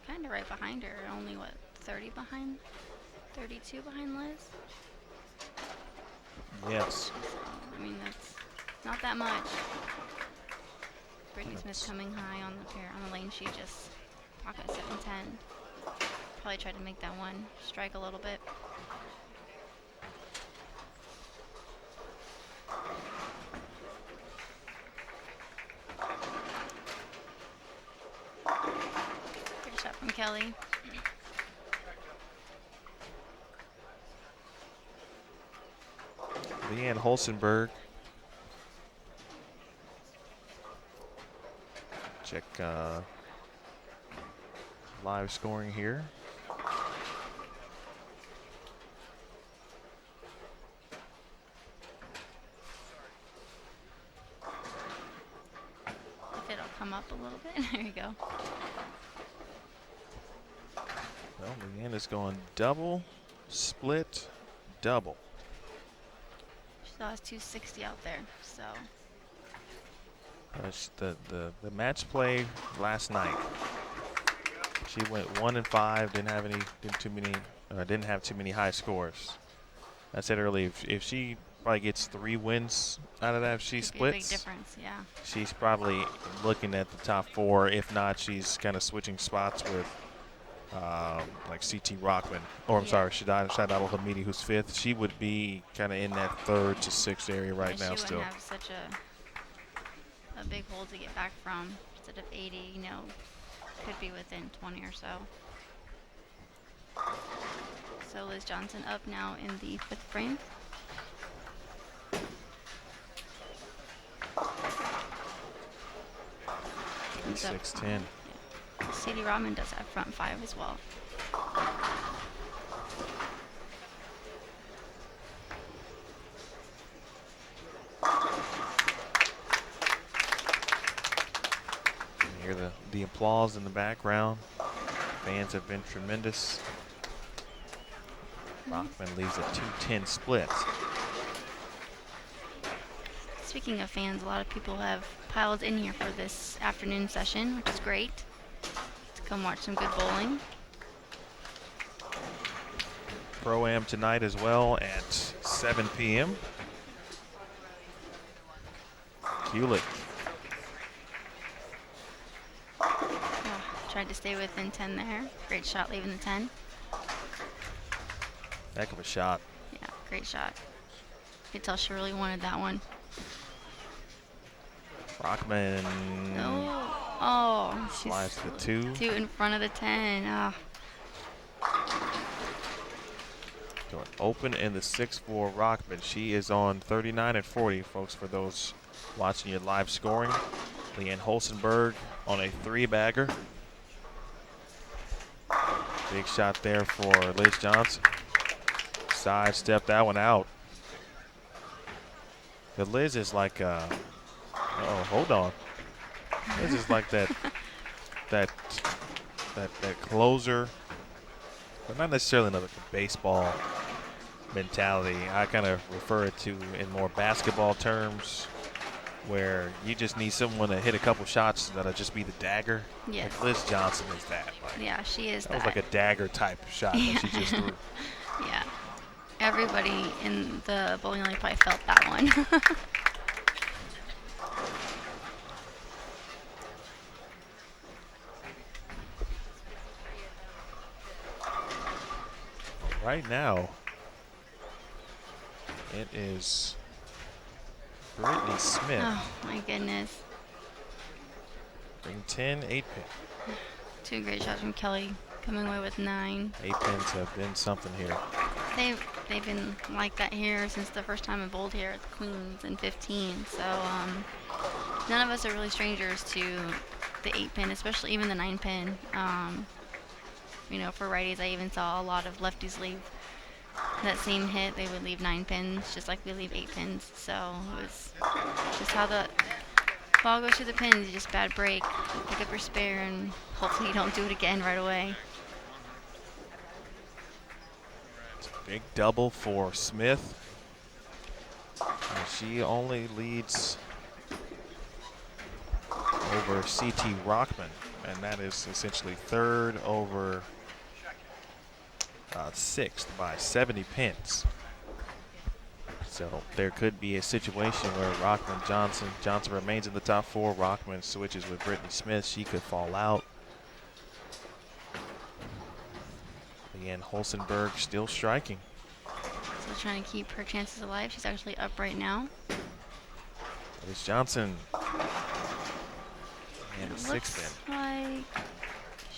Kind of right behind her, only what, 30 behind? 32 behind Liz? Yes. So, I mean, that's not that much. Brittany Smith coming high on the pair. On the lane, she just pocket 710. Probably tried to make that one strike a little bit. Kelly. Leanne Holstenberg. Check live scoring here. If it'll come up a little bit. There you go. Well, Leanne is going double, split, double. She still has 260 out there, so. The match play last night. She went 1-5, didn't have too many high scores. I said earlier, if she probably gets 3 wins out of that, if she Could be a big splits, difference, yeah. she's probably looking at the top 4. If not, she's kind of switching spots with like CT Rockman, or I'm sorry, Shadal Hamidi, who's 5th. She would be kind of in that 3rd to 6th area right now she still. wouldn't have such a big hole to get back from. Instead of 80, you know, could be within 20 or so. So Liz Johnston up now in the 5th frame. Comes up, 6-10. CD Rodman does have front 5 as well. You hear the applause in the background. Fans have been tremendous. Rockman leaves a 2-10 split. Speaking of fans, a lot of people have piled in here for this afternoon session, which is great. To come watch some good bowling. Pro-Am tonight as well at 7 p.m. Kulick. Tried to stay within 10 there. Great shot leaving the 10. Heck of a shot. Yeah, great shot. You could tell she really wanted that one. Rockman Oh, slides she's the 2. 2 in front of the 10. Oh. Going open in the 6-4 Rockman. She is on 39 and 40, folks, for those watching your live scoring. Leanne Holstenberg on a 3-bagger. Big shot there for Liz Johnston. Sidestep that one out. The Liz is like oh, hold on. Liz is like that closer, but not necessarily another baseball mentality. I kind of refer it to in more basketball terms, where you just need someone to hit a couple shots that'll just be the dagger. Yes. Like Liz Johnston is that. Like, Yeah, she is that was like a dagger type shot that she just threw. Yeah. Everybody in the bowling alley probably felt that one. Right now, it is Brittany Smith. Oh, my goodness. Ring 10, 8-pin. 2 great shots from Kelly, coming away with 9. 8-pins have been something here. They've been like that here since the first time I bowled here at the Queens in 15. So none of us are really strangers to the 8-pin, especially even the 9-pin. You know, for righties, I even saw a lot of lefties leave that same hit. They would leave 9 pins, just like we leave 8 pins. So it was just how the ball goes through the pins. You just bad break, pick up your spare, and hopefully you don't do it again right away. It's a big double for Smith. And she only leads over CT Rockman, and that is essentially 3rd over 6th by 70 pins. So there could be a situation where Johnson remains in the top 4. Rockman switches with Brittany Smith. She could fall out. Leanne Holstenberg still striking. Still trying to keep her chances alive. She's actually up right now. Liz Johnston and a 6-pin. Looks like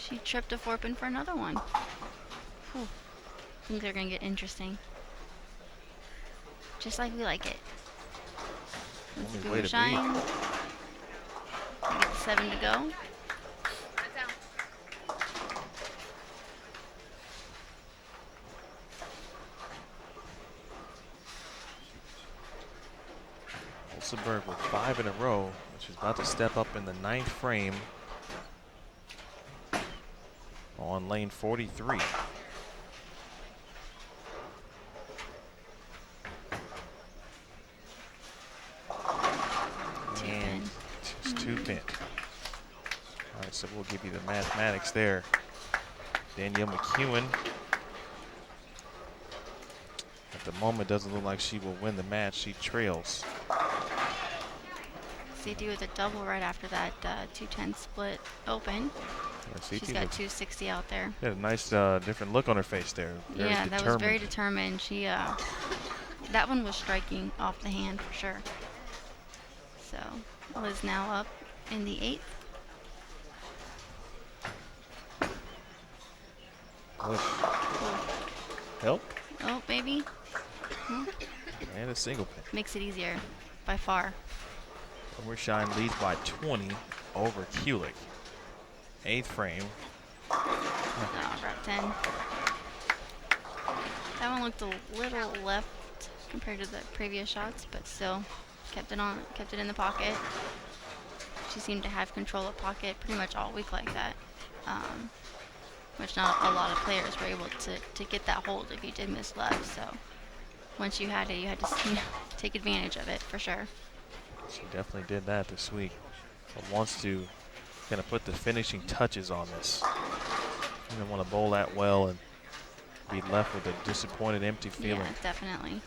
She tripped a 4-pin for another one. Whew. I think they're going to get interesting. Just like we like it. Let's Only give way it a to shine. We get 7 to go. Olsenberg with 5 in a row. She's about to step up in the 9th frame on lane 43. And just 2 pin. All right, so we'll give you the mathematics there. Danielle McEwen, at the moment, doesn't look like she will win the match. She trails. CT with a double right after that 210 split open. Yeah, She's got 260 out there. Had a nice different look on her face there. Very Yeah, determined. that was very determined. She that one was striking off the hand for sure. So Liz now up in the 8th. Help. Oh, baby. And a single pin. Makes it easier by far. Shine leads by 20 over Kulick. 8th frame. Oh, grab 10. That one looked a little left compared to the previous shots, but still kept it in the pocket. She seemed to have control of pocket pretty much all week like that, which not a lot of players were able to get that hold if you did miss left. So once you had it, you had to take advantage of it for sure. She definitely did that this week. But wants to kind of put the finishing touches on this. You don't want to bowl that well and be left with a disappointed, empty feeling. Yeah, definitely.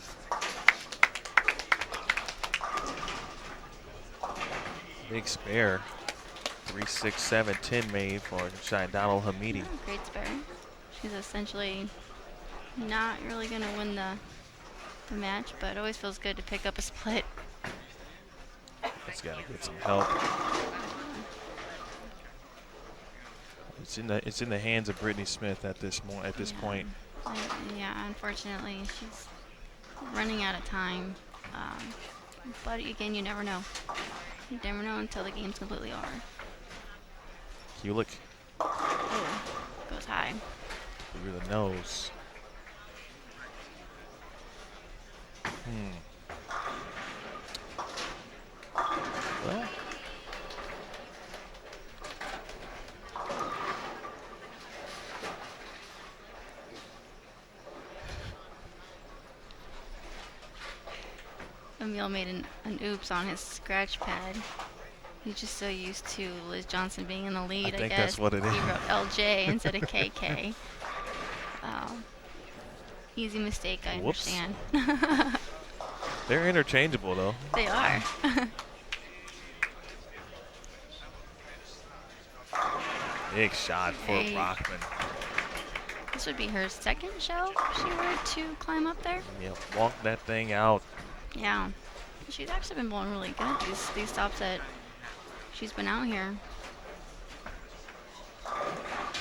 Big spare. 3, 6, 7, 10 made for Donnell Hamidi. Yeah, great spare. She's essentially not really going to win the match, but it always feels good to pick up a split. It's got to get some help. It's in the hands of Brittany Smith at this point. Yeah, unfortunately, she's running out of time. But again, you never know. You never know until the game's completely over. Yulik Oh, goes high. through the nose. Well, Emil made an oops on his scratch pad. He's just so used to Liz Johnston being in the lead, I think guess. that's what it is. He wrote LJ instead of KK. Easy mistake, I Whoops. understand. they're interchangeable though. They are. Big shot for Hey. Rockman. This would be her second show if she were to climb up there. Yeah, walk that thing out. Yeah. She's actually been bowling really good these stops that she's been out here.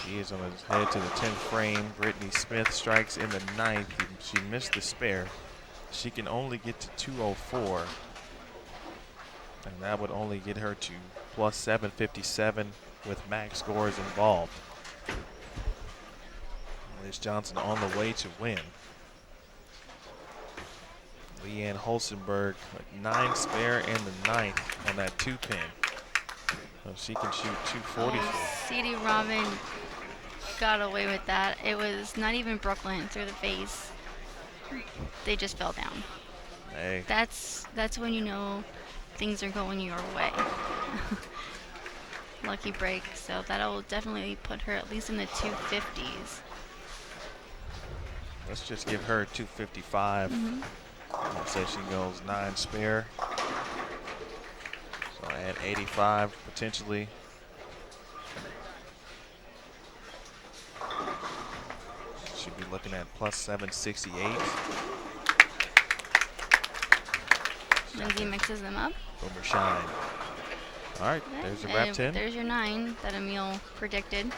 He is on his head to the 10th frame. Brittany Smith strikes in the 9th. She missed the spare. She can only get to 204. And that would only get her to plus 757 with max scores involved. Liz Johnston on the way to win. Leanne Holstenberg, 9 spare in the 9th on that 2-pin. So she can shoot 244. CD Robin got away with that. It was not even Brooklyn through the face. They just fell down. Hey, That's when you know things are going your way. Lucky break. So that'll definitely put her at least in the 250s. let's just give her 255. Let's say she goes 9 spare. So add 85 potentially. Should be looking at plus 768. Lindsay mixes them up. Boomer shine. All right, there's the wrap 10. There's your 9 that Emil predicted.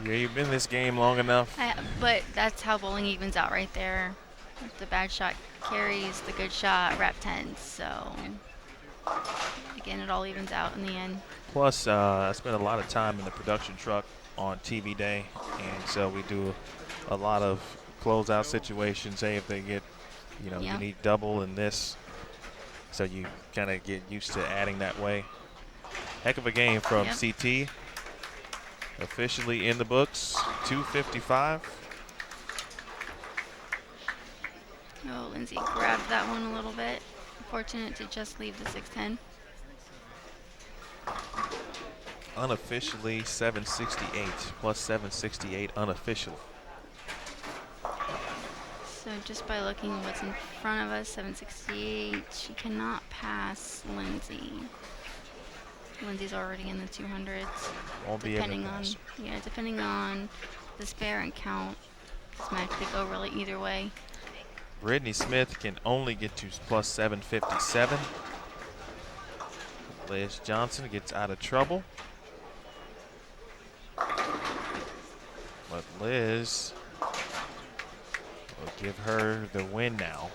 Yeah, you've been in this game long enough. But that's how bowling evens out right there. If the bad shot carries the good shot, wrap 10s. So again, it all evens out in the end. Plus, I spent a lot of time in the production truck on TV day, and so we do a lot of closeout situations. Hey, if they get, you know, Yeah. you need double in this, so you kind of get used to adding that way. Heck of a game from Yep. CT. Officially in the books, 255. Oh, Lindsay grabbed that one a little bit. Fortunate to just leave the 610. Unofficially 768, plus 768 unofficially. So just by looking at what's in front of us, 768, she cannot pass Lindsay. Lindsay's already in the 200s. Won't be able to Depending on, pass. yeah, depending on the spare and count, this match could go really either way. Brittany Smith can only get to plus 757. Liz Johnston gets out of trouble. But Liz will give her the win now.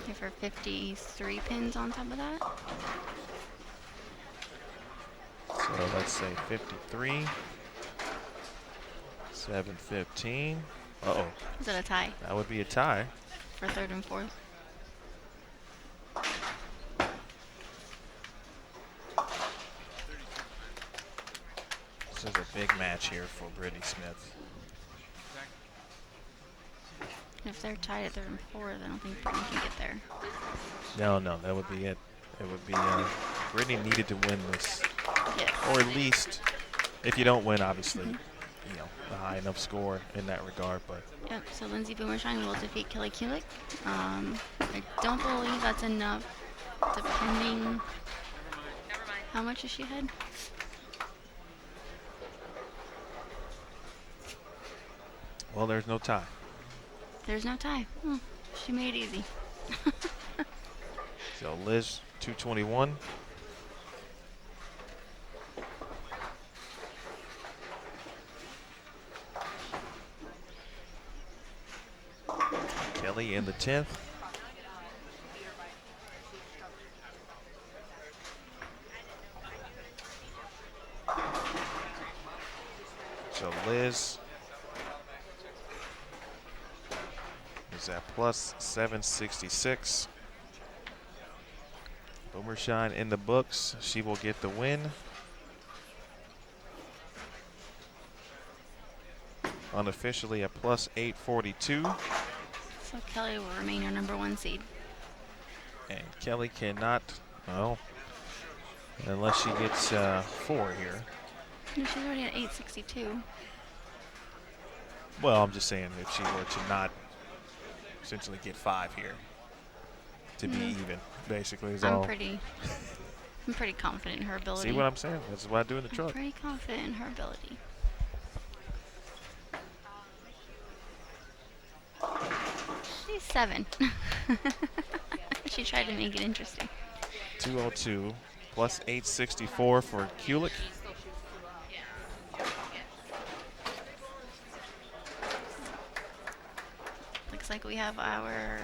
Give her 53 pins on top of that. So let's say 53. 715. Uh-oh. Is that a tie That would be a tie. for third and fourth? This is a big match here for Brittany Smith. If they're tied at third and fourth, I don't think Brittany can get there. No, that would be it. It would be, Brittany needed to win this. Yes. Or at least, if you don't win, obviously, you know, a high enough score in that regard. But Yep, so Lindsay Boomershine will defeat Kelly Kulick. I don't believe that's enough, depending. How much is she ahead? well, there's no tie. There's no tie. She made it easy. So Liz 221. Kelly in the 10th. So Liz is at plus 766. Boomershine in the books. She will get the win. Unofficially at plus 842. So Kelly will remain our #1 seed. And Kelly cannot, well, unless she gets 4 here. No, she's already at 862. Well, I'm just saying if she were to not essentially get 5 here to be even, basically is all. I'm pretty confident in her ability. See what I'm saying? That's what I do in the I'm truck. pretty confident in her ability. She's 7. She tried to make it interesting. 202 plus 864 for Kulick. Looks like we have our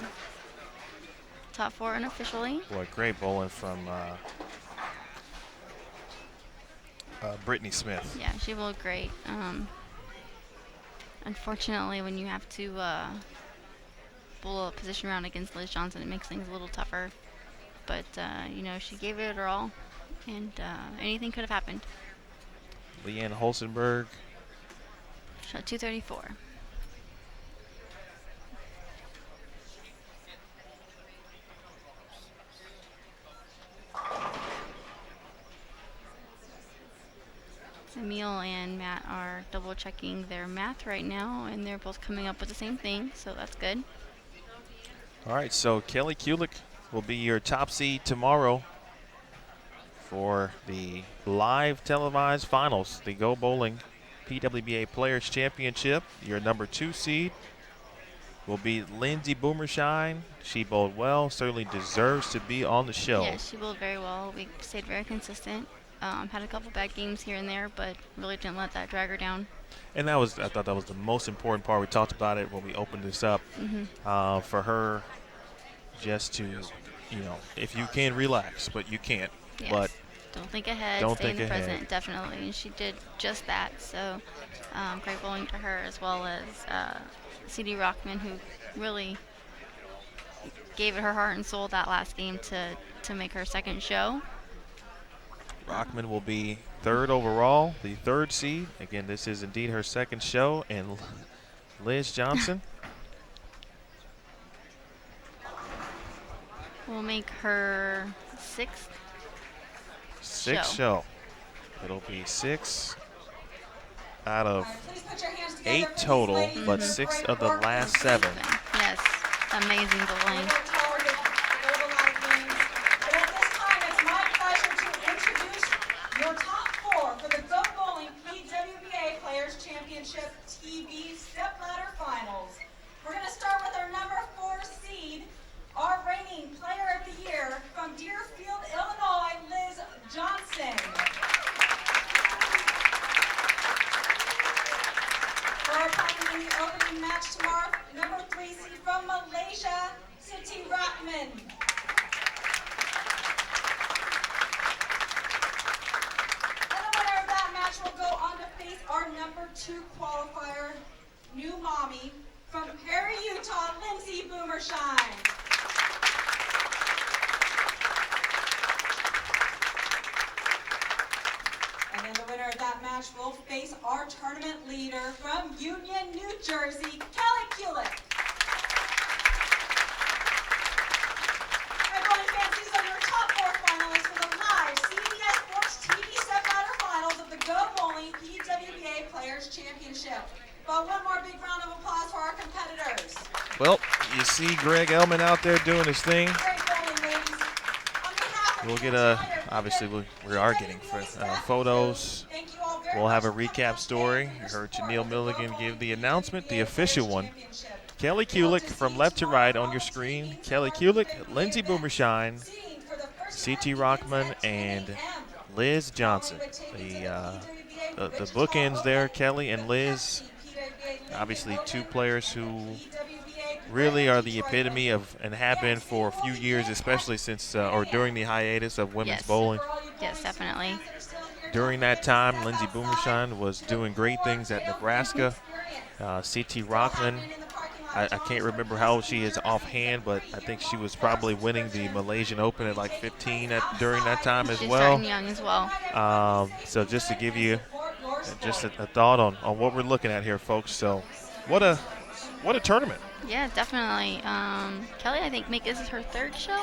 top 4 unofficially. Boy, great bowling from Brittany Smith. Yeah, she bowled great. Unfortunately, when you have to bowl a position round against Liz Johnston, it makes things a little tougher. But, you know, she gave it her all, and anything could have happened. Leanne Holsenberg. Shot 234. Emil and Matt are double checking their math right now, and they're both coming up with the same thing, so that's good. All right, so Kelly Kulick will be your top seed tomorrow for the live televised finals, the Go Bowling PWBA Players Championship. Your #2 seed will be Lindsay Boomershine. She bowled well, certainly deserves to be on the show. Yeah, she bowled very well. We stayed very consistent. had a couple bad games here and there, but really didn't let that drag her down. And I thought that was the most important part. We talked about it when we opened this up. For her just to, if you can relax, but you can't. Yes. But don't think ahead, don't stay think in the ahead. present, definitely. And she did just that. So great bowling to her, as well as C.D. Rockman, who really gave it her heart and soul that last game to make her second show. Rockman will be 3rd overall, the 3rd seed. Again, this is indeed her second show. And Liz Johnson will make her 6th show. It'll be 6 out of 8 total, but 6 of the last 7. Yes, amazing bowling. Your top 4 for the Go Bowling PWBA Players Championship TV Stepladder Finals. We're going to start with our number 4 seed, our reigning Player of the Year from Deerfield, Illinois, Liz Johnston. For our opponent in the opening match tomorrow, number 3 seed from Malaysia, Siti Ratman. Will go on to face our number 2 qualifier, new mommy, from Perry, Utah, Lindsay Boomershine. And then the winner of that match will face our tournament leader from Union, New Jersey, Kelly Kulick. Bowling fans, these are your top 4 finalists for the live CBS Sports TV Stepladder Finals of the Go Bowling PWBA Players Championship. But one more big round of applause for our competitors. Well, you see Greg Elman out there doing his thing. Great bowling, ladies. On behalf of We'll the get entire obviously we are getting photos. thank you all very We'll have a much for recap coming story. today. You heard Your Janelle support of the Go Milligan Bowling give the announcement, the PWBA official Players one. Championship. Kelly Kulick from left to right on your screen. Kelly Kulick, Lindsay Boomershine, C.T. Rockman, and Liz Johnson. The bookends there, Kelly and Liz. Obviously 2 players who really are the epitome of, and have been for a few years, especially since or during the hiatus of women's Yes. bowling. Yes, definitely. During that time, Lindsay Boomershine was doing great things at Nebraska. C.T. Rockman, I can't remember how old she is offhand, but I think she was probably winning the Malaysian Open at like 15 during that time as She's well. starting young as well. So just to give you just a thought on what we're looking at here, folks. So what a tournament. Yeah, definitely. Kelly, I think this is her 3rd show.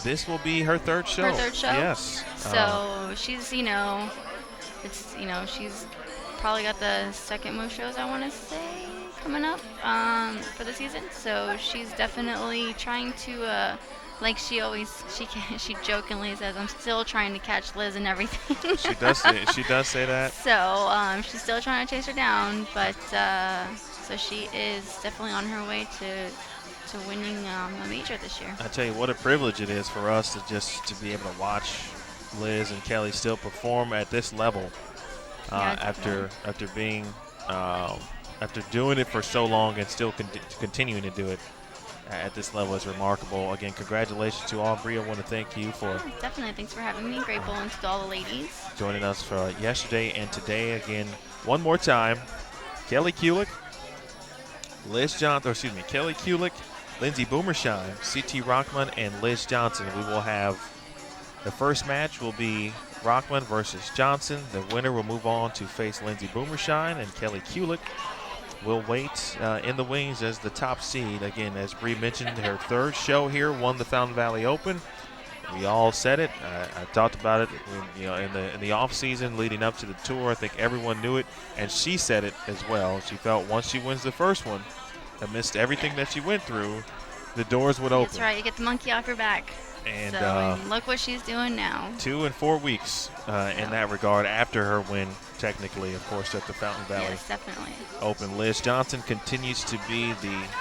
This will be her 3rd show. Her 3rd show? Yes. So she's, she's probably got the 2nd most shows, I want to say, coming up for the season. So she's definitely trying to, like she jokingly says, I'm still trying to catch Liz and everything. She does say that. So she's still trying to chase her down, but so she is definitely on her way to winning a major this year. I tell you what a privilege it is for us to be able to watch Liz and Kelly still perform at this level after being after doing it for so long and still continuing to do it at this level is remarkable. Again, congratulations to all. Bria, I want to thank you for definitely. Thanks for having me. Great bowling to all the ladies. Joining us for yesterday and today. Again, one more time, Kelly Kulick, Kelly Kulick, Lindsay Boomershine, C.T. Rockman, and Liz Johnson. We will have the first match will be Rockman versus Johnson. The winner will move on to face Lindsay Boomershine, and Kelly Kulick will wait in the wings as the top seed. Again, as Bree mentioned, her 3rd show here, won the Fountain Valley Open. We all said it. I talked about it in the off season leading up to the tour. I think everyone knew it, and she said it as well. She felt once she wins the first one, amidst everything that she went through, the doors would open. That's right. You get the monkey off your back. And look what she's doing now. 2 and 4 weeks in that regard after her win, technically, of course, at the Fountain Valley Yes, definitely. Open. Liz Johnson continues to be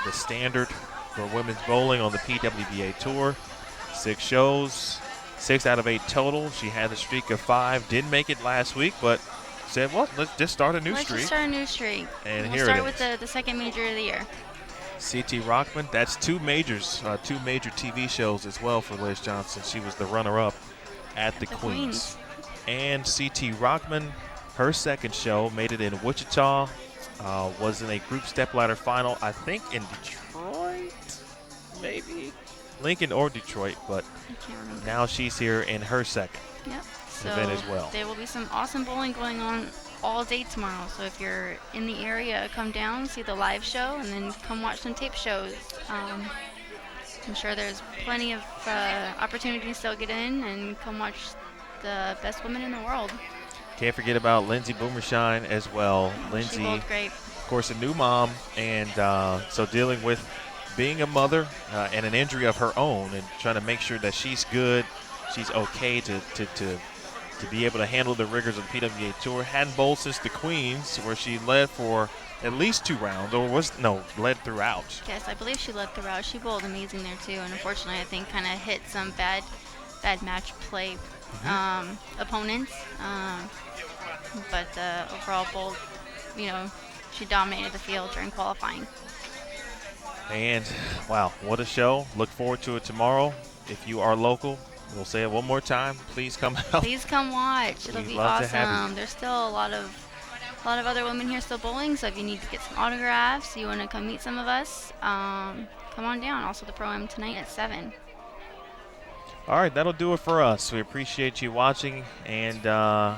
the standard for women's bowling on the PWBA Tour. 6 shows, 6 out of 8 total. She had the streak of 5. Didn't make it last week, but said, well, let's just start a new Let's streak. just start a new streak. And we'll here start it with is. the second major of the year. C.T. Rockman, that's 2 majors, 2 major TV shows as well for Liz Johnston. She was the runner-up at the Queens. And C.T. Rockman, her second show, made it in Wichita, was in a group stepladder final, I think in Detroit, maybe? Lincoln or Detroit, but I can't remember. now she's here in her second Yep. So event as well. there will be some awesome bowling going on all day tomorrow. So if you're in the area, come down, see the live show, and then come watch some tape shows. I'm sure there's plenty of opportunities to still get in and come watch the best women in the world. Can't forget about Lindsay Boomershine as well. She Lindsay, bowled great. of course, a new mom, and so dealing with being a mother and an injury of her own, and trying to make sure that she's good, she's okay to be able to handle the rigors of the PWBA Tour. Hadn't bowled since the Queens, where she led for at least 2 rounds, or led throughout. Yes, I believe she led throughout. She bowled amazing there too, and unfortunately, I think kind of hit some bad match play opponents. But overall, bowled. She dominated the field during qualifying. And wow, what a show! Look forward to it tomorrow. If you are local, we'll say it one more time. Please come out. Please come watch. It'll We'd be love to have awesome. you. There's still a lot of other women here still bowling. So if you need to get some autographs, you want to come meet some of us, come on down. Also the Pro-Am tonight at 7. All right, that'll do it for us. We appreciate you watching and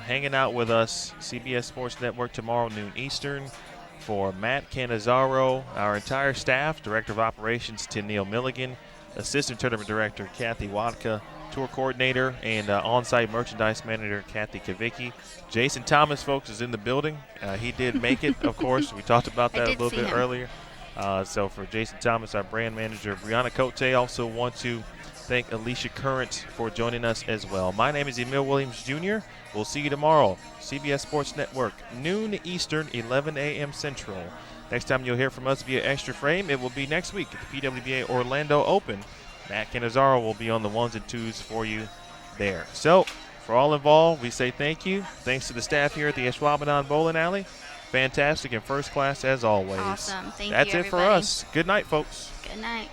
hanging out with us. CBS Sports Network tomorrow, noon Eastern. For Matt Canizaro, our entire staff, Director of Operations Tennille Milligan, Assistant Tournament Director Kathy Watka, Tour Coordinator and On-Site Merchandise Manager Kathy Kavicki. Jason Thomas, folks, is in the building. He did make it, of course. We talked about that a little bit earlier. So for Jason Thomas, our brand manager, Brianna Cote, also want to thank Alicia Current for joining us as well. My name is Emil Williams Jr. We'll see you tomorrow. CBS Sports Network, noon Eastern, 11 a.m. Central. Next time you'll hear from us via Extra Frame, it will be next week at the PWBA Orlando Open. Matt Canizaro will be on the 1s and 2s for you there. So, for all involved, we say thank you. Thanks to the staff here at the Ashwaubenon Bowling Alley. Fantastic and first class as always. Awesome. Thank you, That's it everybody. for us. Good night, folks. Good night.